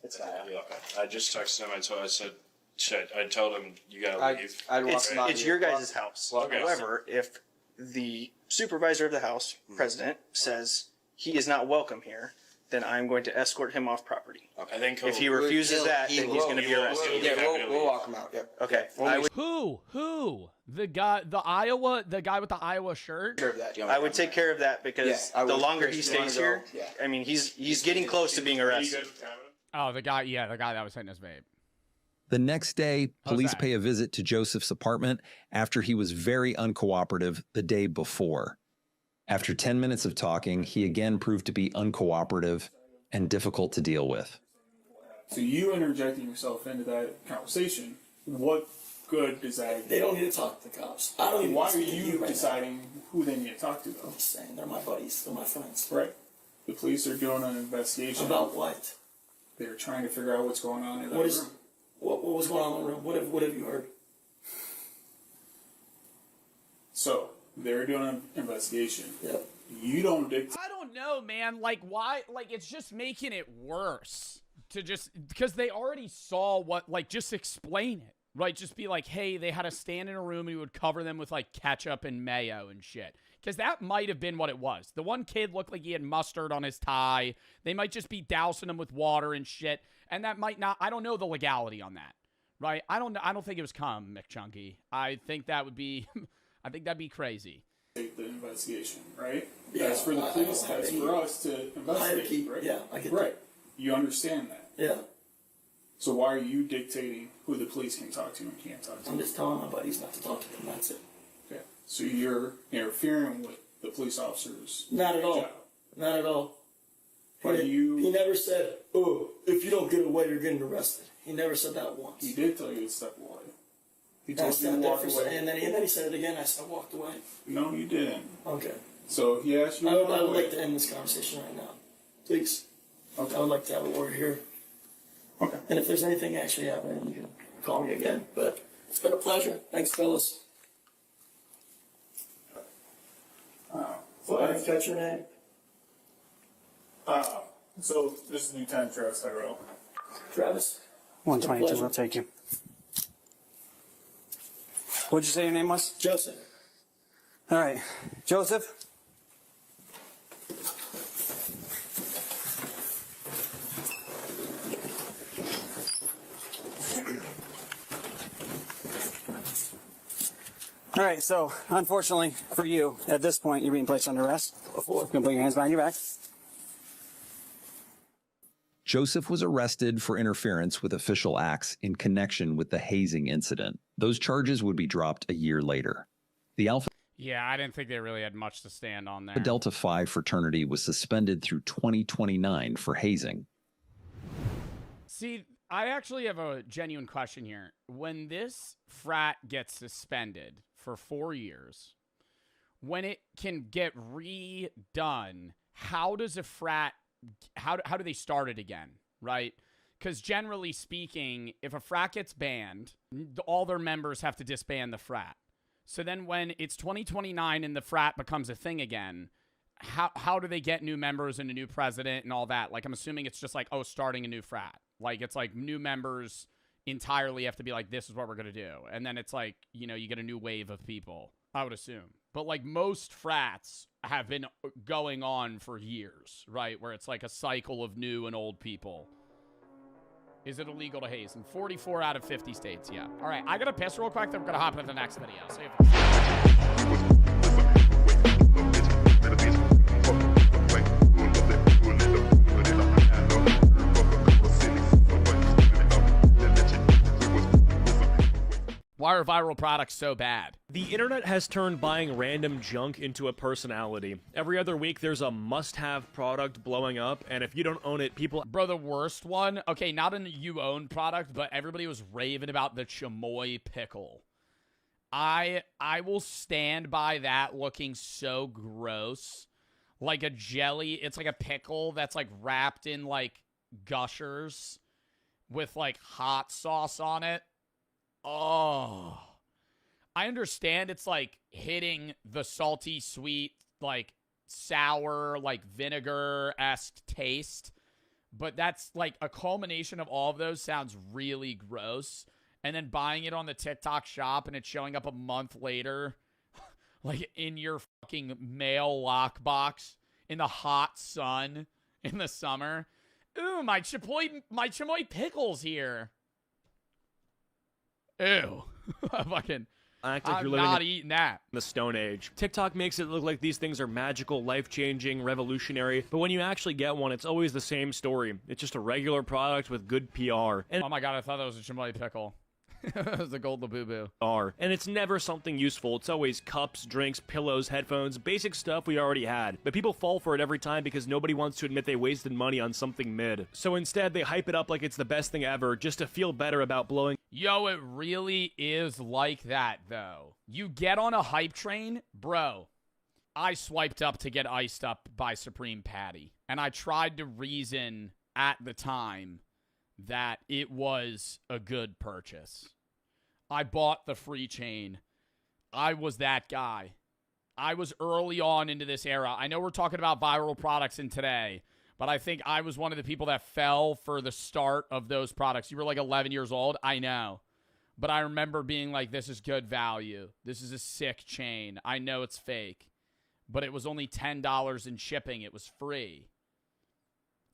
It's okay. I just texted him. I said, I told him you gotta leave. It's your guys' house. Okay. However, if the supervisor of the house, president, says he is not welcome here, then I'm going to escort him off property. Okay. I think if he refuses that, then he's going to be arrested. Yeah, we'll walk him out. Yep. Okay. Who? The guy with the Iowa shirt? I would take care of that because the longer he stays here, I mean, he's getting close to being arrested. Oh, the guy that was hitting his vape. The next day, police pay a visit to Joseph's apartment after he was very uncooperative the day before. After 10 minutes of talking, he again proved to be uncooperative and difficult to deal with. So you interjecting yourself into that conversation, what good does that? They don't need to talk to the cops. I don't even. Why are you deciding who they need to talk to, though? I'm just saying, they're my buddies. They're my friends. Right. The police are doing an investigation. About what? They're trying to figure out what's going on in that room. What was going on in the room? What have you heard? So they're doing an investigation. Yep. You don't dictate. I don't know, man. Like, why? Like, it's just making it worse to just because they already saw what. Like, just explain it, right? Just be like, hey, they had to stand in a room and you would cover them with like ketchup and mayo and shit. Because that might have been what it was. The one kid looked like he had mustard on his tie. They might just be dousing him with water and shit. And that might not, I don't know the legality on that, right? I don't think it was cum, McChunky. I think that would be, I think that'd be crazy. The investigation, right? Yeah, that's for the police, that's for us to investigate, right? Yeah, I get right. that. You understand that? Yeah. So why are you dictating who the police can talk to and can't talk to? I'm just telling my buddies not to talk to them, that's it. Okay. So you're interfering with the police officers? Not at all. Not at all. He never said, oh, if you don't get away, you're getting arrested. He never said that once. He did tell you to step away. He told you to walk away. And then he said it again. I said, I walked away. No, you didn't. Okay. So he asked you I would like to end this conversation right now. Please. Okay. I would like to have a word here. Okay. And if there's anything actually happening, you can call me again. But it's been a pleasure. Thanks, fellas. I didn't catch your name. So this is Lieutenant Travis Tyrell. Travis. 122, I'll take you. What'd you say your name was? Joseph. All right. Joseph? All right, so unfortunately for you, at this point, you're being placed under arrest. You can put your hands behind your back. Joseph was arrested for interference with official acts in connection with the hazing incident. Those charges would be dropped a year later. The Alpha Yeah, I didn't think they really had much to stand on there. Delta Phi fraternity was suspended through 2029 for hazing. See, I actually have a genuine question here. When this frat gets suspended for 4 years, when it can get redone, how does a frat, how do they start it again, right? Because generally speaking, if a frat gets banned, all their members have to disband the frat. So then when it's 2029 and the frat becomes a thing again, how do they get new members and a new president and all that? Like, I'm assuming it's just like, oh, starting a new frat. Like, it's like new members entirely have to be like, this is what we're going to do. And then it's like, you know, you get a new wave of people, I would assume. But like most frats have been going on for years, right? Where it's like a cycle of new and old people. Is it illegal to haze? In 44 out of 50 states, yeah. All right, I got to piss real quick, then we're going to hop into the next video. See you. Why are viral products so bad? The internet has turned buying random junk into a personality. Every other week, there's a must-have product blowing up, and if you don't own it, people... Bro, the worst one, okay, not an you-own product, but everybody was raving about the chamoy pickle. I will stand by that looking so gross. Like a jelly, it's like a pickle that's like wrapped in like gushers with like hot sauce on it. Oh, I understand it's like hitting the salty, sweet, like sour, like vinegar-esque taste, but that's like a culmination of all of those sounds really gross. And then buying it on the TikTok shop and it's showing up a month later, like in your fucking mail lockbox in the hot sun in the summer. Ooh, my chamoy pickle's here. Ew. Fucking, Act like I'm you're living not in eating that. the Stone Age. TikTok makes it look like these things are magical, life-changing, revolutionary, but when you actually get one, it's always the same story. It's just a regular product with good PR. And oh my god, I thought that was a chamoy pickle. It was a gold laboo. And it's never something useful. It's always cups, drinks, pillows, headphones, basic stuff we already had. But people fall for it every time because nobody wants to admit they wasted money on something mid. So instead, they hype it up like it's the best thing ever just to feel better about blowing. Yo, it really is like that, though. You get on a hype train, bro. I swiped up to get iced up by Supreme Patty. And I tried to reason at the time that it was a good purchase. I bought the free chain. I was that guy. I was early on into this era. I know we're talking about viral products in today, but I think I was one of the people that fell for the start of those products. You were like 11 years old. I know. But I remember being like, this is good value. This is a sick chain. I know it's fake. But it was only $10 in shipping. It was free.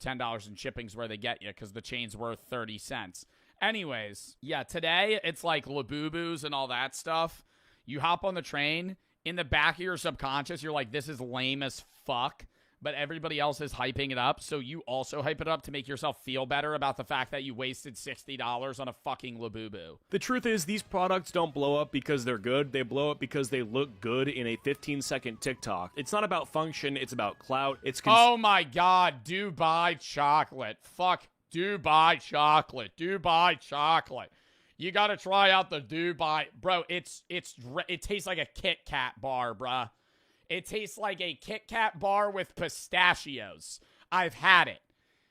$10 in shipping's where they get you because the chain's worth 30 cents. Anyways, yeah, today it's like Labubu's and all that stuff. You hop on the train, in the back of your subconscious, you're like, this is lame as fuck, but everybody else is hyping it up, so you also hype it up to make yourself feel better about the fact that you wasted $60 on a fucking Labubu. The truth is, these products don't blow up because they're good. They blow up because they look good in a 15-second TikTok. It's not about function. It's about clout. It's oh my god, Dubai chocolate. Fuck Dubai chocolate. Dubai chocolate. You gotta try out the Dubai. Bro, it tastes like a Kit Kat bar, bruh. It tastes like a Kit Kat bar with pistachios. I've had it.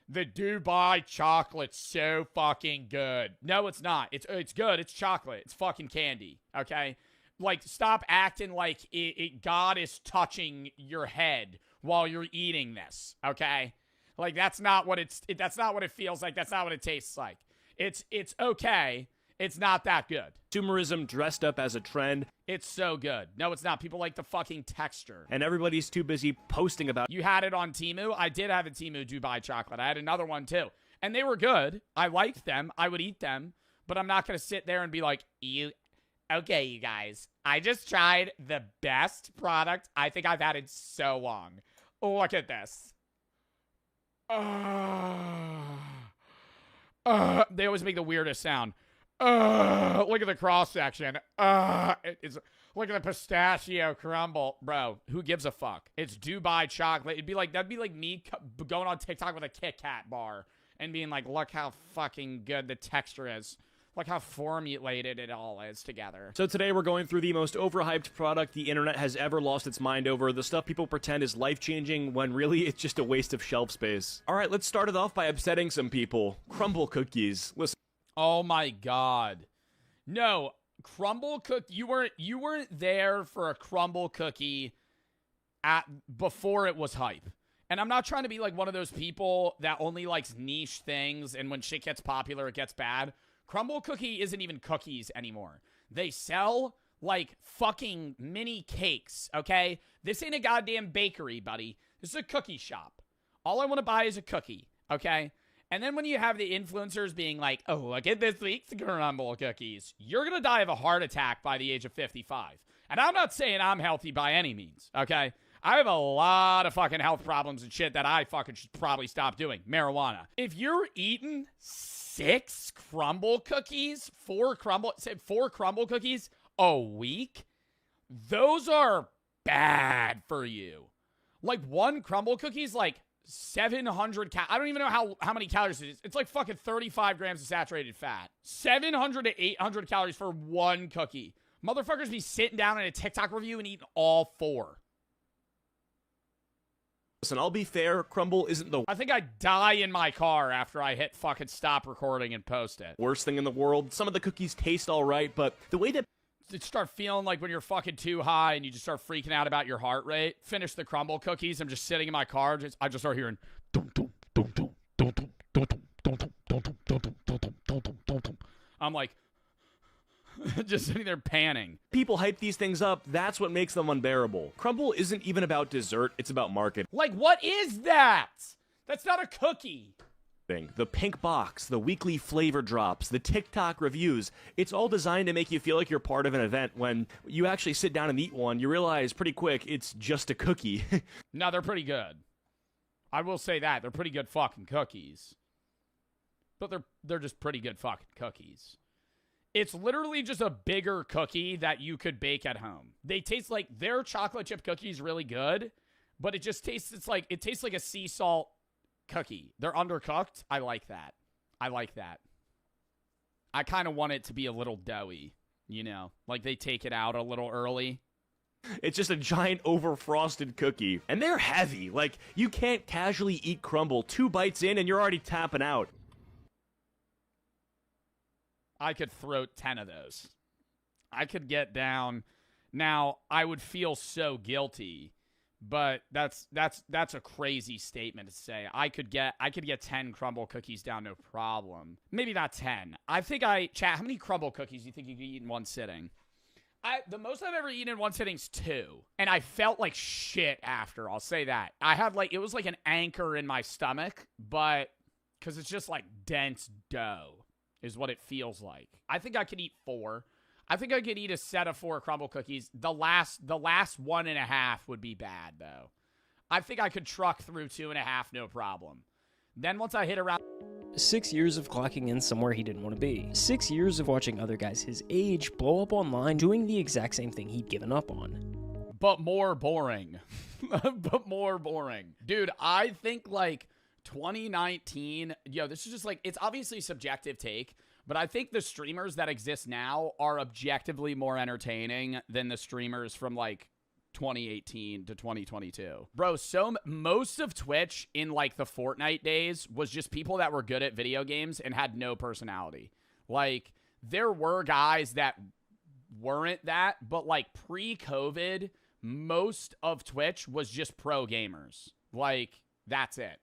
The Dubai chocolate's so fucking good. No, it's not. It's good. It's chocolate. It's fucking candy. Okay? Like, stop acting like God is touching your head while you're eating this. Okay? Like, that's not what that's not what it feels like. That's not what it tastes like. It's okay. It's not that good. Consumerism dressed up as a trend. It's so good. No, it's not. People like the fucking texture. And everybody's too busy posting about. You had it on Temu? I did have a Temu Dubai chocolate. I had another one too. And they were good. I liked them. I would eat them. But I'm not going to sit there and be like, okay, you guys, I just tried the best product I think I've had in so long. Look at this. They always make the weirdest sound. Look at the cross section. Look at the pistachio crumble. Bro, who gives a fuck? It's Dubai chocolate. That'd be like me going on TikTok with a Kit Kat bar and being like, look how fucking good the texture is. Look how formulated it all is together. So today we're going through the most overhyped product the internet has ever lost its mind over. The stuff people pretend is life-changing when really it's just a waste of shelf space. All right, let's start it off by upsetting some people. Crumble cookies. Listen. Oh my God. No, crumble cookie. You weren't there for a crumble cookie before it was hype. And I'm not trying to be like one of those people that only likes niche things and when shit gets popular it gets bad. Crumble cookie isn't even cookies anymore. They sell like fucking mini cakes, okay? This ain't a goddamn bakery, buddy. This is a cookie shop. All I want to buy is a cookie, okay? And then when you have the influencers being like, oh, look at this week's crumble cookies, you're going to die of a heart attack by the age of 55. And I'm not saying I'm healthy by any means, okay? I have a lot of fucking health problems and shit that I fucking should probably stop doing. Marijuana. If you're eating 4 crumble cookies a week, those are bad for you. Like one crumble cookie's like 700 I don't even know how many calories it is. It's like fucking 35 grams of saturated fat. 700 to 800 calories for one cookie. Motherfuckers be sitting down in a TikTok review and eating all 4. Listen, I'll be fair, crumble isn't the I think I'd die in my car after I hit fucking stop recording and post it. worst thing in the world. Some of the cookies taste all right, but the way that You start feeling like when you're fucking too high and you just start freaking out about your heart rate. Finish the crumble cookies. I'm just sitting in my car. I just start hearing. I'm like, just sitting there panning. people hype these things up, that's what makes them unbearable. Crumble isn't even about dessert, it's about marketing. Like, what is that? That's not a cookie. The pink box, the weekly flavor drops, the TikTok reviews, it's all designed to make you feel like you're part of an event. When you actually sit down and eat one, you realize pretty quick it's just a cookie. No, they're pretty good. I will say that. They're pretty good fucking cookies. But they're just pretty good fucking cookies. It's literally just a bigger cookie that you could bake at home. They taste like their chocolate chip cookies really good, but it just tastes it tastes like a sea salt cookie. They're undercooked. I like that. I kind of want it to be a little doughy, you know? Like they take it out a little early. It's just a giant over-frosted cookie. And they're heavy. Like, you can't casually eat crumble 2 bites in and you're already tapping out. I could throw 10 of those. I could get down. Now, I would feel so guilty, but that's a crazy statement to say. I could get 10 crumble cookies down, no problem. Maybe not 10. I think chat, how many crumble cookies do you think you could eat in one sitting? The most I've ever eaten in one sitting is 2. And I felt like shit after, I'll say that. I had it was like an anchor in my stomach, but because it's just like dense dough is what it feels like. I think I could eat 4. I think I could eat a set of 4 crumble cookies. The last 1.5 would be bad, though. I think I could truck through 2.5, no problem. Then once I hit around 6 years of clocking in somewhere he didn't want to be. 6 years of watching other guys his age blow up online doing the exact same thing he'd given up on. But more boring. But more boring. Dude, I think 2019, this is just it's obviously a subjective take, but I think the streamers that exist now are objectively more entertaining than the streamers from 2018 to 2022. Bro, most of Twitch in the Fortnite days was just people that were good at video games and had no personality. There were guys that weren't that, but pre-COVID, most of Twitch was just pro gamers. That's it.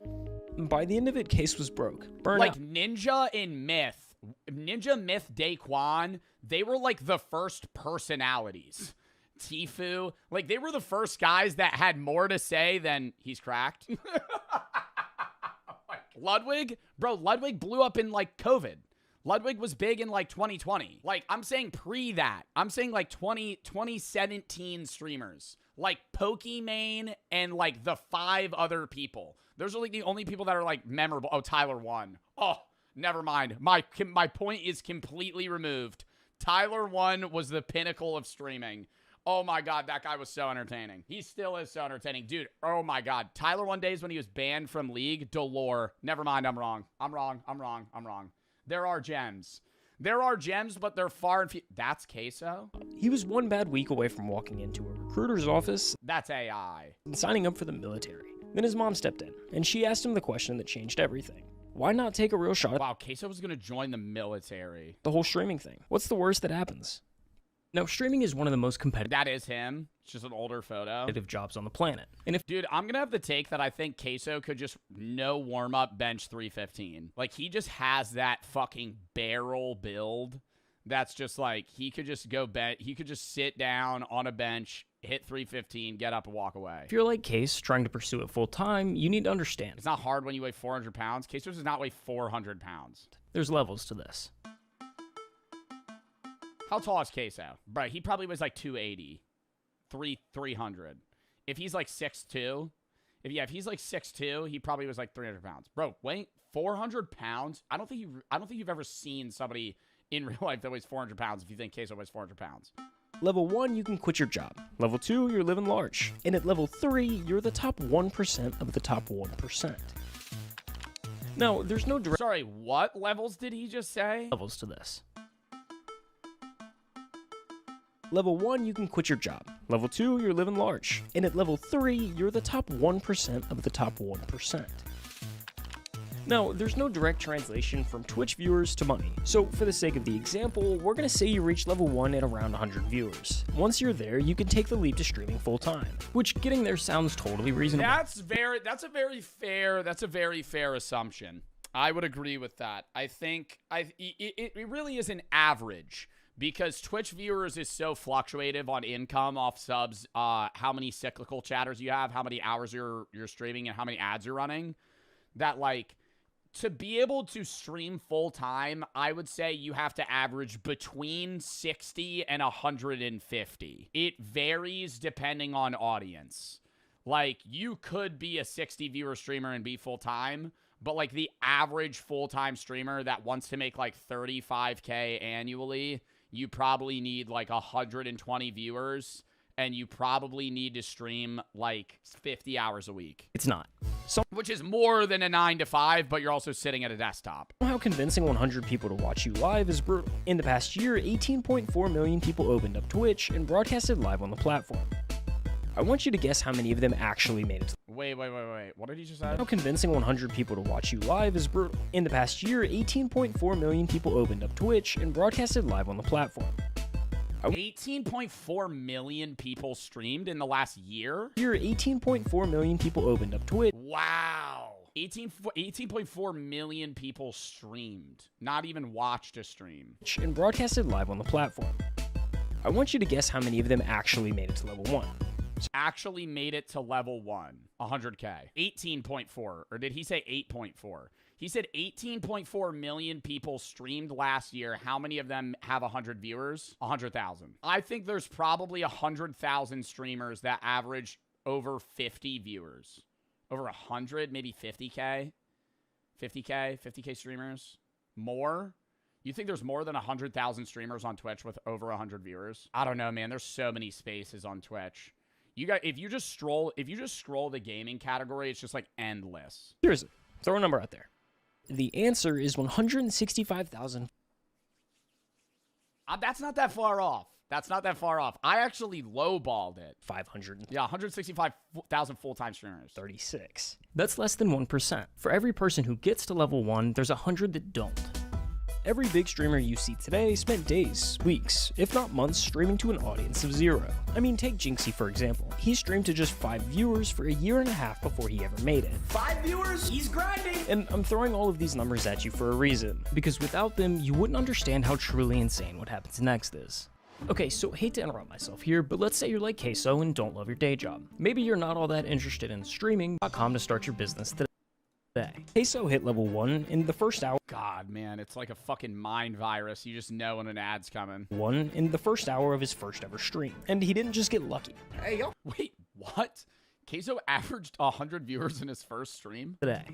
By the end of it, Case was broke. Burnout. Ninja and Myth, Daquan, they were the first personalities. Tfue, they were the first guys that had more to say than he's cracked. Ludwig blew up in COVID. Ludwig was big in like 2020. Like, I'm saying pre that. I'm saying like 2017 streamers. Like Pokimane and like the 5 other people. Those are like the only people that are like memorable. Oh, Tyler won. Oh, never mind. My point is completely removed. Tyler 1 was the pinnacle of streaming. Oh my God, that guy was so entertaining. He still is so entertaining. Dude, oh my God. Tyler 1 days when he was banned from League, Dolor. Never mind, I'm wrong. There are gems. There are gems, but they're far and few. That's Queso? He was one bad week away from walking into a recruiter's office. That's AI. And signing up for the military. Then his mom stepped in, and she asked him the question that changed everything. Why not take a real shot at Wow, Queso was going to join the military. the whole streaming thing? What's the worst that happens? Now, streaming is one of the most That is him. It's just an older photo. competitive jobs on the planet. And if Dude, I'm going to have the take that I think Queso could just no warm-up bench 315. Like, he just has that fucking barrel build that's just like, he could just go he could just sit down on a bench, hit 315, get up and walk away. If you're like Case, trying to pursue it full time, you need to understand. It's not hard when you weigh 400 pounds. Queso does not weigh 400 pounds. There's levels to this. How tall is Queso? Bro, he probably was like 280. 300. If he's like 6'2", if he's like 6'2", he probably was like 300 pounds. Bro, wait, 400 pounds? I don't think you've ever seen somebody in real life that weighs 400 pounds if you think Queso weighs 400 pounds. Level 1, you can quit your job. Level 2, you're living large. And at level 3, you're the top 1% of the top 1%. Now, there's no direct Sorry, what levels did he just say? levels to this. Level 1, you can quit your job. Level 2, you're living large. And at level 3, you're the top 1% of the top 1%. Now, there's no direct translation from Twitch viewers to money. So for the sake of the example, we're going to say you reach level 1 at around 100 viewers. Once you're there, you can take the leap to streaming full time, which getting there sounds totally reasonable. That's a very fair assumption. I would agree with that. I think it really is an average. Because Twitch viewers is so fluctuative on income off subs, how many cyclical chatters you have, how many hours you're streaming, and how many ads you're running, that like to be able to stream full time, I would say you have to average between 60 and 150. It varies depending on audience. Like you could be a 60 viewer streamer and be full time, but like the average full time streamer that wants to make like 35K annually, you probably need like 120 viewers, and you probably need to stream like 50 hours a week. It's not. Which is more than a 9 to 5, but you're also sitting at a desktop. How convincing 100 people to watch you live is brutal. In the past year, 18.4 million people opened up Twitch and broadcasted live on the platform. I want you to guess how many of them actually made it. Wait. What did he just say? How convincing 100 people to watch you live is brutal. In the past year, 18.4 million people opened up Twitch and broadcasted live on the platform. 18.4 million people streamed in the last year? 18.4 million people opened up Twitch. Wow. 18.4 million people streamed. Not even watched a stream. And broadcasted live on the platform. I want you to guess how many of them actually made it to level 1. Actually made it to level 1. 100K. 18.4. Or did he say 8.4? He said 18.4 million people streamed last year. How many of them have 100 viewers? 100,000. I think there's probably 100,000 streamers that average over 50 viewers. Over 100, maybe 50K? 50K streamers? More? You think there's more than 100,000 streamers on Twitch with over 100 viewers? I don't know, man. There's so many spaces on Twitch. If you just scroll the gaming category, it's just like endless. Seriously, throw a number out there. The answer is 165,000. That's not that far off. I actually lowballed it. 500. Yeah, 165,000 full-time streamers. 36. That's less than 1%. For every person who gets to level 1, there's 100 that don't. Every big streamer you see today spent days, weeks, if not months streaming to an audience of 0. I mean, take Jinxie for example. He streamed to just 5 viewers for a year and a half before he ever made it. 5 viewers? He's grinding! And I'm throwing all of these numbers at you for a reason, because without them, you wouldn't understand how truly insane what happens next is. Okay, so hate to interrupt myself here, but let's say you're like Queso and don't love your day job. Maybe you're not all that interested in streaming.com to start your business today. Day. Queso hit level 1 in the first hour. God, man, it's like a fucking mind virus. You just know when an ad's coming. In the first hour of his first ever stream. And he didn't just get lucky. Hey, yo. Wait, what? Queso averaged 100 viewers in his first stream? Today.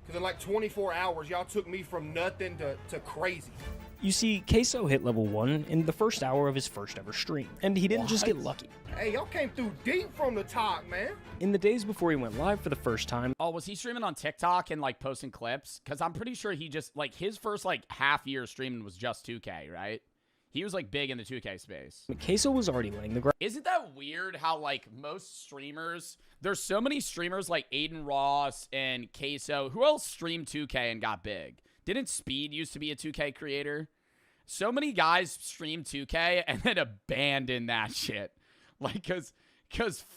Because in like 24 hours, y'all took me from nothing to crazy. You see, Queso hit level 1 in the first hour of his first ever stream. And he didn't just get lucky. Hey, y'all came through deep from the top, man. In the days before he went live for the first time. Oh, was he streaming on TikTok and like posting clips? Because I'm pretty sure he just, like, his first like half year streaming was just 2K, right? He was like big in the 2K space. Queso was already laying the ground. Isn't that weird how like most streamers, there's so many streamers like Aiden Ross and Queso. Who else streamed 2K and got big? Didn't Speed used to be a 2K creator? So many guys streamed 2K and then abandoned that shit. Like, cause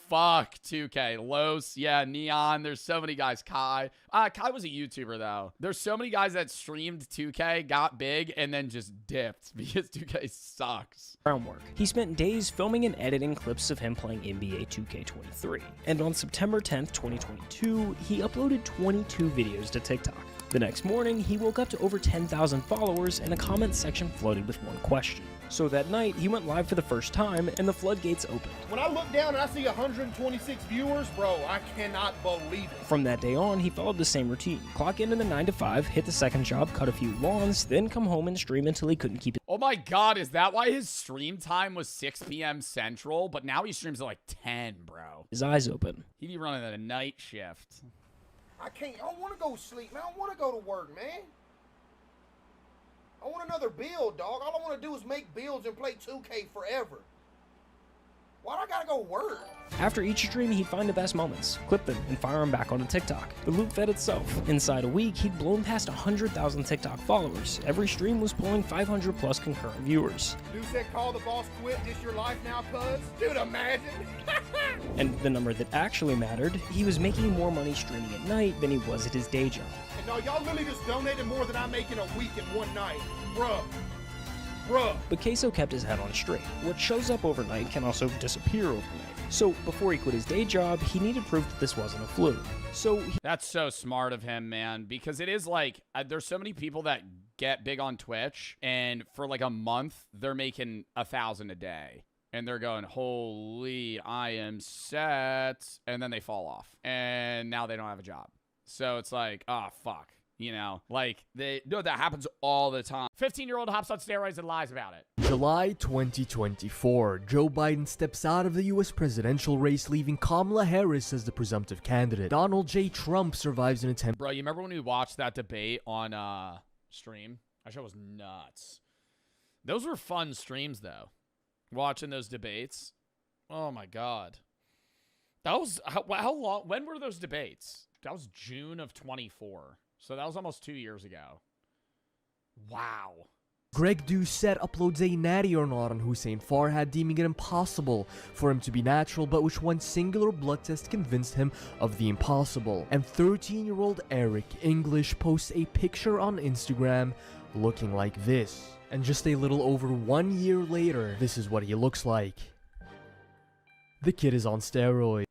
fuck 2K. Los, yeah, Neon. There's so many guys. Kai was a YouTuber though. There's so many guys that streamed 2K, got big, and then just dipped because 2K sucks. Groundwork. He spent days filming and editing clips of him playing NBA 2K23. And on September 10th, 2022, he uploaded 22 videos to TikTok. The next morning, he woke up to over 10,000 followers and a comment section flooded with one question. So that night, he went live for the first time and the floodgates opened. When I look down and I see 126 viewers, bro, I cannot believe it. From that day on, he followed the same routine. Clock in the 9 to 5, hit the second job, cut a few lawns, then come home and stream until he couldn't keep it. Oh my god, is that why his stream time was 6 p.m. Central? But now he streams at like 10, bro. His eyes open. He'd be running a night shift. I don't want to go sleep, man. I don't want to go to work, man. I want another build, dog. All I want to do is make builds and play 2K forever. Why do I gotta go work? After each stream, he'd find the best moments, clip them, and fire them back onto TikTok. The loop fed itself. Inside a week, he'd blown past 100,000 TikTok followers. Every stream was pulling 500 plus concurrent viewers. Dude said, call the boss, quit, this your life now, cuz? Dude, imagine. And the number that actually mattered, he was making more money streaming at night than he was at his day job. And no, y'all literally just donated more than I make in a week in one night. Bruh. But Queso kept his head on straight. What shows up overnight can also disappear overnight. So before he quit his day job, he needed proof that this wasn't a fluke. That's so smart of him, man, because it is like, there's so many people that get big on Twitch, and for like a month, they're making 1,000 a day. And they're going, holy, I am set. And then they fall off. And now they don't have a job. So it's like, oh, fuck. You know, like, that happens all the time. 15-year-old hops on steroids and lies about it. July 2024, Joe Biden steps out of the US presidential race, leaving Kamala Harris as the presumptive candidate. Donald J. Trump survives an attempt. Bro, you remember when we watched that debate on stream? That show was nuts. Those were fun streams, though. Watching those debates. Oh, my God. That was, how long, when were those debates? That was June of 24. So that was almost 2 years ago. Wow. Greg Doucette uploads a natty or not on Hussein Farhad, deeming it impossible for him to be natural, but which one singular blood test convinced him of the impossible. And 13-year-old Eric English posts a picture on Instagram looking like this. And just a little over 1 year later, this is what he looks like. The kid is on steroids.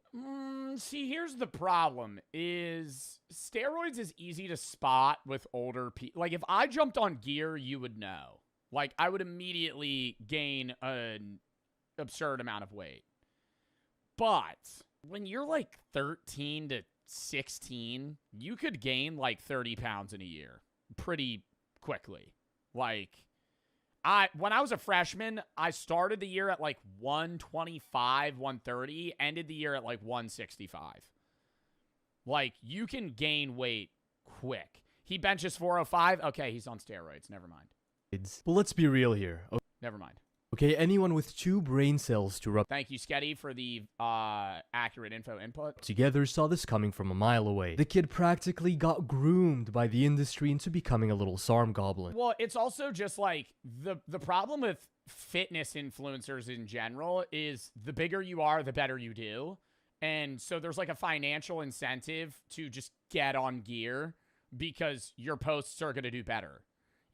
See, here's the problem, is steroids is easy to spot with older people. Like, if I jumped on gear, you would know. Like, I would immediately gain an absurd amount of weight. But when you're like 13 to 16, you could gain like 30 pounds in a year pretty quickly. Like, when I was a freshman, I started the year at like 125, 130, ended the year at like 165. Like, you can gain weight quick. He benches 405. Okay, he's on steroids. Never mind. Well, let's be real here. Okay. Never mind. Okay, anyone with 2 brain cells to rub Thank you, Sketty, for the accurate info input. together saw this coming from a mile away. The kid practically got groomed by the industry into becoming a little SARM goblin. Well, it's also just like the problem with fitness influencers in general is the bigger you are, the better you do. And so there's like a financial incentive to just get on gear because your posts are going to do better.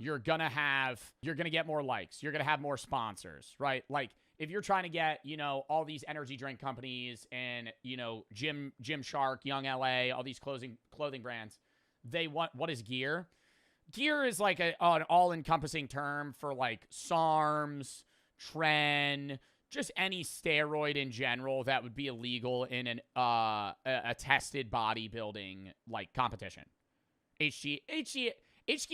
You're going to get more likes. You're going to have more sponsors, right? Like, if you're trying to get, you know, all these energy drink companies and, you know, Gymshark, Young LA, all these clothing brands, they want, what is gear? Gear is like an all-encompassing term for like SARMs, Tren, just any steroid in general that would be illegal in an a tested bodybuilding like competition. HGH is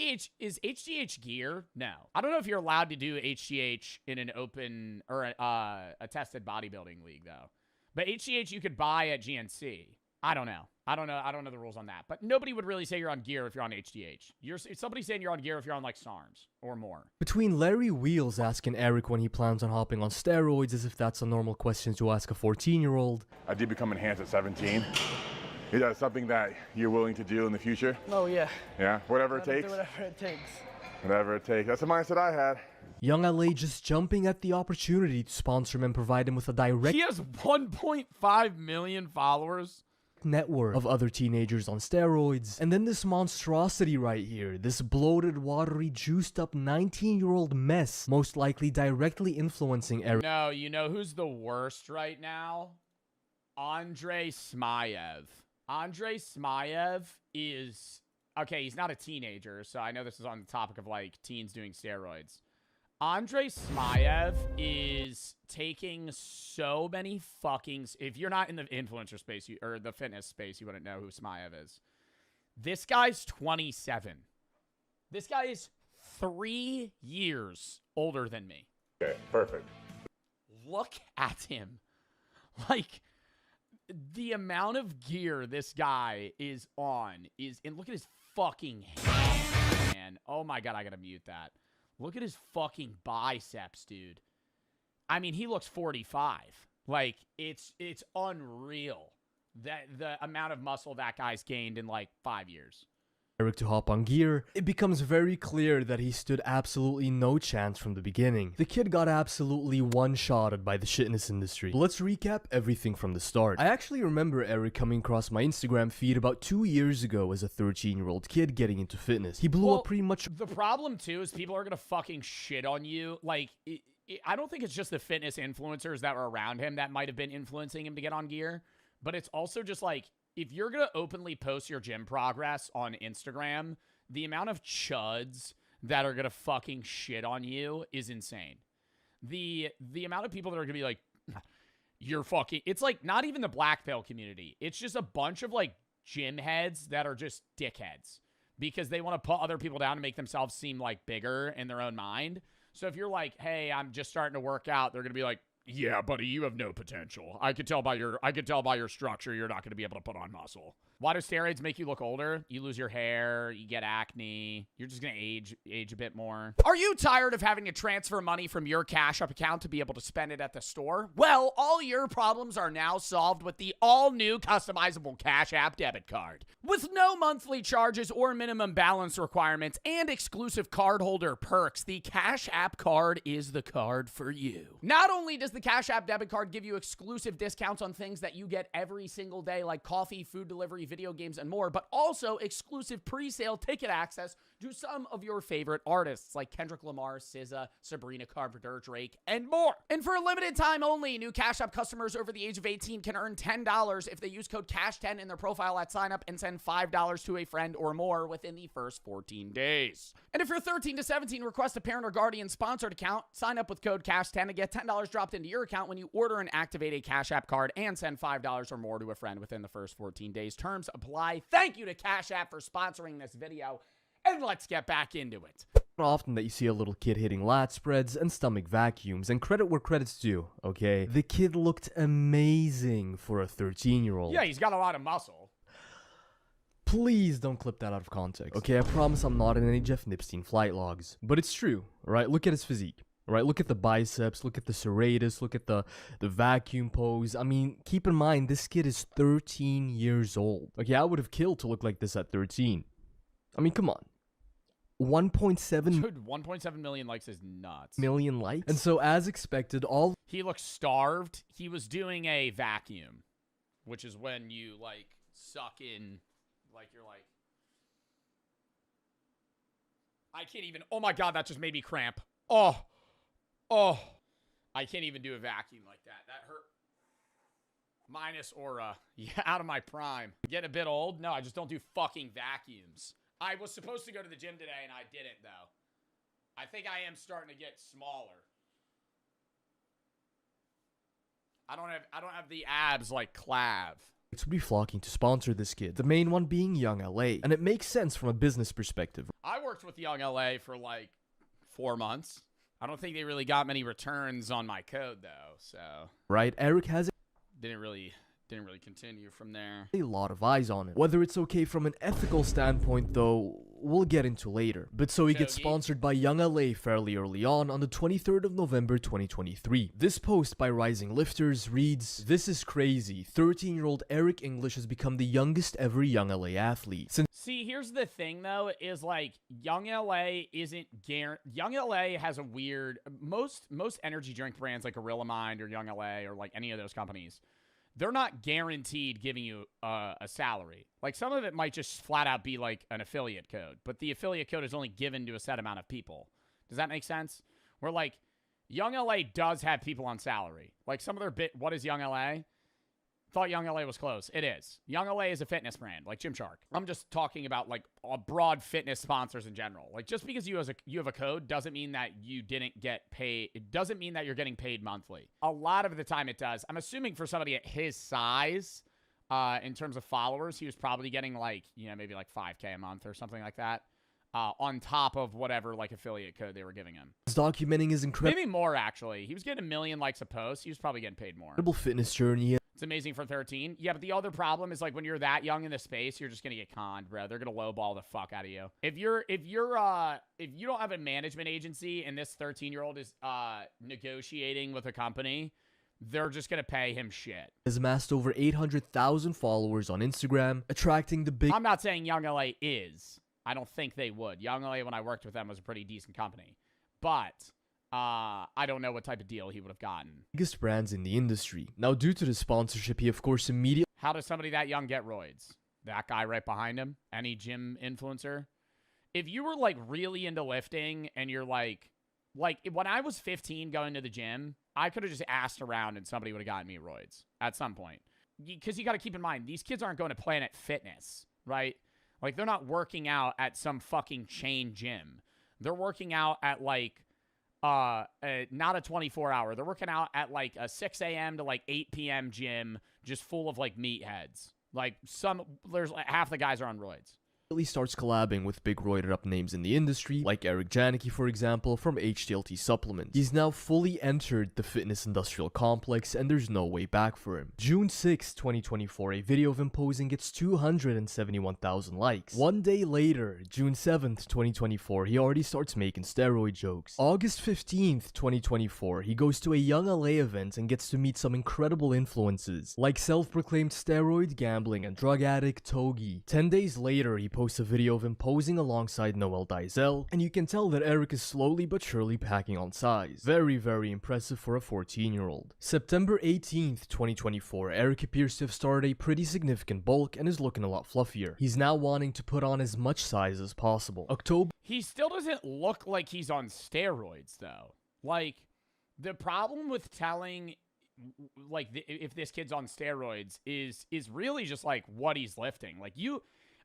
HGH gear? No. I don't know if you're allowed to do HGH in an open or a tested bodybuilding league though. But HGH you could buy at GNC. I don't know. I don't know the rules on that. But nobody would really say you're on gear if you're on HGH. Somebody's saying you're on gear if you're on like SARMs or more. Between Larry Wheels asking Eric when he plans on hopping on steroids as if that's a normal question to ask a 14-year-old. I did become enhanced at 17. Is that something that you're willing to do in the future? Oh, yeah. Yeah, whatever it takes? Whatever it takes. Whatever it takes. That's the mindset I had. Young LA just jumping at the opportunity to sponsor him and provide him with a direct... He has 1.5 million followers. ...network of other teenagers on steroids. And then this monstrosity right here. This bloated, watery, juiced-up 19-year-old mess. Most likely directly influencing Eric. No, you know who's the worst right now? Andrei Smayev. Andrei Smayev is... Okay, he's not a teenager, so I know this is on the topic of, like, teens doing steroids. Andrei Smayev is taking so many fucking... If you're not in the influencer space, or the fitness space, you wouldn't know who Smayev is. This guy's 27. This guy is 3 years older than me. Okay, perfect. Look at him. Like... The amount of gear this guy is on is... And look at his fucking hands, man. Oh my god, I gotta mute that. Look at his fucking biceps, dude. I mean, he looks 45. Like, it's unreal. That the amount of muscle that guy's gained in, like, 5 years. Eric to hop on gear, it becomes very clear that he stood absolutely no chance from the beginning. The kid got absolutely one-shotted by the shitness industry. But let's recap everything from the start. I actually remember Eric coming across my Instagram feed about 2 years ago as a 13-year-old kid getting into fitness. He blew up pretty much... The problem, too, is people are gonna fucking shit on you. Like, I don't think it's just the fitness influencers that were around him that might have been influencing him to get on gear. But it's also just like... If you're going to openly post your gym progress on Instagram, the amount of chuds that are going to fucking shit on you is insane. The amount of people that are going to be like, you're fucking... It's like not even the black pill community. It's just a bunch of like gym heads that are just dickheads because they want to put other people down to make themselves seem like bigger in their own mind. So if you're like, hey, I'm just starting to work out, they're going to be like, yeah, buddy, you have no potential. I could tell by your structure you're not going to be able to put on muscle. Why do steroids make you look older? You lose your hair, you get acne, you're just going to age a bit more. Are you tired of having to transfer money from your Cash App account to be able to spend it at the store? Well, all your problems are now solved with the all-new customizable Cash App debit card. With no monthly charges or minimum balance requirements and exclusive cardholder perks, the Cash App card is the card for you. Not only does the Cash App debit card give you exclusive discounts on things that you get every single day like coffee, food delivery, video games, and more, but also exclusive pre-sale ticket access to some of your favorite artists like Kendrick Lamar, SZA, Sabrina Carpenter, Drake, and more. And for a limited time only, new Cash App customers over the age of 18 can earn $10 if they use code CASH10 in their profile at sign up and send $5 to a friend or more within the first 14 days. And if you're 13 to 17, request a parent or guardian sponsored account, sign up with code CASH10 and get $10 dropped into your account when you order and activate a Cash App card and send $5 or more to a friend within the first 14 days. Terms apply. Thank you to Cash App for sponsoring this video, and let's get back into it. Often that you see a little kid hitting lat spreads and stomach vacuums, and credit where credit's due, okay? The kid looked amazing for a 13-year-old. Yeah, he's got a lot of muscle. Please don't clip that out of context, okay? I promise I'm not in any Jeff Nipstein flight logs. But it's true, right? Look at his physique. Right, look at the biceps, look at the serratus, look at the vacuum pose. I mean, keep in mind, this kid is 13 years old. Okay, I would have killed to look like this at 13. I mean, come on. 1.7... Dude, 1.7 million likes is nuts. Million likes? And so, as expected, He looks starved. He was doing a vacuum, which is when you, like, suck in, like, you're like... I can't even... Oh my god, that just made me cramp. Oh, I can't even do a vacuum like that. That hurt. Minus aura. Yeah, out of my prime. Getting a bit old? No, I just don't do fucking vacuums. I was supposed to go to the gym today and I didn't though. I think I am starting to get smaller. I don't have the abs like Clav. Would be flocking to sponsor this kid, the main one being Young LA, and it makes sense from a business perspective. I worked with Young LA for like 4 months. I don't think they really got many returns on my code though, so. Right, Eric has Didn't really continue from there. a lot of eyes on it. Whether it's okay from an ethical standpoint though, we'll get into later. But so he gets sponsored by Young LA fairly early on the 23rd of November 2023. This post by Rising Lifters reads, "This is crazy. 13-year-old Eric English has become the youngest ever Young LA athlete. See, here's the thing though, is like Young LA isn't Young LA has a weird most energy drink brands like Gorilla Mind or Young LA or like any of those companies. They're not guaranteed giving you a salary. Like some of it might just flat out be like an affiliate code, but the affiliate code is only given to a set amount of people. Does that make sense? Where like Young LA does have people on salary. Like some of their what is Young LA? Thought Young LA was close. It is. Young LA is a fitness brand, like Gymshark. I'm just talking about like broad fitness sponsors in general. Like just because you have a code doesn't mean that you didn't get paid. It doesn't mean that you're getting paid monthly. A lot of the time it does. I'm assuming for somebody at his size, in terms of followers, he was probably getting like, maybe like $5K a month or something like that. On top of whatever like affiliate code they were giving him. Documenting his incredible maybe more actually. He was getting 1 million likes a post. He was probably getting paid more. fitness journey. It's amazing for 13. Yeah, but the other problem is like when you're that young in the space, you're just gonna get conned, bro. They're gonna lowball the fuck out of you. If you don't have a management agency and this 13-year-old is negotiating with a company, they're just gonna pay him shit. Has amassed over 800,000 followers on Instagram, attracting the big. I'm not saying Young LA is. I don't think they would. Young LA, when I worked with them, was a pretty decent company, but I don't know what type of deal he would have gotten. Biggest brands in the industry. Now, due to the sponsorship, he of course immediately. How does somebody that young get roids? That guy right behind him? Any gym influencer? If you were like really into lifting and you're like when I was 15 going to the gym, I could have just asked around and somebody would have gotten me roids at some point. Because you got to keep in mind, these kids aren't going to Planet Fitness, right? Like they're not working out at some fucking chain gym. They're working out at like not a 24-hour. They're working out at like a 6 a.m. to like 8 p.m. gym, just full of like meatheads. Like there's like half the guys are on roids. Starts collabing with big roided up names in the industry, like Eric Janicki, for example, from HTLT Supplements. He's now fully entered the fitness industrial complex, and there's no way back for him. June 6, 2024, a video of him posing gets 271,000 likes. One day later, June 7th, 2024, he already starts making steroid jokes. August 15th, 2024, he goes to a Young LA event and gets to meet some incredible influences, like self-proclaimed steroid gambling and drug addict Togi. 10 days later, he posts a video of him posing alongside Noel Dizel, and you can tell that Eric is slowly but surely packing on size. Very, very impressive for a 14-year-old. September 18th, 2024, Eric appears to have started a pretty significant bulk and is looking a lot fluffier. He's now wanting to put on as much size as possible. October. He still doesn't look like he's on steroids though. Like, the problem with telling like if this kid's on steroids is really just like what he's lifting. Like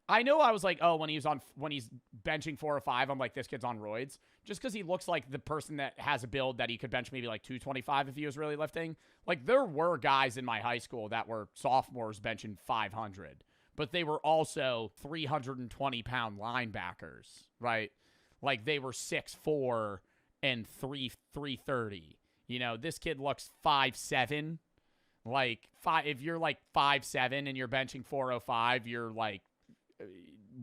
I know I was like, oh, when he's benching 405, I'm like, this kid's on roids. Just because he looks like the person that has a build that he could bench maybe like 225 if he was really lifting. Like, there were guys in my high school that were sophomores benching 500, but they were also 320-pound linebackers, right? Like, they were 6'4" and 330. You know, this kid looks 5'7". Like, if you're like 5'7" and you're benching 405, you're like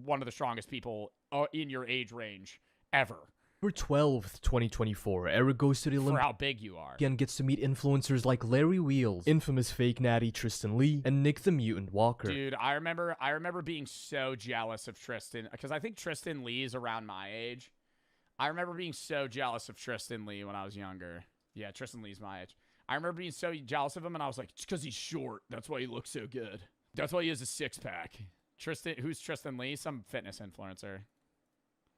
one of the strongest people in your age range ever. October 12th, 2024, Eric goes to the Olympics. For how big you are. Again, gets to meet influencers like Larry Wheels, infamous fake natty Tristan Lee, and Nick the Mutant Walker. Dude, I remember being so jealous of Tristan, because I think Tristan Lee is around my age. I remember being so jealous of Tristan Lee when I was younger. Yeah, Tristan Lee's my age. I remember being so jealous of him, and I was like, it's because he's short. That's why he looks so good. That's why he has a six-pack. Who's Tristan Lee? Some fitness influencer.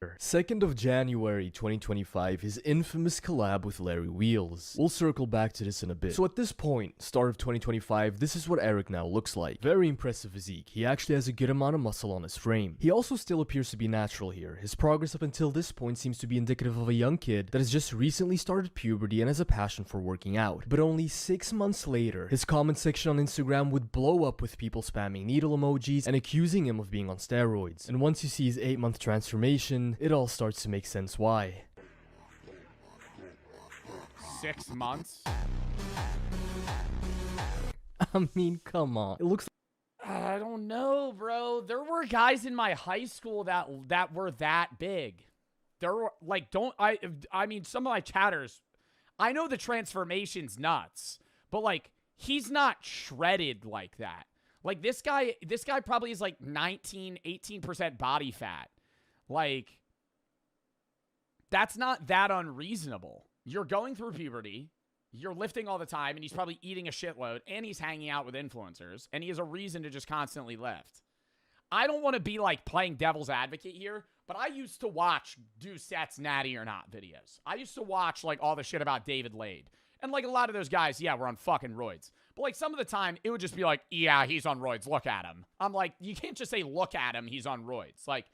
2nd of January 2025, his infamous collab with Larry Wheels. We'll circle back to this in a bit. So at this point, start of 2025, this is what Eric now looks like. Very impressive physique. He actually has a good amount of muscle on his frame. He also still appears to be natural here. His progress up until this point seems to be indicative of a young kid that has just recently started puberty and has a passion for working out. But only 6 months later, his comment section on Instagram would blow up with people spamming needle emojis and accusing him of being on steroids. And once you see his 8-month transformation, it all starts to make sense why. 6 months? I mean, come on. It looks I don't know, bro. There were guys in my high school that were that big. There were like I mean some of my chatters, I know the transformation's nuts, but like he's not shredded like that. Like this guy probably is like 18% body fat. Like that's not that unreasonable. You're going through puberty, you're lifting all the time, and he's probably eating a shitload, and he's hanging out with influencers, and he has a reason to just constantly lift. I don't want to be like playing devil's advocate here, but I used to watch Doucette's Natty or Not videos. I used to watch like all the shit about David Lade. And like a lot of those guys, yeah, were on fucking roids. But like some of the time, it would just be like, yeah, he's on roids, look at him. I'm like, you can't just say, look at him, he's on roids. Like,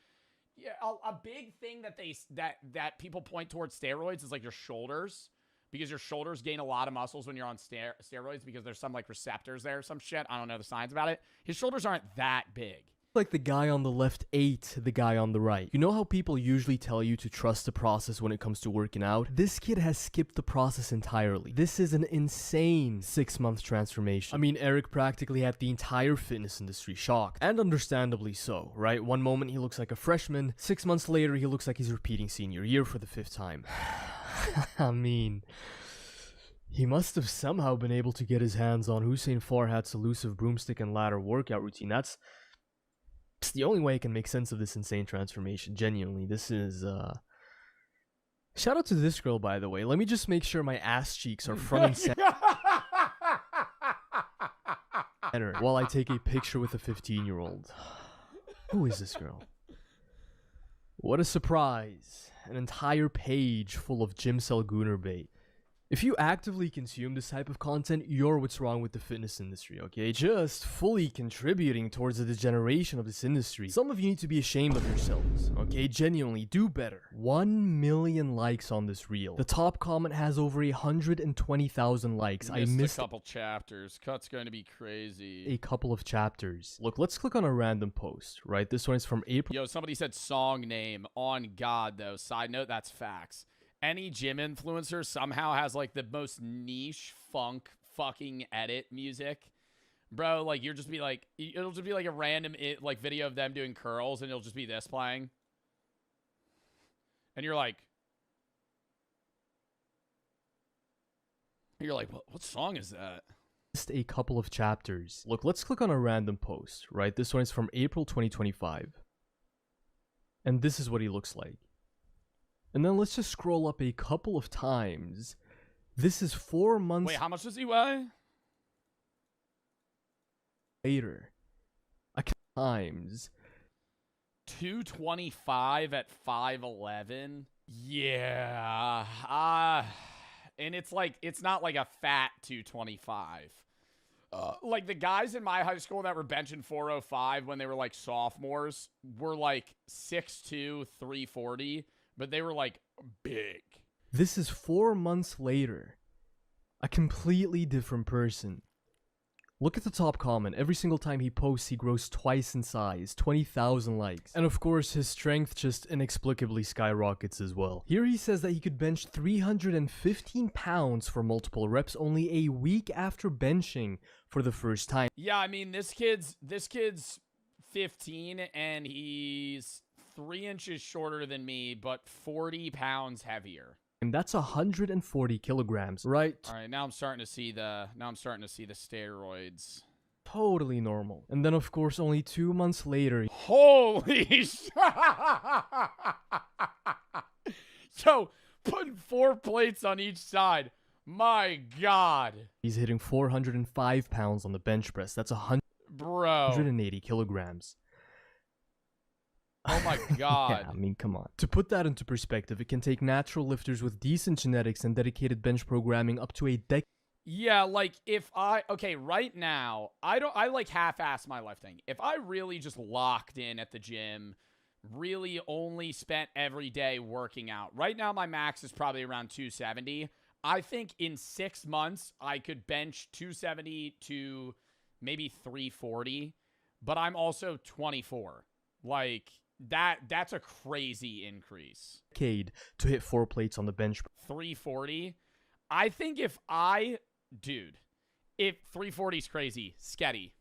yeah, a big thing that people point towards steroids is like your shoulders, because your shoulders gain a lot of muscles when you're on steroids because there's some like receptors there, some shit. I don't know the science about it. His shoulders aren't that big. like the guy on the left ate the guy on the right. You know how people usually tell you to trust the process when it comes to working out? This kid has skipped the process entirely. This is an insane 6-month transformation. I mean, Eric practically had the entire fitness industry shocked, and understandably so, right? One moment he looks like a freshman, 6 months later he looks like he's repeating senior year for the 5th time. I mean, he must have somehow been able to get his hands on Hussein Farhat's elusive broomstick and ladder workout routine. That's the only way I can make sense of this insane transformation. Genuinely, this is, shout out to this girl, by the way. Let me just make sure my ass cheeks are front and center while I take a picture with a 15-year-old. Who is this girl? What a surprise. An entire page full of Jim Selguner bait. If you actively consume this type of content, you're what's wrong with the fitness industry, okay? Just fully contributing towards the degeneration of this industry. Some of you need to be ashamed of yourselves, okay? Genuinely, do better. 1 million likes on this reel. The top comment has over 120,000 likes. I missed a couple chapters. Cut's going to be crazy. A couple of chapters. Look, let's click on a random post, right? This one is from April. Yo, somebody said song name. On God, though. Side note, that's facts. Any gym influencer somehow has like the most niche funk fucking edit music, bro. Like you'll just be like, it'll just be like a random like video of them doing curls, and it'll just be this playing, and you're like, what song is that? Just a couple of chapters. Look, let's click on a random post, right? This one is from April 2025, and this is what he looks like. And then let's just scroll up a couple of times. This is 4 months. Wait, how much does he weigh? Later. A couple times. 225 at 5'11". Yeah. And it's like, it's not like a fat 225. Like the guys in my high school that were benching 405 when they were like sophomores were like 6'2", 340. But they were, like, big. This is 4 months later. A completely different person. Look at the top comment. Every single time he posts, he grows twice in size. 20,000 likes. And of course, his strength just inexplicably skyrockets as well. Here he says that he could bench 315 pounds for multiple reps only a week after benching for the first time. Yeah, I mean, this kid's 15, and he's 3 inches shorter than me, but 40 pounds heavier. And that's 140 kilograms, right? All right, now I'm starting to see the steroids. Totally normal. And then of course, only 2 months later. Holy shit! So, putting 4 plates on each side. My God. He's hitting 405 pounds on the bench press. That's 180 kilograms. Oh my god. Yeah, I mean, come on. To put that into perspective, it can take natural lifters with decent genetics and dedicated bench programming up to a decade. Yeah, like okay, right now, I like half-ass my lifting. If I really just locked in at the gym, really only spent every day working out. Right now, my max is probably around 270. I think in 6 months, I could bench 270 to maybe 340, but I'm also 24. Like, that's a crazy increase. To hit 4 plates on the bench. 340. I think if 340 is crazy, sketty.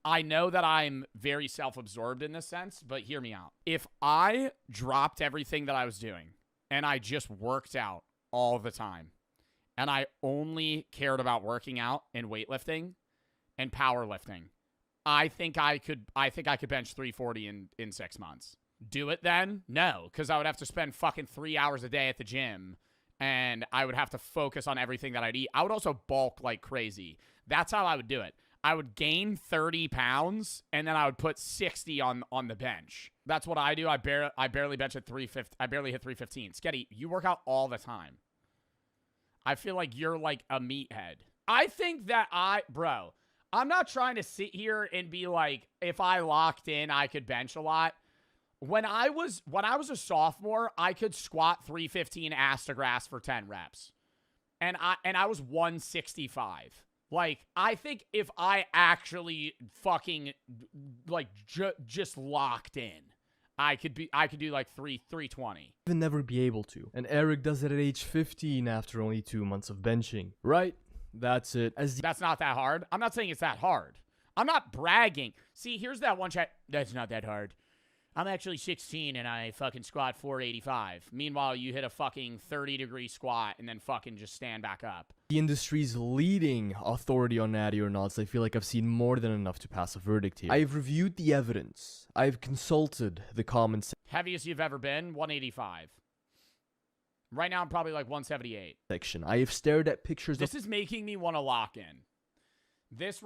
I know that I'm very self-absorbed in this sense, but hear me out. If I dropped everything that I was doing and I just worked out all the time and I only cared about working out and weightlifting and powerlifting, I think I could bench 340 in 6 months. Do it then? No, because I would have to spend fucking 3 hours a day at the gym and I would have to focus on everything that I'd eat. I would also bulk like crazy. That's how I would do it. I would gain 30 pounds, and then I would put 60 on the bench. That's what I do. I barely bench at 350. I barely hit 315. Sketty, you work out all the time. I feel like you're like a meathead. I think that bro, I'm not trying to sit here and be like, if I locked in, I could bench a lot. When I was a sophomore, I could squat 315 ass to grass for 10 reps. And I was 165. Like, I think if I actually fucking like just locked in, I could do like 320. Even never be able to. And Eric does it at age 15 after only 2 months of benching. Right? That's it. That's not that hard. I'm not saying it's that hard. I'm not bragging. See, here's that one chat. That's not that hard. I'm actually 16 and I fucking squat 485. Meanwhile, you hit a fucking 30-degree squat and then fucking just stand back up. The industry's leading authority on natty or nots. I feel like I've seen more than enough to pass a verdict here. I've reviewed the evidence. I've consulted the common sense. Heaviest you've ever been, 185. Right now, I'm probably like 178. Section. I have stared at pictures. This is making me want to lock in. This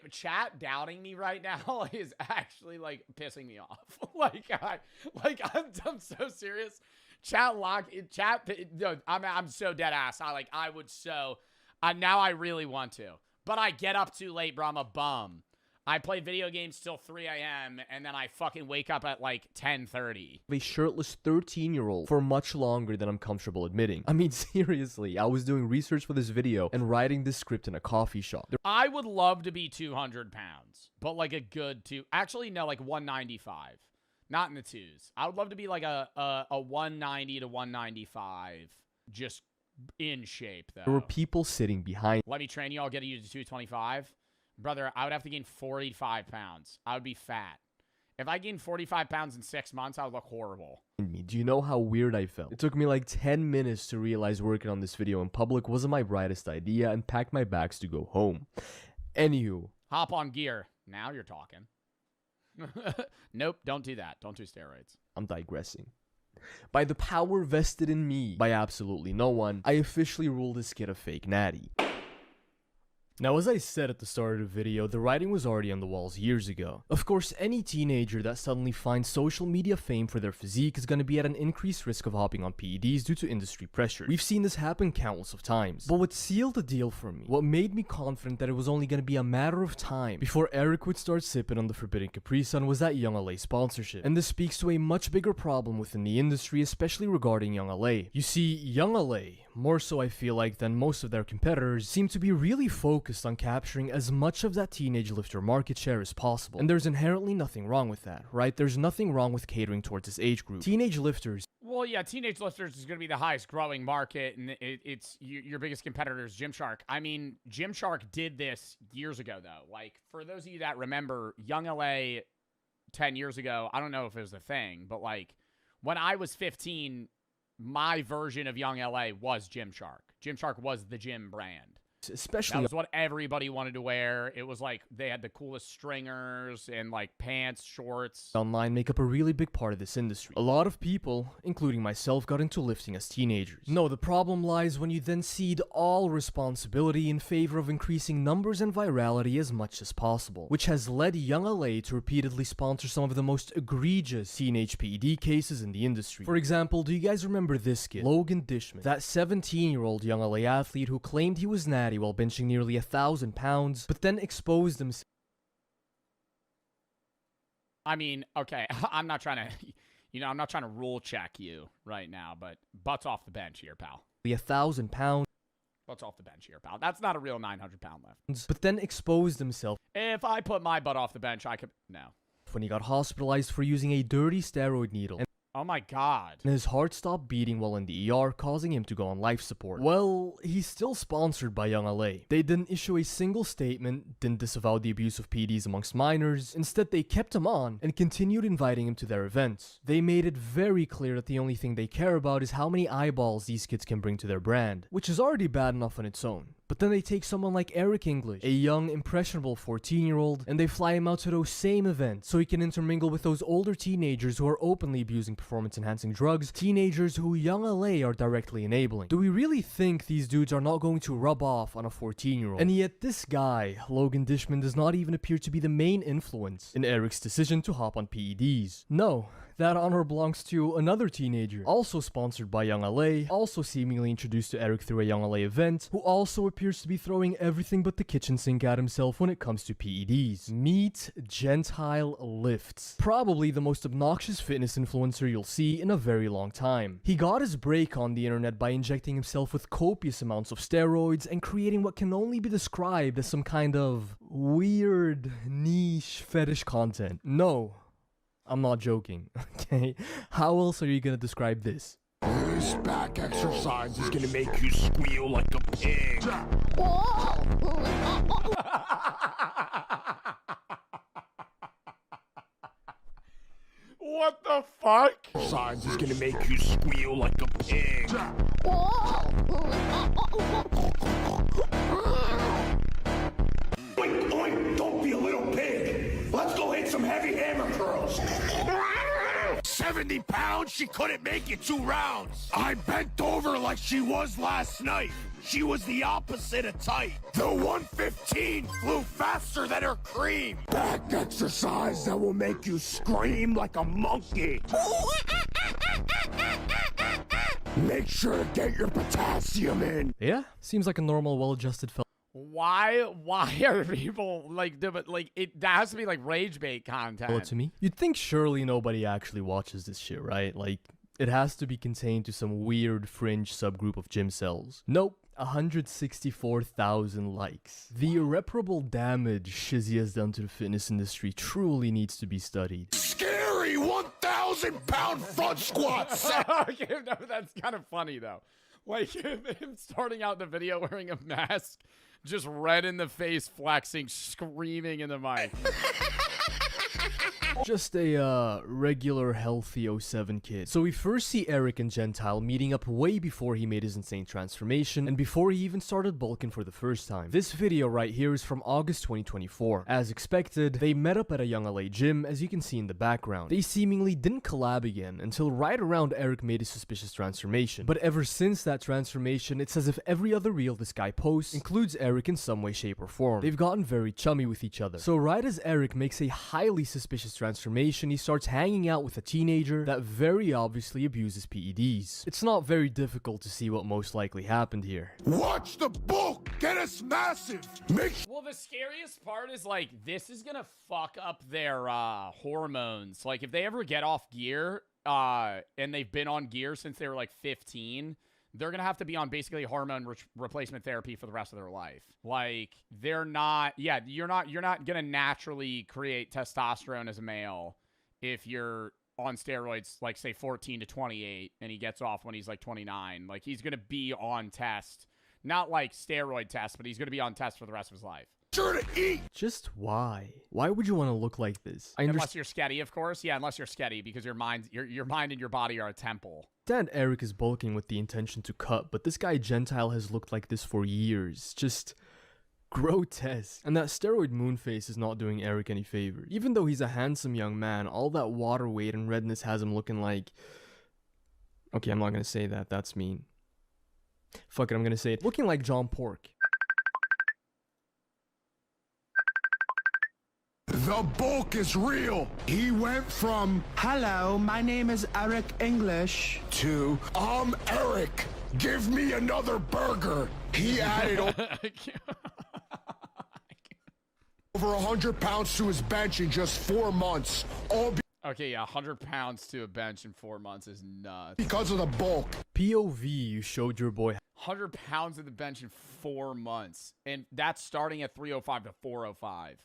chat doubting me right now is actually like pissing me off. I'm so serious. I'm so dead ass. Now I really want to, but I get up too late, bro. I'm a bum. I play video games till 3 a.m. and then I fucking wake up at like 10:30. A shirtless 13-year-old for much longer than I'm comfortable admitting. I mean, seriously, I was doing research for this video and writing this script in a coffee shop. I would love to be 200 pounds, but like a good actually, no, like 195. Not in the twos. I would love to be like a 190 to 195, just in shape, though. There were people sitting behind. Let me train you. I'll get you to 225. Brother, I would have to gain 45 pounds. I would be fat. If I gained 45 pounds in 6 months, I would look horrible. Do you know how weird I felt? It took me like 10 minutes to realize working on this video in public wasn't my brightest idea and packed my bags to go home. Anywho. Hop on gear. Now you're talking. Nope, don't do that. Don't do steroids. I'm digressing. By the power vested in me by absolutely no one, I officially ruled this kid a fake natty. Now, as I said at the start of the video, the writing was already on the walls years ago. Of course, any teenager that suddenly finds social media fame for their physique is going to be at an increased risk of hopping on PEDs due to industry pressure. We've seen this happen countless of times. But what sealed the deal for me, what made me confident that it was only going to be a matter of time before Eric would start sipping on the forbidden Capri Sun, was that Young LA sponsorship. And this speaks to a much bigger problem within the industry, especially regarding Young LA. You see, Young LA, more so I feel like than most of their competitors, seem to be really focused on capturing as much of that teenage lifter market share as possible. And there's inherently nothing wrong with that, right? There's nothing wrong with catering towards this age group. Teenage lifters. Well, yeah, teenage lifters is going to be the highest growing market, and it's your biggest competitor is Gymshark. I mean, Gymshark did this years ago, though. Like, for those of you that remember, Young LA 10 years ago, I don't know if it was a thing, but like, when I was 15, my version of Young LA was Gymshark. Gymshark was the gym brand. especially that was what everybody wanted to wear. It was like they had the coolest stringers and like pants, shorts. online, make up a really big part of this industry. A lot of people, including myself, got into lifting as teenagers. No, the problem lies when you then cede all responsibility in favor of increasing numbers and virality as much as possible, which has led Young LA to repeatedly sponsor some of the most egregious teenage PED cases in the industry. For example, do you guys remember this kid, Logan Dishman, that 17-year-old Young LA athlete who claimed he was natty while benching nearly 1,000 pounds, but then exposed himself? I mean, okay, I'm not trying to, I'm not trying to rule check you right now, but butts off the bench here, pal. 1,000 pounds. Butts off the bench here, pal. That's not a real 900-pound lift. But then exposed himself. If I put my butt off the bench, I could, no. When he got hospitalized for using a dirty steroid needle. Oh my god. And his heart stopped beating while in the ER, causing him to go on life support. Well, he's still sponsored by Young LA. They didn't issue a single statement, didn't disavow the abuse of PEDs amongst minors. Instead, they kept him on and continued inviting him to their events. They made it very clear that the only thing they care about is how many eyeballs these kids can bring to their brand, which is already bad enough on its own. But then they take someone like Eric English, a young, impressionable 14-year-old, and they fly him out to those same events so he can intermingle with those older teenagers who are openly abusing performance-enhancing drugs, teenagers who Young LA are directly enabling. Do we really think these dudes are not going to rub off on a 14-year-old? And yet this guy, Logan Dishman, does not even appear to be the main influence in Eric's decision to hop on PEDs. No. That honor belongs to another teenager, also sponsored by Young LA, also seemingly introduced to Eric through a Young LA event, who also appears to be throwing everything but the kitchen sink at himself when it comes to PEDs. Meet Gentile Lifts. Probably the most obnoxious fitness influencer you'll see in a very long time. He got his break on the internet by injecting himself with copious amounts of steroids and creating what can only be described as some kind of weird, niche fetish content. No. I'm not joking, okay? How else are you gonna describe this? This back exercise is gonna make you squeal like a pig. What the fuck? Exercise is gonna make you squeal like a pig. Oink, oink, don't be a little pig. Let's go hit some heavy hammer curls. 70 pounds, she couldn't make it 2 rounds. I bent over like she was last night. She was the opposite of tight. The 115 flew faster than her cream. Back exercise that will make you scream like a monkey. Make sure to get your potassium in. Yeah, seems like a normal, well-adjusted fella. Why are people like, that has to be like rage bait content. To me, you'd think surely nobody actually watches this shit, right? Like, it has to be contained to some weird fringe subgroup of gym cells. Nope. 164,000 likes. The irreparable damage Shizzy has done to the fitness industry truly needs to be studied. Scary 1,000-pound front squats. Okay, no, that's kind of funny though. Like him starting out the video wearing a mask, just red in the face, flexing, screaming in the mic. Just a regular healthy 07 kid. So we first see Eric and Gentile meeting up way before he made his insane transformation and before he even started bulking for the first time. This video right here is from August 2024. As expected, they met up at a Young LA gym, as you can see in the background. They seemingly didn't collab again until right around Eric made his suspicious transformation. But ever since that transformation, it's as if every other reel this guy posts includes Eric in some way, shape, or form. They've gotten very chummy with each other. So right as Eric makes a highly suspicious transformation, he starts hanging out with a teenager that very obviously abuses PEDs. It's not very difficult to see what most likely happened here. Watch the bulk get us massive. Well, the scariest part is like this is gonna fuck up their hormones. Like if they ever get off gear and they've been on gear since they were like 15, they're gonna have to be on basically hormone replacement therapy for the rest of their life. Like they're not, yeah, you're not gonna naturally create testosterone as a male if you're on steroids, like say 14 to 28, and he gets off when he's like 29. Like he's gonna be on test, not like steroid test, but he's gonna be on test for the rest of his life. sure to eat. Just why? Why would you want to look like this? I Unless you're sketty, of course. Yeah, unless you're sketty, because your mind and your body are a temple. understand Eric is bulking with the intention to cut, but this guy Gentile has looked like this for years. Just grotesque. And that steroid moon face is not doing Eric any favors. Even though he's a handsome young man, all that water weight and redness has him looking like... Okay, I'm not gonna say that. That's mean. Fuck it, I'm gonna say it. Looking like John Pork. The bulk is real. He went from, hello, my name is Eric English, to, I'm Eric. Give me another burger. He added over 100 pounds to his bench in just 4 months. All Okay, yeah, 100 pounds to a bench in 4 months is nuts. because of the bulk. POV, you showed your boy 100 pounds at the bench in 4 months. And that's starting at 305 to 405.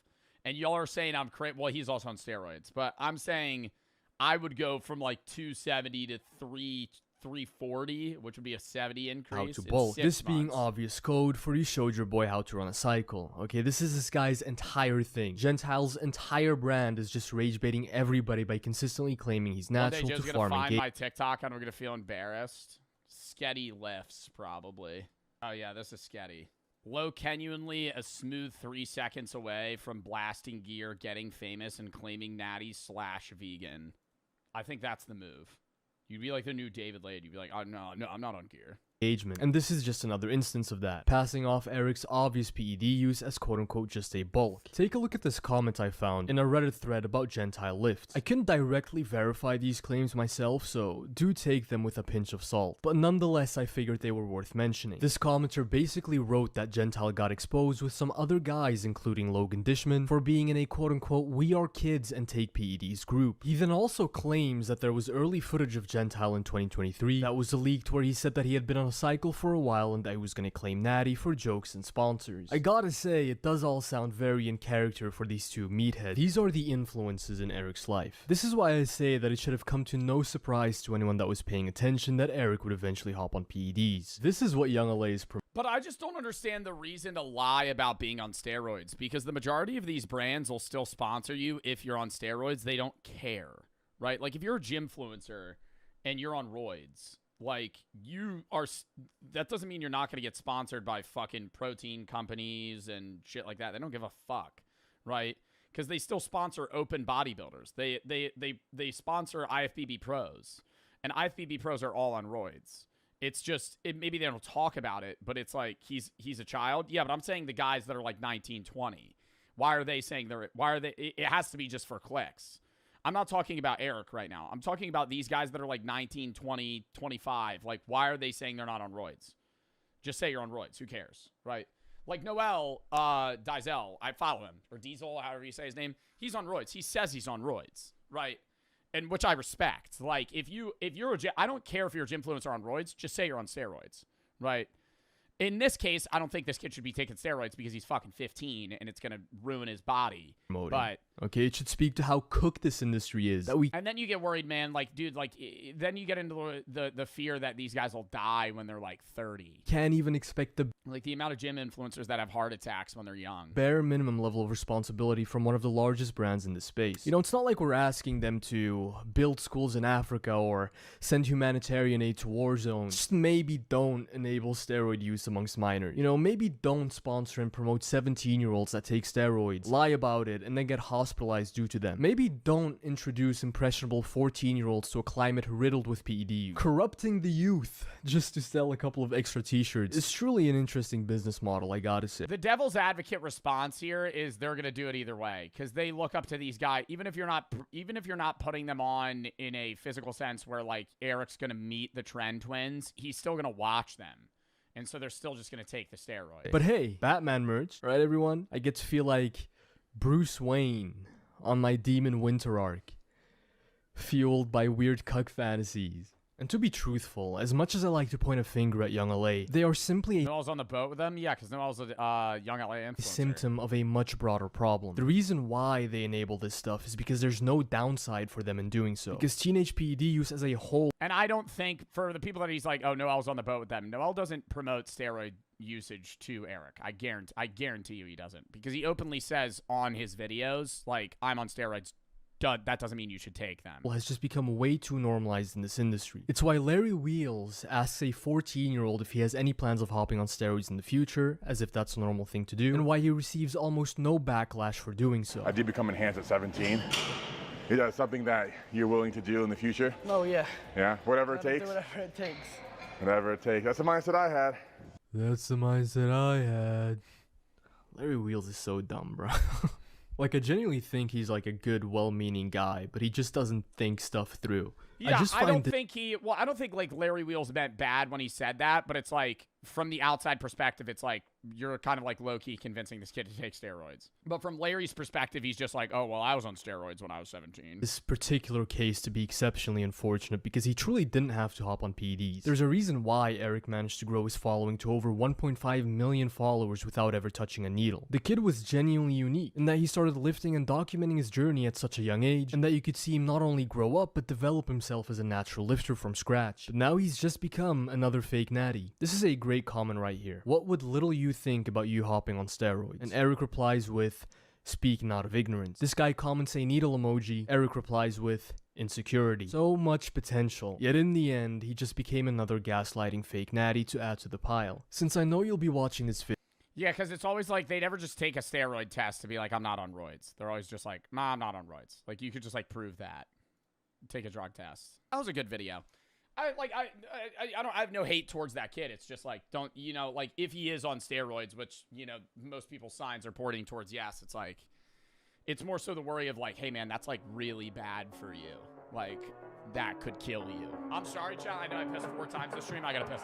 And y'all are saying I'm crazy. Well, he's also on steroids. But I'm saying I would go from like 270 to 340, which would be a 70 increase. how to in bulk. 6 This being months. obvious code for you showed your boy how to run a cycle. Okay, this is this guy's entire thing. Gentile's entire brand is just rage baiting everybody by consistently claiming he's One day natural Joe's to gonna farm and find game. my TikTok and I'm gonna feel embarrassed. Sketty lifts, probably. Oh yeah, this is sketty. Low genuinely a smooth 3 seconds away from blasting gear, getting famous, and claiming natty / vegan. I think that's the move. You'd be like the new David Lade. You'd be like, oh no, I'm not on gear. Engagement. And this is just another instance of that, passing off Eric's obvious PED use as quote-unquote just a bulk. Take a look at this comment I found in a Reddit thread about Gentile lifts. I couldn't directly verify these claims myself, so do take them with a pinch of salt, but nonetheless I figured they were worth mentioning. This commenter basically wrote that Gentile got exposed with some other guys including Logan Dishman for being in a quote-unquote we are kids and take PEDs group. He then also claims that there was early footage of Gentile in 2023 that was leaked where he said that he had been on a cycle for a while and I was gonna claim natty for jokes and sponsors. I gotta say, it does all sound very in character for these two meatheads. These are the influences in Eric's life. This is why I say that it should have come to no surprise to anyone that was paying attention that Eric would eventually hop on PEDs. This is what Young LA is But I just don't understand the reason to lie about being on steroids, because the majority of these brands will still sponsor you if you're on steroids. They don't care, right? Like if you're a gymfluencer and you're on roids, like you are, that doesn't mean you're not going to get sponsored by fucking protein companies and shit like that. They don't give a fuck, right? Because they still sponsor open bodybuilders. They sponsor IFBB pros, and IFBB pros are all on roids. It's just, maybe they don't talk about it, but it's like he's a child. Yeah, but I'm saying the guys that are like 19, 20. Why are they saying it has to be just for clicks. I'm not talking about Eric right now. I'm talking about these guys that are like 19, 20, 25. Like, why are they saying they're not on roids? Just say you're on roids. Who cares, right? Like Noel Diesel, I follow him, or Diesel, however you say his name. He's on roids. He says he's on roids, right? And which I respect. Like, if you're I don't care if you're a gymfluencer on roids. Just say you're on steroids, right? In this case, I don't think this kid should be taking steroids because he's fucking 15 and it's gonna ruin his body. But okay, it should speak to how cooked this industry is. And then you get worried, man. Like, dude, like then you get into the fear that these guys will die when they're like 30. Can't even expect the amount of gym influencers that have heart attacks when they're young. Bare minimum level of responsibility from one of the largest brands in the space. You know, it's not like we're asking them to build schools in Africa or send humanitarian aid to war zones. Just maybe don't enable steroid use amongst minors. You know, maybe don't sponsor and promote 17-year-olds that take steroids, lie about it, and then get hospitalized due to them. Maybe don't introduce impressionable 14-year-olds to a climate riddled with PED use. Corrupting the youth just to sell a couple of extra t-shirts is truly an interesting business model, I gotta say. The devil's advocate response here is they're gonna do it either way, because they look up to these guys, even if you're not putting them on in a physical sense where like Eric's gonna meet the Trend twins, he's still gonna watch them. And so they're still just going to take the steroid. But hey, Batman merch, right everyone? I get to feel like Bruce Wayne on my Demon Winter arc, fueled by weird cuck fantasies. And to be truthful, as much as I like to point a finger at Young LA, they are simply Noel's on the boat with them? Yeah, because Noel's a Young LA influencer. symptom of a much broader problem. The reason why they enable this stuff is because there's no downside for them in doing so. Because teenage PED use as a whole... And I don't think, for the people that he's like, oh, Noel's on the boat with them, Noel doesn't promote steroid usage to Eric. I guarantee you he doesn't, because he openly says on his videos, like, I'm on steroids. That doesn't mean you should take them. Has just become way too normalized in this industry. It's why Larry Wheels asks a 14-year-old if he has any plans of hopping on steroids in the future, as if that's a normal thing to do, and why he receives almost no backlash for doing so. I did become enhanced at 17. Is that something that you're willing to do in the future? Oh, yeah. Yeah, whatever it takes? Do whatever it takes. Whatever it takes. That's the mindset I had. That's the mindset I had. Larry Wheels is so dumb, bro. Like, I genuinely think he's like a good, well-meaning guy, but he just doesn't think stuff through. Yeah, I don't think like Larry Wheels meant bad when he said that, but it's like, from the outside perspective, it's like, you're kind of like low-key convincing this kid to take steroids. But from Larry's perspective, he's just like, oh, well, I was on steroids when I was 17. This particular case to be exceptionally unfortunate because he truly didn't have to hop on PEDs. There's a reason why Eric managed to grow his following to over 1.5 million followers without ever touching a needle. The kid was genuinely unique in that he started lifting and documenting his journey at such a young age, and that you could see him not only grow up but develop himself as a natural lifter from scratch. But now he's just become another fake natty. This is a great comment right here. What would little you think about you hopping on steroids? And Eric replies with, speaking out of ignorance. This guy comments a needle emoji. Eric replies with, insecurity. So much potential. Yet in the end, he just became another gaslighting fake natty to add to the pile. Since I know you'll be watching this video. Yeah, because it's always like, they never just take a steroid test to be like, I'm not on roids. They're always just like, nah, I'm not on roids. Like, you could just like prove that. Take a drug test. That was a good video. I have no hate towards that kid. It's just like, don't, you know, like, if he is on steroids, which, you know, most people's signs are pointing towards yes, it's like, it's more so the worry of like, hey man, that's like really bad for you. Like, that could kill you. I'm sorry, child. I know I pissed 4 times this stream. I gotta piss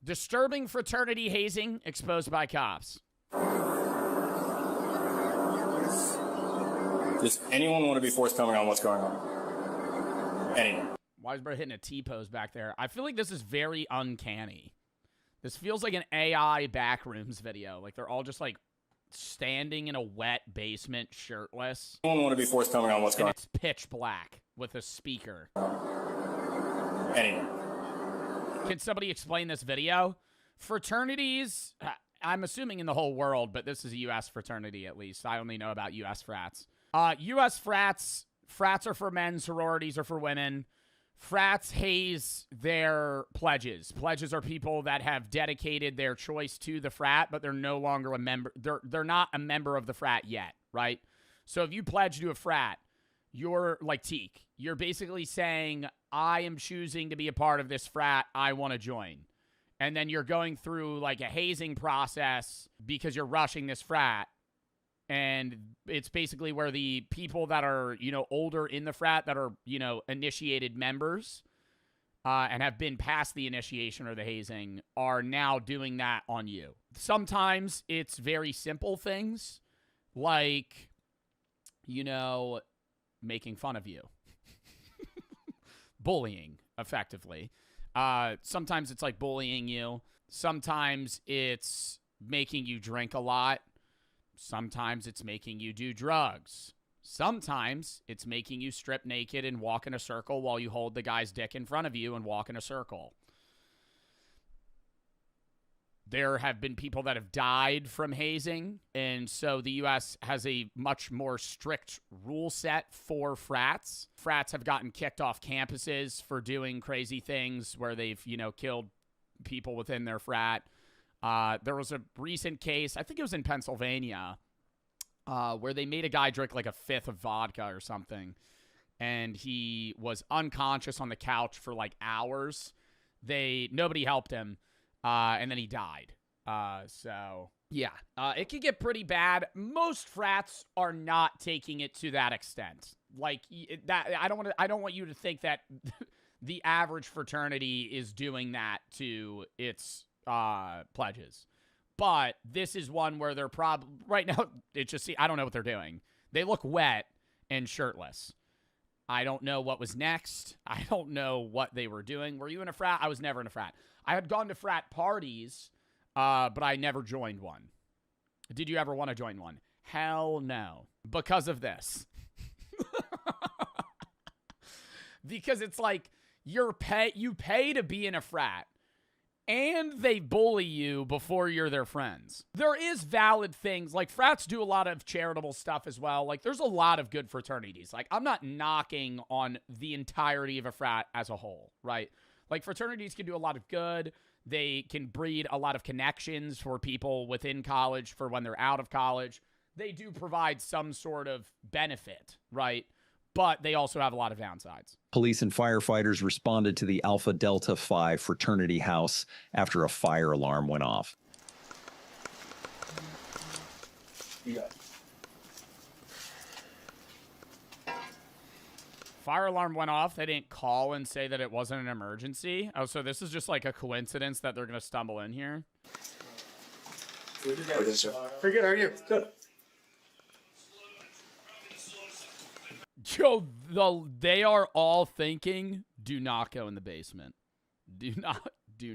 Disturbing fraternity hazing exposed by cops. Does anyone want to be forthcoming on what's going on? Anyone? Why is Brett hitting a T-pose back there? I feel like this is very uncanny. This feels like an AI backrooms video. Like, they're all just, like, standing in a wet basement shirtless. Anyone want to be forthcoming on what's going on? It's pitch black with a speaker. Anyone? Can somebody explain this video? Fraternities, I'm assuming in the whole world, but this is a U.S. fraternity at least. I only know about U.S. frats. U.S. frats are for men, sororities are for women. Frats haze their pledges. Pledges are people that have dedicated their choice to the frat, but they're no longer a member. They're not a member of the frat yet, right? So if you pledge to a frat, you're like Teak. You're basically saying, I am choosing to be a part of this frat. I want to join. And then you're going through like a hazing process because you're rushing this frat. And it's basically where the people that are, you know, older in the frat that are, you know, initiated members and have been past the initiation or the hazing are now doing that on you. Sometimes it's very simple things like, you know, making fun of you. Bullying, effectively. Sometimes it's like bullying you. Sometimes it's making you drink a lot. Sometimes it's making you do drugs. Sometimes it's making you strip naked and walk in a circle while you hold the guy's dick in front of you and walk in a circle. There have been people that have died from hazing, and so the U.S. has a much more strict rule set for frats. Frats have gotten kicked off campuses for doing crazy things where they've, you know, killed people within their frat. There was a recent case, I think it was in Pennsylvania, where they made a guy drink like a 5th of vodka or something, and he was unconscious on the couch for like hours. Nobody helped him. And then he died. So yeah, it can get pretty bad. Most frats are not taking it to that extent. Like that, I don't want you to think that the average fraternity is doing that to its pledges. But this is one where they're probably right now. I don't know what they're doing. They look wet and shirtless. I don't know what was next. I don't know what they were doing. Were you in a frat? I was never in a frat. I had gone to frat parties, but I never joined one. Did you ever want to join one? Hell no. Because of this. Because it's like you pay to be in a frat, and they bully you before you're their friends. There is valid things, like frats do a lot of charitable stuff as well. Like there's a lot of good fraternities. Like I'm not knocking on the entirety of a frat as a whole, right? Like fraternities can do a lot of good. They can breed a lot of connections for people within college for when they're out of college. They do provide some sort of benefit, right? But they also have a lot of downsides. Police and firefighters responded to the Alpha Delta Phi fraternity house after a fire alarm went off. Fire alarm went off. They didn't call and say that it wasn't an emergency. Oh, so this is just like a coincidence that they're going to stumble in here? Pretty good, how are you? Good. Joe, they are all thinking, do not go in the basement. Do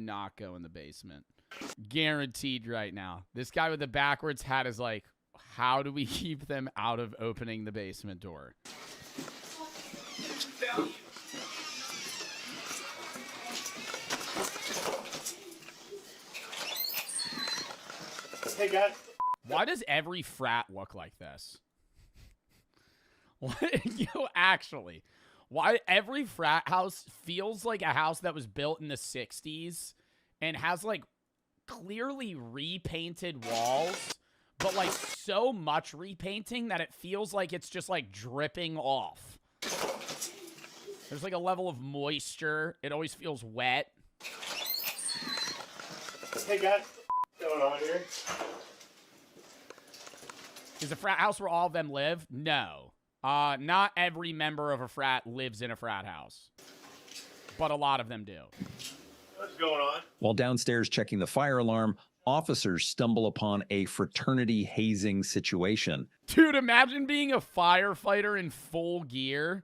not go in the basement. Guaranteed right now. This guy with the backwards hat is like, how do we keep them out of opening the basement door? Hey, guys. Why does every frat look like this? Actually, why every frat house feels like a house that was built in the 60s and has like clearly repainted walls, but like so much repainting that it feels like it's just like dripping off. There's like a level of moisture. It always feels wet. Hey, guys. What's going on here? Is a frat house where all of them live? No. Not every member of a frat lives in a frat house, but a lot of them do. What's going on? While downstairs checking the fire alarm, officers stumble upon a fraternity hazing situation. Dude, imagine being a firefighter in full gear,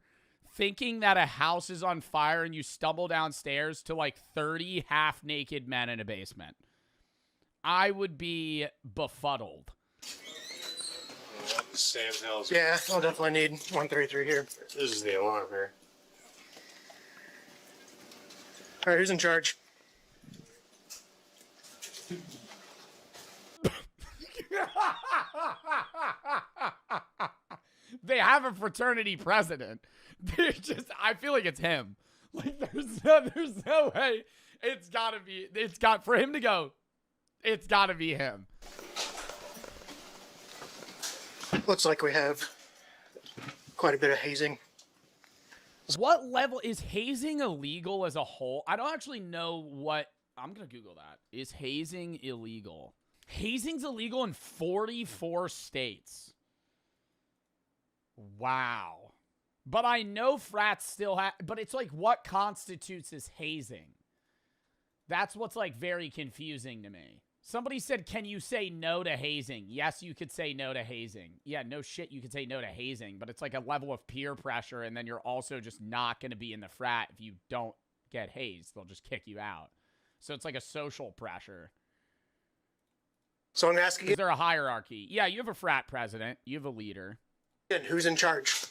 thinking that a house is on fire and you stumble downstairs to like 30 half-naked men in a basement. I would be befuddled. Sam Hills. Yeah, I'll definitely need 133 here. This is the alarm here. All right, who's in charge? They have a fraternity president. They're just, I feel like it's him. Like there's no way. For him to go, it's gotta be him. Looks like we have quite a bit of hazing. What level is hazing illegal as a whole? I don't actually know what. I'm going to Google that. Is hazing illegal? Hazing's illegal in 44 states. Wow. But I know frats still have. But it's like, what constitutes as hazing? That's what's like very confusing to me. Somebody said, can you say no to hazing? Yes, you could say no to hazing. Yeah, no shit, you could say no to hazing, but it's like a level of peer pressure, and then you're also just not going to be in the frat if you don't get hazed. They'll just kick you out. So it's like a social pressure. So I'm asking you. Is there a hierarchy? Yeah, you have a frat president. You have a leader. Who's in charge?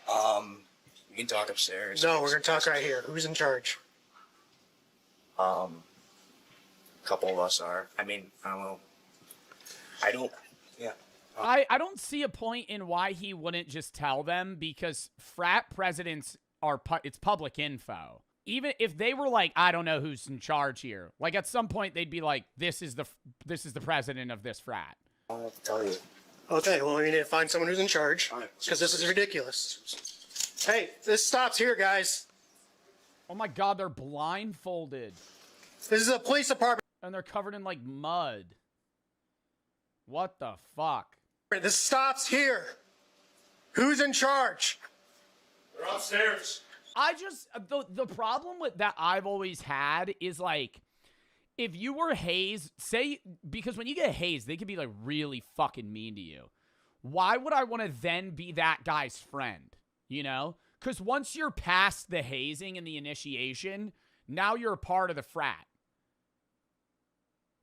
We can talk upstairs. No, we're going to talk right here. Who's in charge? Couple of us are. I mean, I don't know. Yeah. I don't see a point in why he wouldn't just tell them, because frat presidents it's public info. Even if they were like, I don't know who's in charge here. Like at some point they'd be like, this is the president of this frat. I don't have to tell you. Okay, well we need to find someone who's in charge, because this is ridiculous. Hey, this stops here, guys. Oh my God, they're blindfolded. This is a police department. And they're covered in, like, mud. What the fuck? This stops here. Who's in charge? They're upstairs. The problem with that I've always had is, like, if you were hazed, because when you get hazed, they can be, like, really fucking mean to you. Why would I want to then be that guy's friend? You know? Because once you're past the hazing and the initiation, now you're a part of the frat.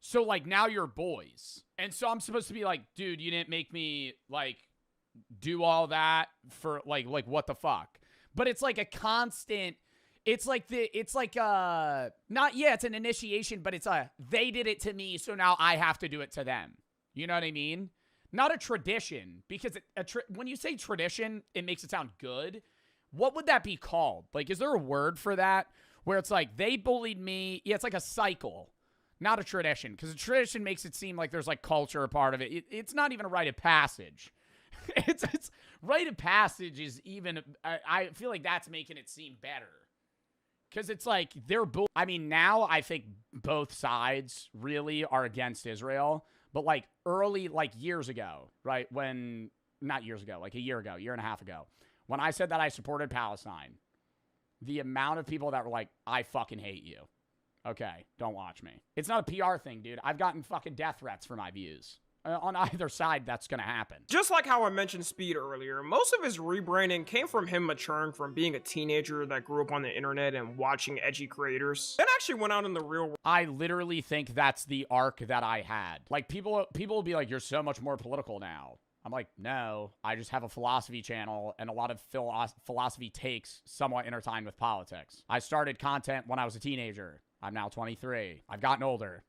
So, like, now you're boys. And so I'm supposed to be like, dude, you didn't make me, like, do all that for, like what the fuck? But it's like a constant, it's like, it's an initiation, but it's they did it to me, so now I have to do it to them. You know what I mean? Not a tradition, because when you say tradition, it makes it sound good. What would that be called? Like, is there a word for that? Where it's like, they bullied me. Yeah, it's like a cycle, not a tradition. Because a tradition makes it seem like there's like culture a part of it. It's not even a rite of passage. it's rite of passage is even, I feel like that's making it seem better. Because it's like, I mean, now I think both sides really are against Israel. But like early, like years ago, right? Not years ago, like a year ago, year and a half ago, when I said that I supported Palestine, the amount of people that were like, I fucking hate you. Okay, don't watch me. It's not a PR thing, dude. I've gotten fucking death threats for my views. On either side, that's going to happen. Just like how I mentioned Speed earlier, most of his rebranding came from him maturing from being a teenager that grew up on the internet and watching edgy creators. That actually went out in the real world. I literally think that's the arc that I had. Like, people will be like, you're so much more political now. I'm like, no, I just have a philosophy channel and a lot of philosophy takes somewhat intertwined with politics. I started content when I was a teenager. I'm now 23. I've gotten older.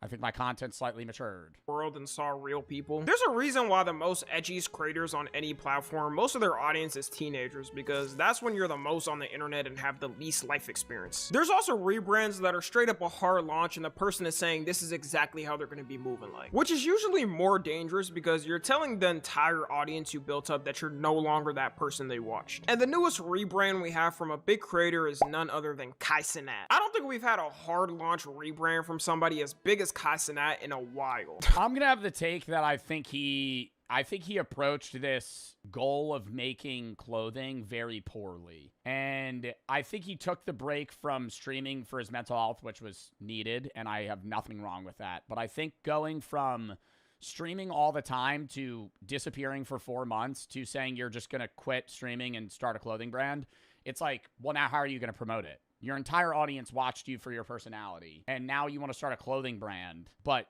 I think my content slightly matured. World and saw real people. There's a reason why the most edgiest creators on any platform, most of their audience is teenagers, because that's when you're the most on the internet and have the least life experience. There's also rebrands that are straight up a hard launch and the person is saying this is exactly how they're going to be moving like, which is usually more dangerous because you're telling the entire audience you built up that you're no longer that person they watched. And the newest rebrand we have from a big creator is none other than Kai Cenat. I don't think we've had a hard launch rebrand from somebody as big as Kai Cenat in a while. I'm gonna have the take that I think he approached this goal of making clothing very poorly. And I think he took the break from streaming for his mental health, which was needed, and I have nothing wrong with that. But I think going from streaming all the time to disappearing for 4 months to saying you're just gonna quit streaming and start a clothing brand, it's like, well, now how are you gonna promote it? Your entire audience watched you for your personality, and now you want to start a clothing brand, but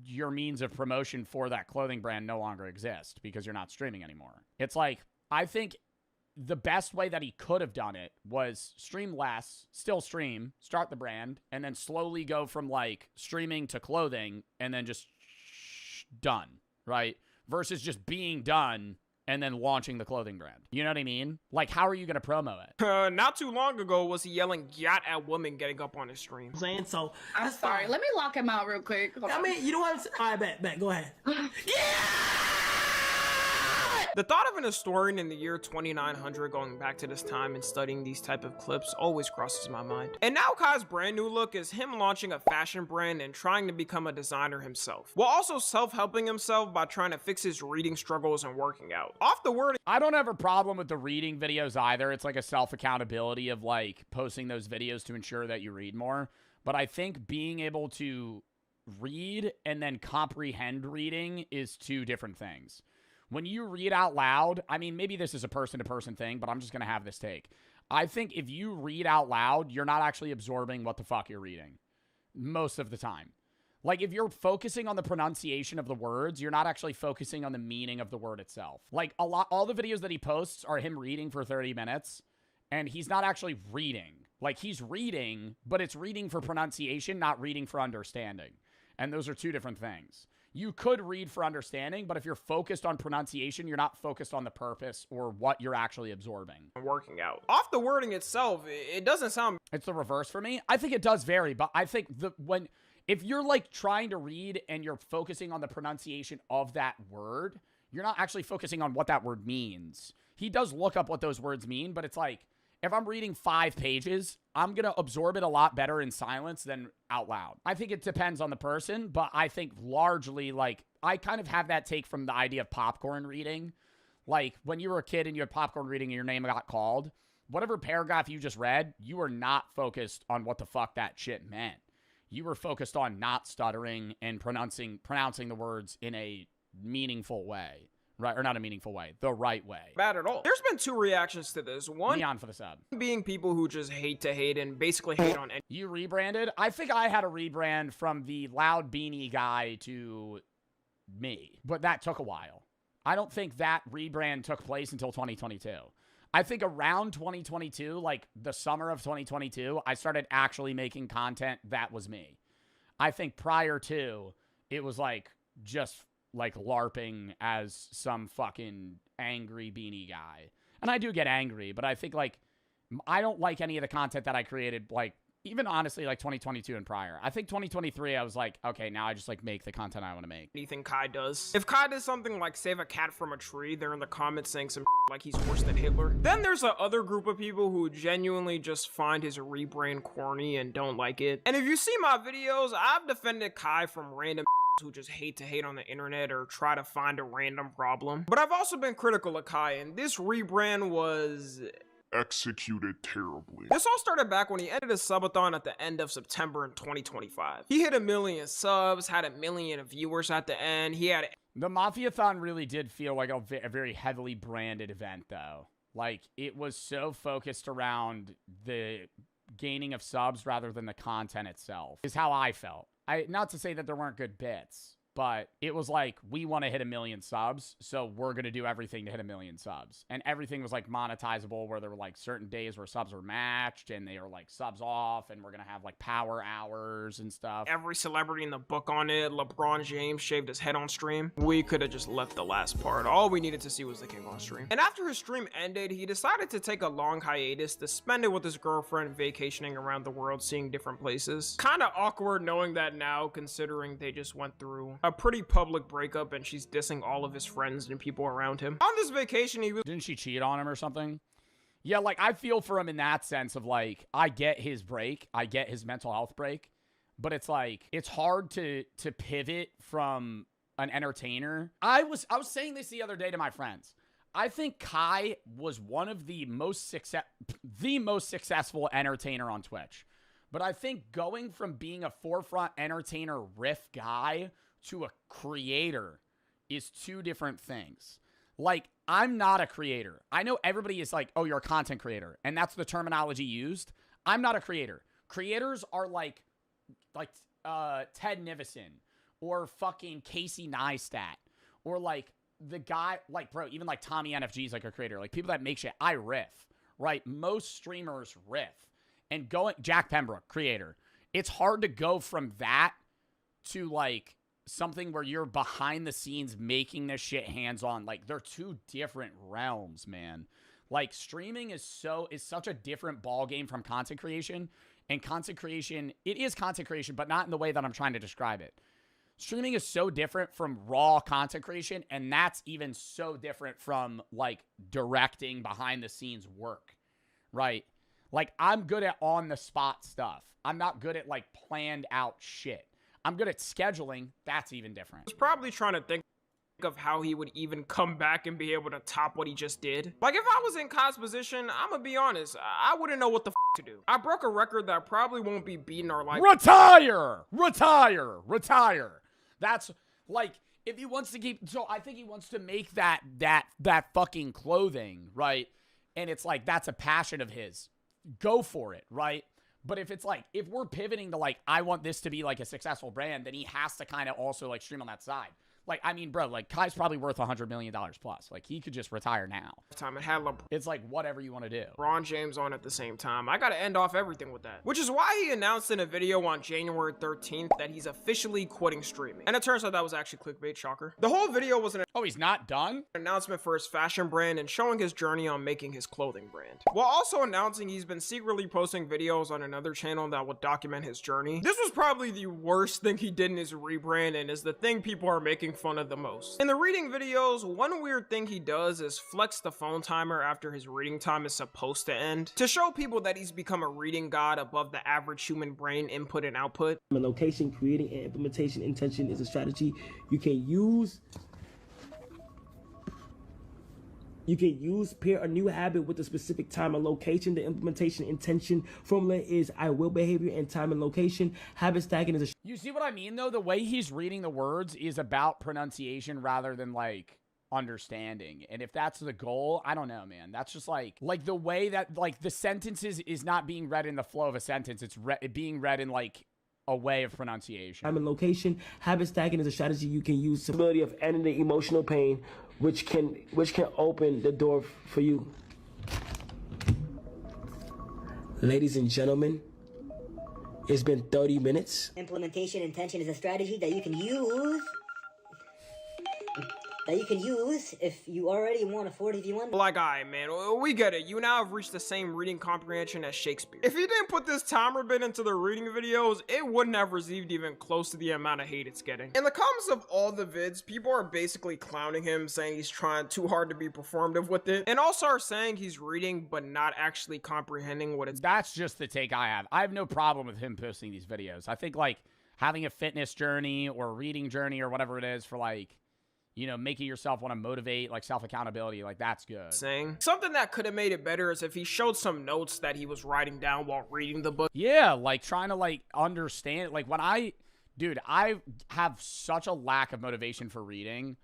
your means of promotion for that clothing brand no longer exist because you're not streaming anymore. It's like, I think the best way that he could have done it was stream less, still stream, start the brand, and then slowly go from like streaming to clothing and then just done, right? Versus just being done and then launching the clothing brand. You know what I mean? Like, how are you going to promo it? Not too long ago was he yelling yacht at women getting up on his stream. Saying so. I'm sorry. Let me lock him out real quick. I mean, you know what? I bet. Go ahead. The thought of an historian in the year 2900 going back to this time and studying these type of clips always crosses my mind. And now Kai's brand new look is him launching a fashion brand and trying to become a designer himself, while also self-helping himself by trying to fix his reading struggles and working out. Off the word, I don't have a problem with the reading videos either. It's like a self-accountability of like posting those videos to ensure that you read more. But I think being able to read and then comprehend reading is two different things. When you read out loud, I mean, maybe this is a person-to-person thing, but I'm just going to have this take. I think if you read out loud, you're not actually absorbing what the fuck you're reading most of the time. Like, if you're focusing on the pronunciation of the words, you're not actually focusing on the meaning of the word itself. Like, all the videos that he posts are him reading for 30 minutes, and he's not actually reading. Like, he's reading, but it's reading for pronunciation, not reading for understanding. And those are two different things. You could read for understanding, but if you're focused on pronunciation, you're not focused on the purpose or what you're actually absorbing. Working out. Off the wording itself, it doesn't sound... It's the reverse for me. I think it does vary, but I think if you're like trying to read and you're focusing on the pronunciation of that word, you're not actually focusing on what that word means. He does look up what those words mean, but it's like, if I'm reading 5 pages, I'm going to absorb it a lot better in silence than out loud. I think it depends on the person, but I think largely, like, I kind of have that take from the idea of popcorn reading. Like, when you were a kid and you had popcorn reading and your name got called, whatever paragraph you just read, you were not focused on what the fuck that shit meant. You were focused on not stuttering and pronouncing the words in a meaningful way. Right, or not a meaningful way, the right way. Bad at all. There's been two reactions to this. One Leon for the sub. being people who just hate to hate and basically hate on any. You rebranded? I think I had a rebrand from the loud beanie guy to me, but that took a while. I don't think that rebrand took place until 2022. I think around 2022, like the summer of 2022, I started actually making content that was me. I think prior to, it was like just like LARPing as some fucking angry beanie guy. And I do get angry, but I think like I don't like any of the content that I created, like even honestly like 2022 and prior. I think 2023 I was like, okay, now I just like make the content I want to make. Anything Kai does. If Kai does something like save a cat from a tree, they're in the comments saying some like he's worse than Hitler. Then there's a other group of people who genuinely just find his rebrand corny and don't like it. And if you see my videos, I've defended Kai from random who just hate to hate on the internet or try to find a random problem. But I've also been critical of Kai, and this rebrand was executed terribly. This all started back when he ended a subathon at the end of September in 2025. He hit 1 million subs, had 1 million viewers at the end. He had the Mafiathon really did feel like a very heavily branded event though. Like it was so focused around the gaining of subs rather than the content itself is how I felt. Not to say that there weren't good bits, but it was like, we want to hit 1 million subs, so we're going to do everything to hit 1 million subs. And everything was like monetizable, where there were like certain days where subs were matched and they were like subs off, and we're going to have like power hours and stuff. Every celebrity in the book on it. LeBron James shaved his head on stream. We could have just left the last part. All we needed to see was the king on stream. And after his stream ended, he decided to take a long hiatus to spend it with his girlfriend vacationing around the world, seeing different places. Kind of awkward knowing that now, considering they just went through a pretty public breakup and she's dissing all of his friends and people around him. On this vacation, he was— Didn't she cheat on him or something? Yeah, like I feel for him in that sense of like, I get his break, I get his mental health break, but it's like, it's hard to pivot from an entertainer. I was saying this the other day to my friends. I think Kai was one of the most successful entertainer on Twitch. But I think going from being a forefront entertainer riff guy to a creator is two different things. Like, I'm not a creator. I know everybody is like, oh, you're a content creator, and that's the terminology used. I'm not a creator. Creators are like Ted Nivison or fucking Casey Neistat or like the guy, like, bro, even like Tommy NFG is like a creator. Like, people that make shit. I riff, right? Most streamers riff. And Jack Pembroke, creator. It's hard to go from that to like something where you're behind the scenes making this shit hands-on. Like, they're two different realms, man. Like, streaming is such a different ball game from content creation. And content creation, it is content creation, but not in the way that I'm trying to describe it. Streaming is so different from raw content creation, and that's even so different from like directing behind the scenes work, right? Like, I'm good at on-the-spot stuff. I'm not good at, like, planned-out shit. I'm good at scheduling. That's even different. I was probably trying to think of how he would even come back and be able to top what he just did. Like, if I was in Kai's position, I'm gonna be honest, I wouldn't know what the to do. I broke a record that probably won't be beaten or like— Retire! That's, like, if he wants to keep— So, I think he wants to make that fucking clothing, right? And it's like, that's a passion of his. Go for it, right? But if it's like, if we're pivoting to like, I want this to be like a successful brand, then he has to kind of also like stream on that side. Like, I mean, bro, like Kai's probably worth $100 million plus. Like, he could just retire now. Time it had it's like whatever you want to do. LeBron James on at the same time. I gotta end off everything with that. Which is why he announced in a video on January 13th that he's officially quitting streaming. And it turns out that was actually clickbait, shocker. The whole video was oh, he's not done? An announcement for his fashion brand and showing his journey on making his clothing brand. While also announcing he's been secretly posting videos on another channel that will document his journey. This was probably the worst thing he did in his rebrand and is the thing people are making fun of the most. In the reading videos, one weird thing he does is flex the phone timer after his reading time is supposed to end to show people that he's become a reading god above the average human brain input and output. Location, creating, and implementation intention is a strategy you can use. You can pair a new habit with a specific time and location. The implementation intention formula is I will behavior and time and location. Habit stacking is a— You see what I mean, though? The way he's reading the words is about pronunciation rather than, like, understanding. And if that's the goal, I don't know, man. That's just like the way that like the sentences is not being read in the flow of a sentence. It's being read in like a way of pronunciation. Time and location. Habit stacking is a strategy you can use. The ability of ending the emotional pain, which can open the door for you. Ladies and gentlemen, it's been 30 minutes. Implementation intention is a strategy that you can use. If you already want a 40v1. Like, alright, man, we get it. You now have reached the same reading comprehension as Shakespeare. If he didn't put this timer bit into the reading videos, it wouldn't have received even close to the amount of hate it's getting. In the comments of all the vids, people are basically clowning him, saying he's trying too hard to be performative with it, and also are saying he's reading but not actually comprehending what it's. That's just the take I have. I have no problem with him posting these videos. I think like having a fitness journey or a reading journey or whatever it is for like, you know, making yourself want to motivate, like self-accountability, like that's good. Saying something that could have made it better is if he showed some notes that he was writing down while reading the book. Yeah, like trying to like understand, like when I have such a lack of motivation for reading,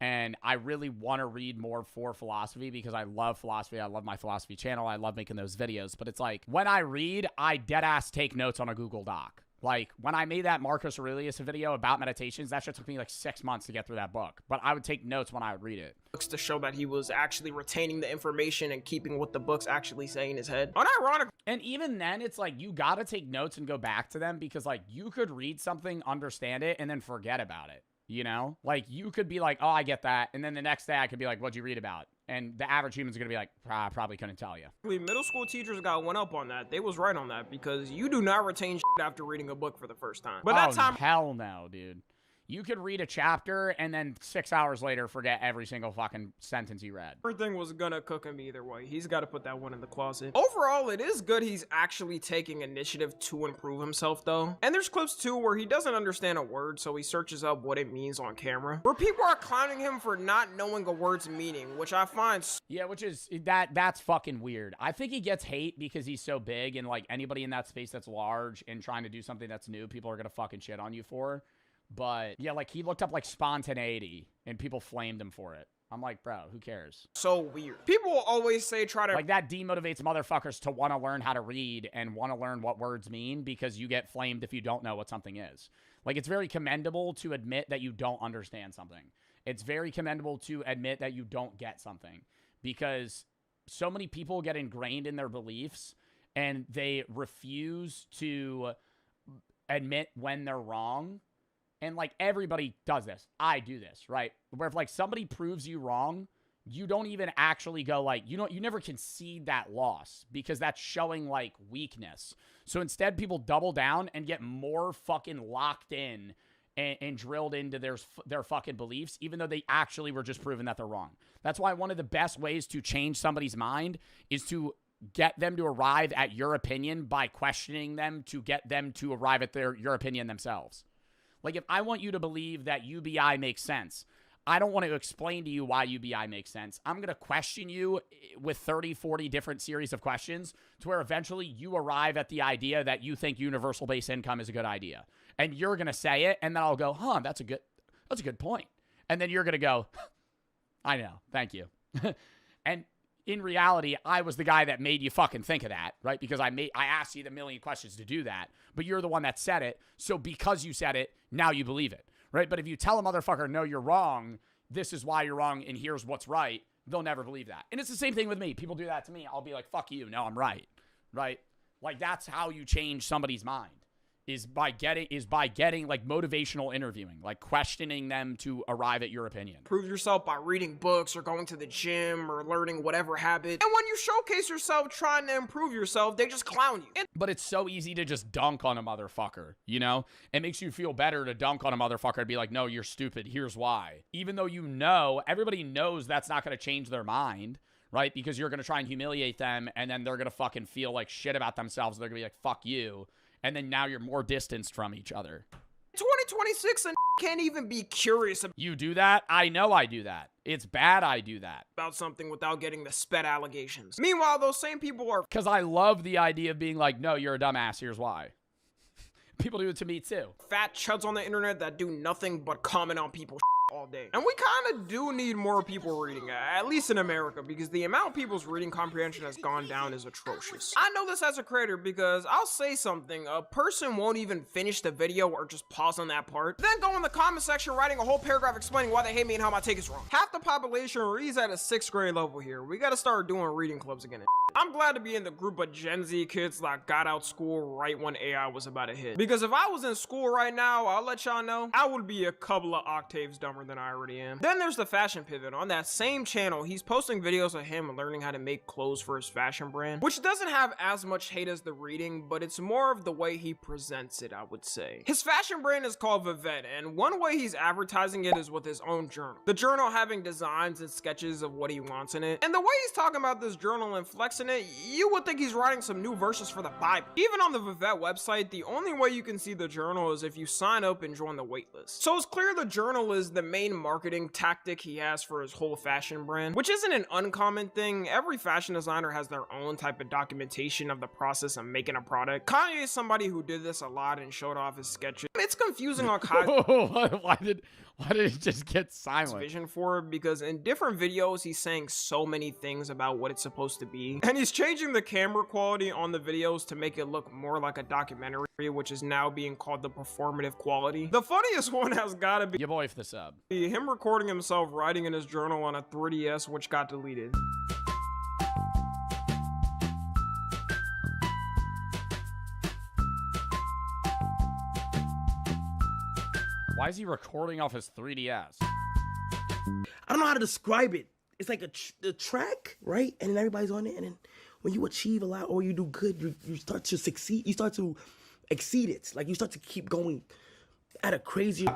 and I really want to read more for philosophy because I love philosophy. I love my philosophy channel. I love making those videos, but it's like when I read, I dead ass take notes on a Google Doc. Like, when I made that Marcus Aurelius video about meditations, that shit took me like 6 months to get through that book. But I would take notes when I would read it. To show that he was actually retaining the information and keeping what the book's actually saying in his head. Unironic. And even then, it's like, you gotta take notes and go back to them because, like, you could read something, understand it, and then forget about it. You know? Like, you could be like, oh, I get that. And then the next day, I could be like, what'd you read about? And the average human's gonna be like, I probably couldn't tell you. Middle school teachers got one up on that. They was right on that because you do not retain shit after reading a book for the first time. But that time, hell no, dude. You could read a chapter and then 6 hours later forget every single fucking sentence you read. Everything was gonna cook him either way. He's got to put that one in the closet. Overall, it is good he's actually taking initiative to improve himself though. And there's clips too where he doesn't understand a word, so he searches up what it means on camera. Where people are clowning him for not knowing a word's meaning, which I find which is that's fucking weird. I think he gets hate because he's so big and like anybody in that space that's large and trying to do something that's new, people are gonna fucking shit on you for. But yeah, like he looked up like spontaneity and people flamed him for it. I'm like, bro, who cares? So weird. People will always say like that demotivates motherfuckers to want to learn how to read and want to learn what words mean because you get flamed if you don't know what something is. Like, it's very commendable to admit that you don't understand something. It's very commendable to admit that you don't get something because so many people get ingrained in their beliefs and they refuse to admit when they're wrong. And, like, everybody does this. I do this, right? Where if, like, somebody proves you wrong, you don't even actually go, like, you never concede that loss because that's showing, like, weakness. So instead, people double down and get more fucking locked in and drilled into their fucking beliefs, even though they actually were just proven that they're wrong. That's why one of the best ways to change somebody's mind is to get them to arrive at your opinion by questioning them to get them to arrive at your opinion themselves. Like, if I want you to believe that UBI makes sense, I don't want to explain to you why UBI makes sense. I'm going to question you with 30, 40 different series of questions to where eventually you arrive at the idea that you think universal base income is a good idea. And you're going to say it, and then I'll go, that's a good point. And then you're going to go, I know, thank you. And in reality, I was the guy that made you fucking think of that, right? Because I asked you the million questions to do that, but you're the one that said it. So because you said it, now you believe it, right? But if you tell a motherfucker, no, you're wrong, this is why you're wrong, and here's what's right, they'll never believe that. And it's the same thing with me. People do that to me. I'll be like, fuck you. No, I'm right, right? Like, that's how you change somebody's mind. Is by getting like motivational interviewing, like questioning them to arrive at your opinion. Prove yourself by reading books or going to the gym or learning whatever habit. And when you showcase yourself trying to improve yourself, they just clown you. But it's so easy to just dunk on a motherfucker, you know? It makes you feel better to dunk on a motherfucker and be like, no, you're stupid. Here's why. Even though you know, everybody knows that's not going to change their mind, right? Because you're going to try and humiliate them and then they're going to fucking feel like shit about themselves. They're going to be like, fuck you. And then now you're more distanced from each other. 2026 and can't even be curious about. You do that? I know I do that. It's bad I do that. About something without getting the sped allegations. Meanwhile, those same people are. Because I love the idea of being like, no, you're a dumbass, here's why. People do it to me too. Fat chuds on the internet that do nothing but comment on people all all day. And we kind of do need more people reading, at least in America, because the amount of people's reading comprehension has gone down is atrocious. I know this as a creator because I'll say something, a person won't even finish the video or just pause on that part, then go in the comment section writing a whole paragraph explaining why they hate me and how my take is wrong. Half the population reads at a 6th grade level here. We gotta start doing reading clubs again. I'm glad to be in the group of Gen Z kids that got out school right when AI was about to hit. Because if I was in school right now, I'll let y'all know, I would be a couple of octaves dumber than I already am. Then there's the fashion pivot. On that same channel, he's posting videos of him learning how to make clothes for his fashion brand, which doesn't have as much hate as the reading, but it's more of the way he presents it, I would say. His fashion brand is called Vivette, and one way he's advertising it is with his own journal. The journal having designs and sketches of what he wants in it. And the way he's talking about this journal and flexing it, you would think he's writing some new verses for the Bible. Even on the Vivette website, the only way you can see the journal is if you sign up and join the waitlist. So it's clear the journal is the main marketing tactic he has for his whole fashion brand, which isn't an uncommon thing. Every fashion designer has their own type of documentation of the process of making a product. Kanye is somebody who did this a lot and showed off his sketches. It's confusing on Kanye's why did it just get silent? Vision for it, because in different videos he's saying so many things about what it's supposed to be, and he's changing the camera quality on the videos to make it look more like a documentary, which is now being called the performative quality. The funniest one has gotta be your boy for the sub. Him recording himself writing in his journal on a 3DS, which got deleted. Why is he recording off his 3DS? I don't know how to describe it. It's like a track, right? And then everybody's on it. And then when you achieve a lot or you do good, you start to succeed. You start to exceed it. Like you start to keep going at a crazy.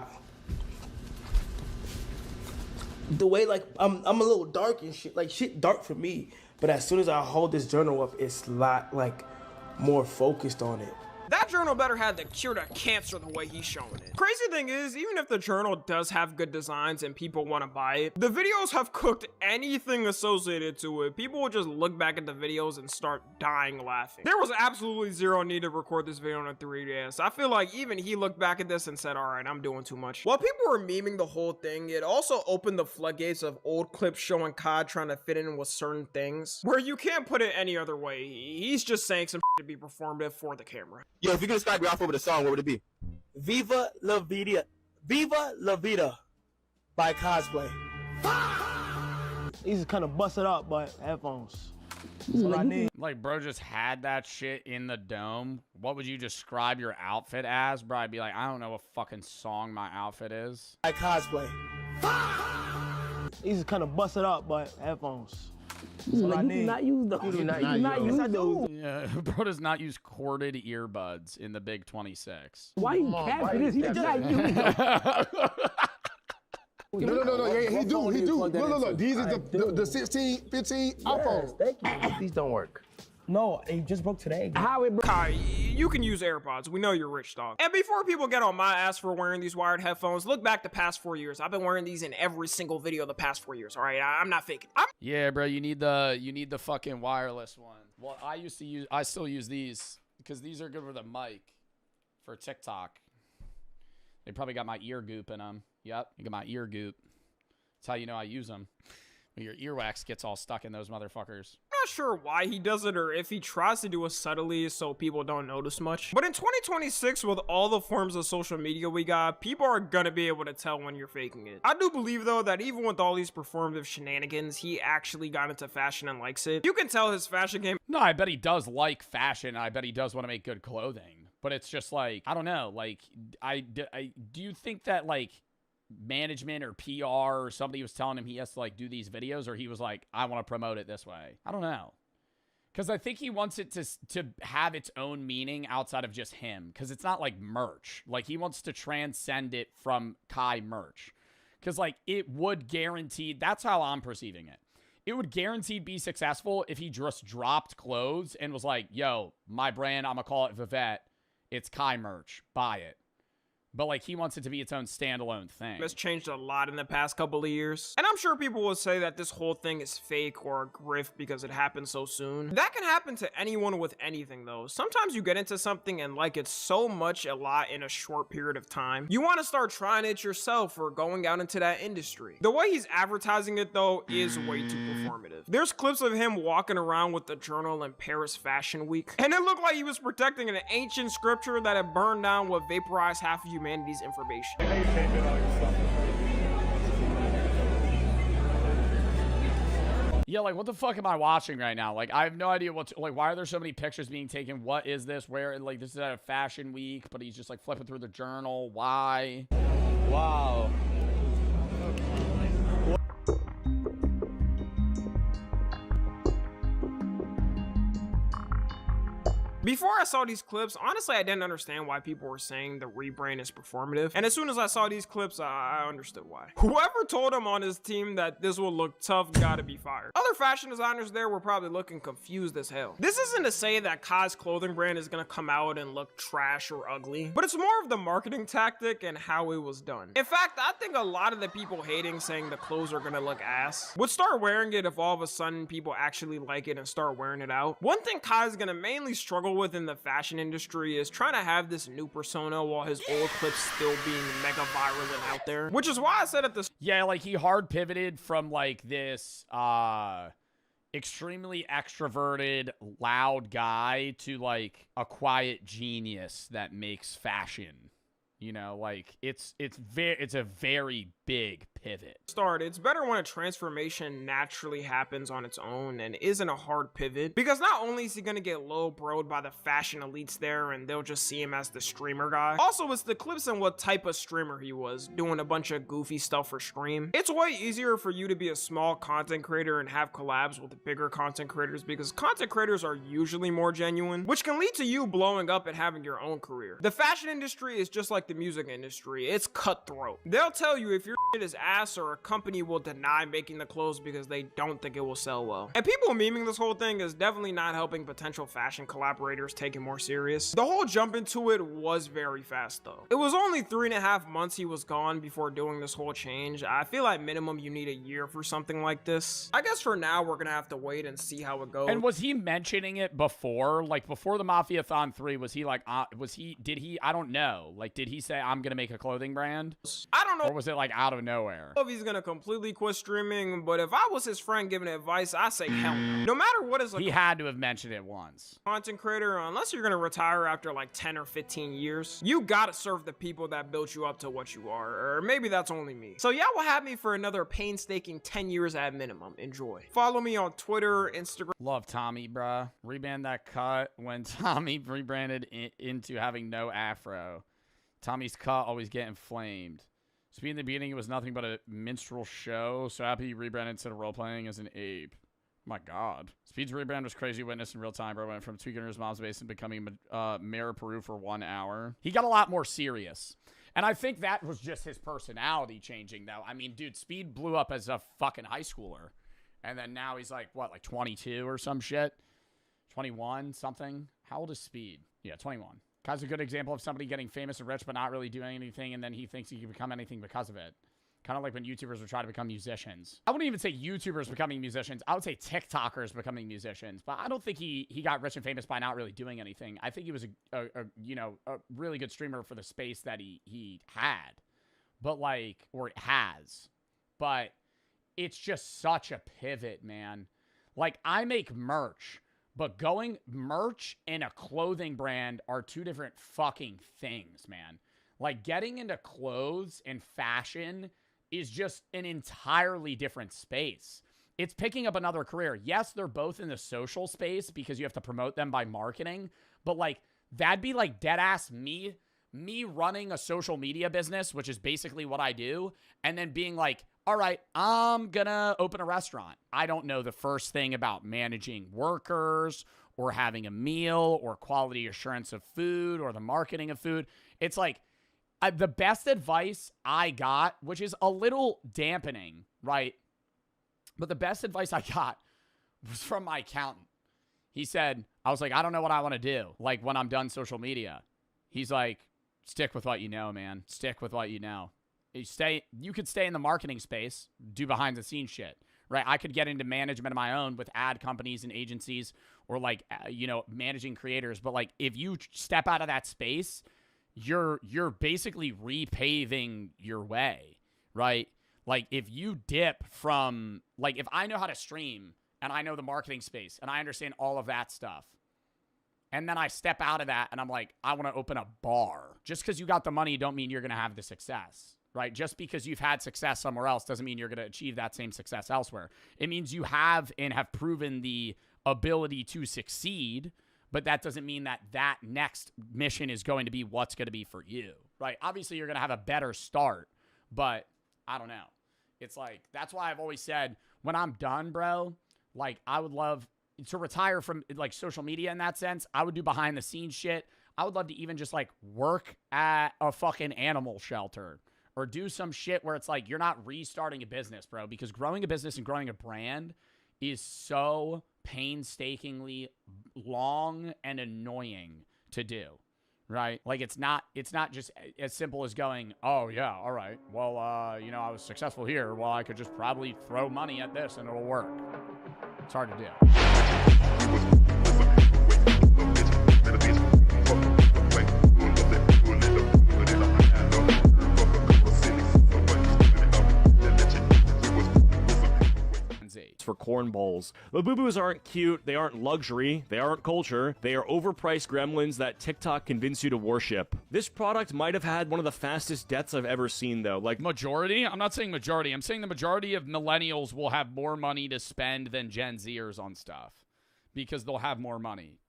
The way like I'm a little dark and shit. Like shit dark for me. But as soon as I hold this journal up, it's a lot like more focused on it. That journal better have the cure to cancer the way he's showing it. Crazy thing is, even if the journal does have good designs and people want to buy it, the videos have cooked anything associated to it. People will just look back at the videos and start dying laughing. There was absolutely zero need to record this video on a 3DS. I feel like even he looked back at this and said, alright, I'm doing too much. While people were memeing the whole thing, it also opened the floodgates of old clips showing COD trying to fit in with certain things, where you can't put it any other way. He's just saying some shit to be performative for the camera. Yo, if you could describe your outfit with a song, what would it be? Viva La Vida. Viva La Vida by Cosplay. These is kind of busted up, but headphones. That's what I need. Like, bro just had that shit in the dome. What would you describe your outfit as? Bro, I'd be like, I don't know what fucking song my outfit is. By Cosplay. These is kind of busted up, but headphones. That's what I need. do not use those. You do not use those. Yeah, bro does not use corded earbuds in the Big 26. Why you capping this? He just not using those. No. Yeah, he do. Look. These are the 16, 15 iPhones. Thank you. These don't work. No, it just broke today. How it broke? Kai, you can use AirPods. We know you're rich, dog. And before people get on my ass for wearing these wired headphones, look back the past 4 years. I've been wearing these in every single video the past 4 years. All right, I'm not faking. Yeah, bro, you need the fucking wireless one. Well, I still use these because these are good with a mic for TikTok. They probably got my ear goop in them. Yep, you got my ear goop. That's how you know I use them. When your earwax gets all stuck in those motherfuckers. I'm not sure why he does it or if he tries to do it subtly so people don't notice much. But in 2026, with all the forms of social media we got, people are gonna be able to tell when you're faking it. I do believe though that even with all these performative shenanigans, he actually got into fashion and likes it. You can tell his fashion game. No, I bet he does like fashion. I bet he does want to make good clothing. But it's just like, I don't know. Like, do you think that like management or PR or somebody was telling him he has to like do these videos, or he was like, I want to promote it this way? I don't know. Because I think he wants it to have its own meaning outside of just him. Because it's not like merch. Like, he wants to transcend it from Kai merch. Because like, it would guarantee, that's how I'm perceiving it. It would guaranteed be successful if he just dropped clothes and was like, yo, my brand, I'm gonna call it Vivette. It's Kai merch. Buy it. But like he wants it to be its own standalone thing. It's changed a lot in the past couple of years. And I'm sure people will say that this whole thing is fake or a grift because it happened so soon. That can happen to anyone with anything though. Sometimes you get into something and like it so much a lot in a short period of time. You want to start trying it yourself or going out into that industry. The way he's advertising it though is way too performative. There's clips of him walking around with the journal in Paris Fashion Week. And it looked like he was protecting an ancient scripture that had burned down what vaporized half of humanity's information. Yeah, like what the fuck am I watching right now? Like I have no idea what to, like why are there so many pictures being taken? What is this? Where like this is at a fashion week, but he's just like flipping through the journal. Why? Wow. Before I saw these clips, honestly, I didn't understand why people were saying the rebrand is performative. And as soon as I saw these clips, I understood why. Whoever told him on his team that this will look tough gotta be fired. Other fashion designers there were probably looking confused as hell. This isn't to say that Kai's clothing brand is gonna come out and look trash or ugly, but it's more of the marketing tactic and how it was done. In fact, I think a lot of the people hating saying the clothes are gonna look ass would start wearing it if all of a sudden people actually like it and start wearing it out. One thing Kai's gonna mainly struggle within the fashion industry is trying to have this new persona while his old clips still being mega viral and out there, which is why I said at the yeah, like he hard pivoted from like this extremely extroverted loud guy to like a quiet genius that makes fashion, you know, like it's a very big pivot. It's better when a transformation naturally happens on its own and isn't a hard pivot, because not only is he gonna get low broed by the fashion elites there and they'll just see him as the streamer guy, also it's the clips and what type of streamer he was, doing a bunch of goofy stuff for stream. It's way easier for you to be a small content creator and have collabs with bigger content creators because content creators are usually more genuine, which can lead to you blowing up and having your own career. The fashion industry is just like the music industry. It's cutthroat. They'll tell you if your shit is ass, or a company will deny making the clothes because they don't think it will sell well. And people memeing this whole thing is definitely not helping potential fashion collaborators take it more serious. The whole jump into it was very fast though. It was only 3.5 months he was gone before doing this whole change. I feel like minimum you need a year for something like this. I guess for now we're gonna have to wait and see how it goes. And was he mentioning it before? Like before the Mafiathon 3, was he like, I don't know. Like, did he say, I'm gonna make a clothing brand? I don't know. Or was it like out of nowhere? If he's gonna completely quit streaming, but if I was his friend giving advice, I say hell no. No matter what is he had to have mentioned it once. Content creator, unless you're gonna retire after like 10 or 15 years, you gotta serve the people that built you up to what you are, or maybe that's only me. So y'all will have me for another painstaking 10 years at minimum. Enjoy. Follow me on Twitter, Instagram. Love Tommy, bruh. Rebrand that cut when Tommy rebranded into having no afro. Tommy's cut always get inflamed. Speed in the beginning, it was nothing but a minstrel show. So happy he rebranded instead of role-playing as an ape. My God. Speed's rebrand was crazy witness in real time, bro. Went from tweaking his mom's base and becoming mayor of Peru for 1 hour. He got a lot more serious. And I think that was just his personality changing, though. I mean, dude, Speed blew up as a fucking high schooler. And then now he's like, what, like 22 or some shit? 21, something? How old is Speed? Yeah, 21. Kai's a good example of somebody getting famous and rich but not really doing anything, and then he thinks he can become anything because of it. Kind of like when YouTubers would try to become musicians. I wouldn't even say YouTubers becoming musicians. I would say TikTokers becoming musicians. But I don't think he got rich and famous by not really doing anything. I think he was a really good streamer for the space that he had. But like, or has. But it's just such a pivot, man. Like, I make merch. But going merch and a clothing brand are two different fucking things, man. Like, getting into clothes and fashion is just an entirely different space. It's picking up another career. Yes, they're both in the social space because you have to promote them by marketing. But, like, that'd be like deadass me running a social media business, which is basically what I do, and then being like, all right, I'm gonna open a restaurant. I don't know the first thing about managing workers or having a meal or quality assurance of food or the marketing of food. It's like the best advice I got, which is a little dampening, right? But the best advice I got was from my accountant. He said, I was like, I don't know what I want to do, like when I'm done social media. He's like, Stick with what you know, man. Stick with what you know. You could stay in the marketing space, do behind the scenes shit, right? I could get into management of my own with ad companies and agencies, or like, managing creators. But like, if you step out of that space, you're basically repaving your way, right? Like, if you dip from, like, if I know how to stream and I know the marketing space and I understand all of that stuff, and then I step out of that and I'm like, I want to open a bar. Just because you got the money don't mean you're going to have the success, right? Just because you've had success somewhere else doesn't mean you're going to achieve that same success elsewhere. It means you have and have proven the ability to succeed, but that doesn't mean that that next mission is going to be what's going to be for you, right? Obviously, you're going to have a better start, but I don't know. It's like, that's why I've always said, when I'm done, bro, like, I would love to retire from, like, social media in that sense. I would do behind the scenes shit. I would love to even just, like, work at a fucking animal shelter or do some shit where it's like, you're not restarting a business, bro, because growing a business and growing a brand is so painstakingly long and annoying to do, right? Like, it's not just as simple as going, oh yeah, all right, well, I was successful here, well, I could just probably throw money at this and it'll work. It's hard to do. For cornballs. Labubus aren't cute, they aren't luxury, they aren't culture, they are overpriced gremlins that TikTok convince you to worship. This product might have had one of the fastest deaths I've ever seen, though. Like, majority? I'm not saying majority. I'm saying the majority of millennials will have more money to spend than Gen Zers on stuff because they'll have more money.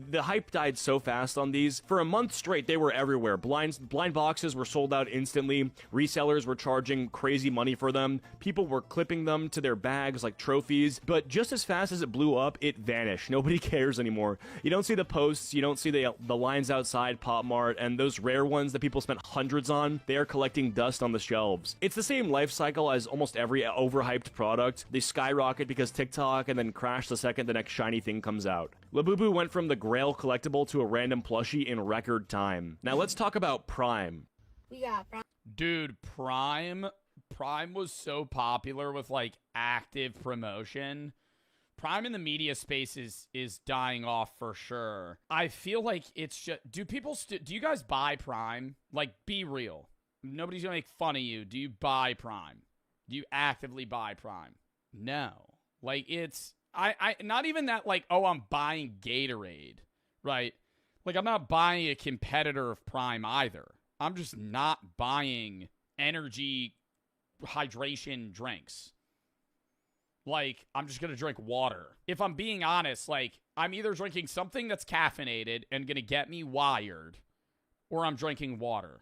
the hype died so fast on these. For a month straight, they were everywhere. Blind boxes were sold out instantly. Resellers were charging crazy money for them. People were clipping them to their bags like trophies. But just as fast as it blew up, it vanished. Nobody cares anymore. You don't see the posts. You don't see the lines outside Pop Mart. And those rare ones that people spent hundreds on, they are collecting dust on the shelves. It's the same life cycle as almost every overhyped product. They skyrocket because TikTok and then crash the second the next shiny thing comes out. Labubu went from the Grail collectible to a random plushie in record time. Now let's talk about Prime. We got Prime. Dude, Prime was so popular with like active promotion. Prime in the media space is dying off for sure. I feel like it's just, do you guys buy Prime? Like, be real. Nobody's gonna make fun of you. Do you buy Prime? Do you actively buy Prime? No. Like, it's, I not even that, like, oh, I'm buying Gatorade, right? Like, I'm not buying a competitor of Prime either. I'm just not buying energy hydration drinks. Like, I'm just gonna drink water. If I'm being honest, like, I'm either drinking something that's caffeinated and gonna get me wired, or I'm drinking water.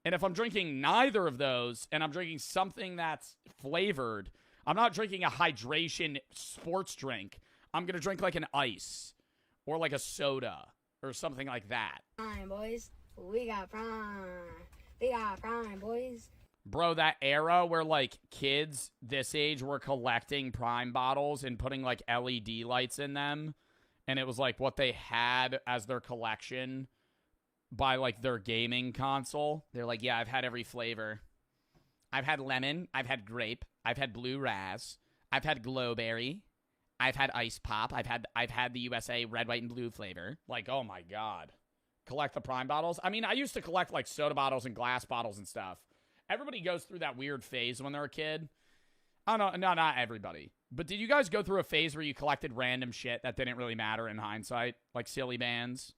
And if I'm drinking neither of those, and I'm drinking something that's flavored, I'm not drinking a hydration sports drink. I'm going to drink like an ice or like a soda or something like that. Prime, boys. We got Prime. We got Prime, boys. Bro, that era where like kids this age were collecting Prime bottles and putting like LED lights in them. And it was like what they had as their collection by like their gaming console. They're like, yeah, I've had every flavor. I've had lemon. I've had grape. I've had blue raz. I've had glowberry. I've had ice pop. I've had the USA red, white, and blue flavor. Like, oh my god. Collect the Prime bottles. I mean, I used to collect like soda bottles and glass bottles and stuff. Everybody goes through that weird phase when they're a kid. Oh no, not everybody. But did you guys go through a phase where you collected random shit that didn't really matter in hindsight? Like silly bands?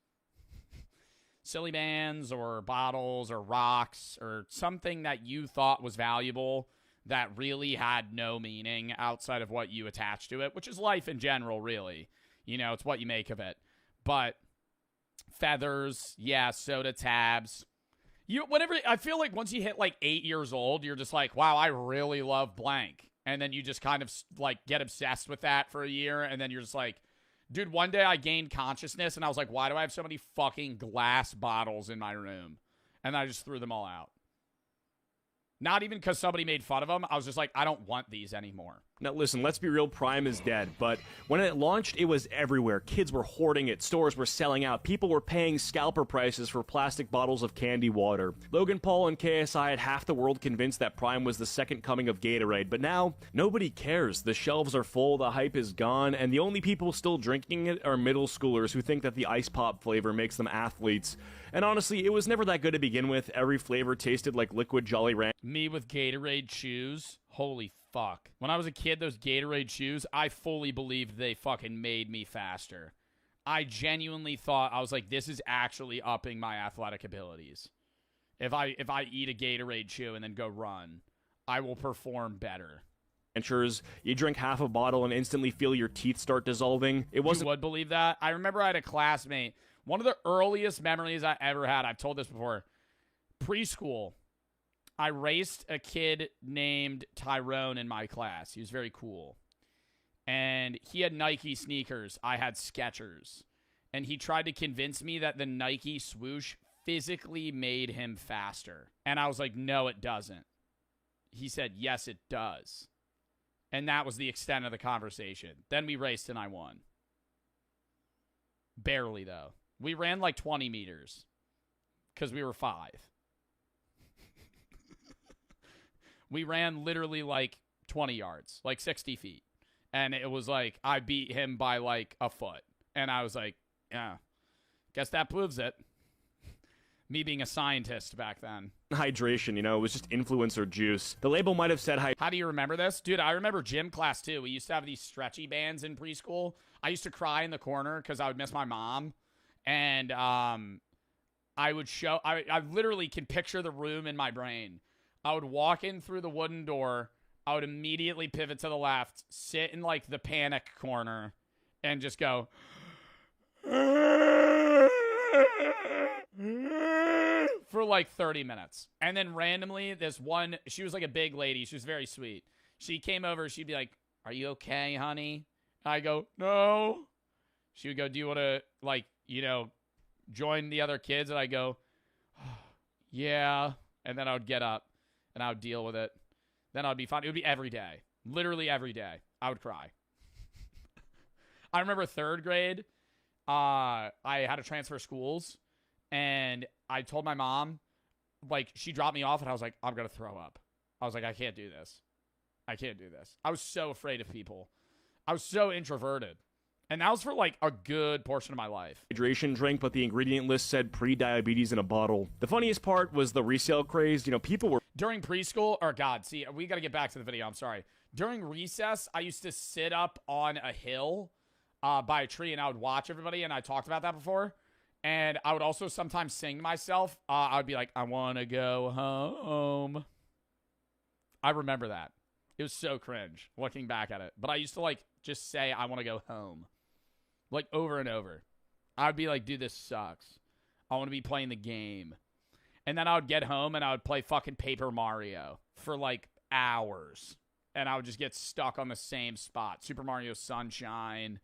Silly bands or bottles or rocks or something that you thought was valuable that really had no meaning outside of what you attached to it, which is life in general, really. You know, it's what you make of it. But feathers, yeah, soda tabs. I feel like once you hit like 8 years old, you're just like, wow, I really love blank. And then you just kind of like get obsessed with that for a year. And then you're just like, dude, one day I gained consciousness and I was like, why do I have so many fucking glass bottles in my room? And I just threw them all out. Not even because somebody made fun of them. I was just like, I don't want these anymore. Now listen, let's be real, Prime is dead, but when it launched, it was everywhere. Kids were hoarding it, stores were selling out, people were paying scalper prices for plastic bottles of candy water. Logan Paul and KSI had half the world convinced that Prime was the second coming of Gatorade, but now, nobody cares. The shelves are full, the hype is gone, and the only people still drinking it are middle schoolers who think that the ice pop flavor makes them athletes. And honestly, it was never that good to begin with. Every flavor tasted like liquid Jolly Rancher. Me with Gatorade shoes? Holy fuck. When I was a kid, those Gatorade shoes, I fully believed they fucking made me faster. I genuinely thought, I was like, this is actually upping my athletic abilities. If I eat a Gatorade shoe and then go run, I will perform better. You drink half a bottle and instantly feel your teeth start dissolving. It wasn't. You would believe that? I remember I had a classmate. One of the earliest memories I ever had, I've told this before, preschool. I raced a kid named Tyrone in my class. He was very cool. And he had Nike sneakers. I had Skechers. And he tried to convince me that the Nike swoosh physically made him faster. And I was like, no, it doesn't. He said, yes, it does. And that was the extent of the conversation. Then we raced and I won. Barely, though. We ran like 20 meters because we were 5. We ran literally like 20 yards, like 60 feet. And it was like, I beat him by like a foot. And I was like, yeah, guess that proves it. Me being a scientist back then. Hydration, you know, it was just influencer juice. The label might have said How do you remember this? Dude, I remember gym class too. We used to have these stretchy bands in preschool. I used to cry in the corner because I would miss my mom. And I would show, I literally can picture the room in my brain. I would walk in through the wooden door. I would immediately pivot to the left, sit in like the panic corner, and just go for like 30 minutes. And then randomly, this one, she was like a big lady. She was very sweet. She came over. She'd be like, are you okay, honey? I go, no. She would go, do you want to, like, you know, join the other kids? And I go, oh, yeah. And then I would get up and I would deal with it. Then I'd be fine. It would be every day. Literally every day. I would cry. I remember 3rd grade. I had to transfer schools. And I told my mom, like, she dropped me off and I was like, I'm going to throw up. I was like, I can't do this. I can't do this. I was so afraid of people. I was so introverted. And that was for like a good portion of my life. Hydration drink, but the ingredient list said pre-diabetes in a bottle. The funniest part was the resale craze. You know, people were... During preschool, or God, see, we got to get back to the video. I'm sorry. During recess, I used to sit up on a hill by a tree and I would watch everybody. And I talked about that before. And I would also sometimes sing to myself. I would be like, I want to go home. I remember that. It was so cringe looking back at it. But I used to like just say, I want to go home. Like over and over. I would be like, dude, this sucks. I want to be playing the game. And then I would get home and I would play fucking Paper Mario for like hours. And I would just get stuck on the same spot. Super Mario Sunshine.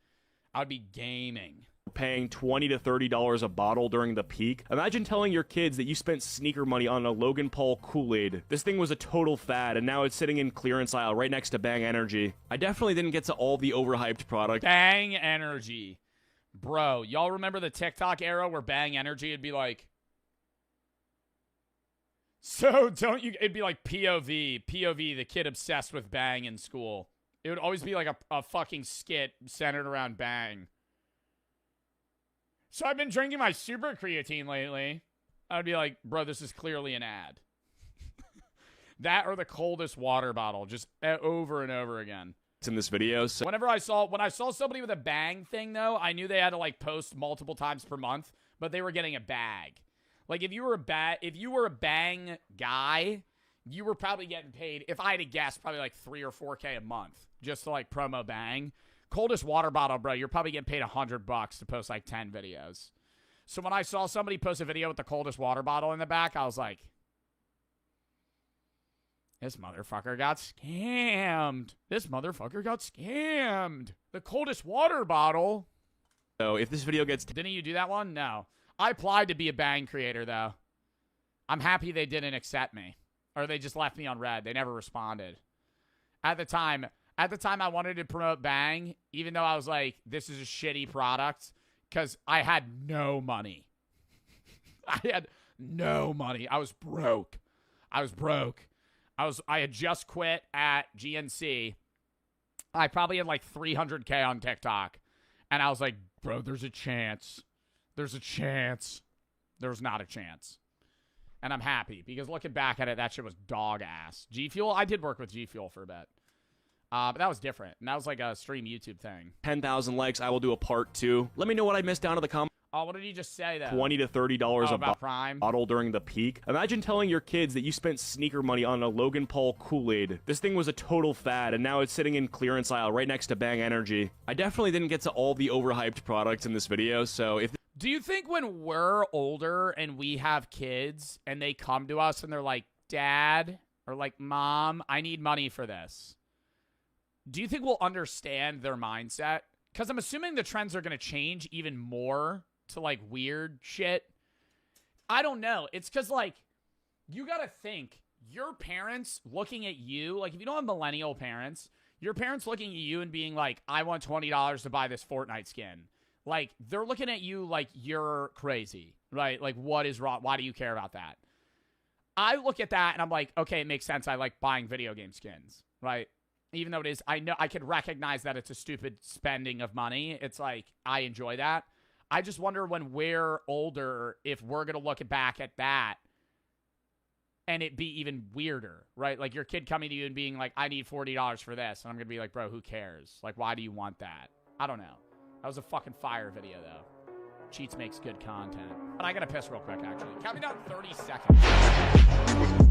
I would be gaming. Paying $20 to $30 a bottle during the peak. Imagine telling your kids that you spent sneaker money on a Logan Paul Kool-Aid. This thing was a total fad, and now it's sitting in clearance aisle right next to Bang Energy. I definitely didn't get to all the overhyped product. Bang Energy. Bro, y'all remember the TikTok era where Bang Energy would be like, so don't you, it'd be like POV, the kid obsessed with Bang in school. It would always be like a fucking skit centered around Bang. So I've been drinking my super creatine lately. I'd be like, bro, this is clearly an ad. That or the coldest water bottle, just over and over again. It's in this video. So when I saw somebody with a Bang thing, though, I knew they had to like post multiple times per month, but they were getting a bag. Like if you were a Bang guy, you were probably getting paid, if I had to guess, probably like $3 or $4K a month just to like promo Bang. Coldest water bottle, bro, you're probably getting paid $100 to post like 10 videos. So when I saw somebody post a video with the coldest water bottle in the back, I was like, this motherfucker got scammed. This motherfucker got scammed. The coldest water bottle. So if this video gets... Didn't you do that one? No. I applied to be a Bang creator, though. I'm happy they didn't accept me. Or they just left me on red. They never responded. At the time, I wanted to promote Bang, even though I was like, this is a shitty product, because I had no money. I had no money. I was broke. I had just quit at GNC. I probably had like 300K on TikTok. And I was like, bro, there's a chance. There's a chance. There's not a chance. And I'm happy because looking back at it, that shit was dog ass. G Fuel, I did work with G Fuel for a bit. But that was different. And that was like a stream YouTube thing. 10,000 likes, I will do a part 2. Let me know what I missed down in the comments. Oh, what did he just say, though? $20 to $30 about Prime bottle during the peak. Imagine telling your kids that you spent sneaker money on a Logan Paul Kool-Aid. This thing was a total fad, and now it's sitting in clearance aisle right next to Bang Energy. I definitely didn't get to all the overhyped products in this video, so if... Do you think when we're older and we have kids and they come to us and they're like, Dad, or like, Mom, I need money for this, do you think we'll understand their mindset? Because I'm assuming the trends are going to change even more to like weird shit. I don't know. It's because like you got to think your parents looking at you, like if you don't have millennial parents, your parents looking at you and being like, I want $20 to buy this Fortnite skin. Like they're looking at you like you're crazy, right? Like what is wrong? Why do you care about that? I look at that and I'm like, okay, it makes sense. I like buying video game skins, right? Even though it is, I know I could recognize that it's a stupid spending of money. It's like, I enjoy that. I just wonder when we're older, if we're going to look back at that and it be even weirder, right? Like your kid coming to you and being like, I need $40 for this. And I'm going to be like, bro, who cares? Like, why do you want that? I don't know. That was a fucking fire video, though. Cheats makes good content. But I got to piss real quick, actually. Count me down 30 seconds.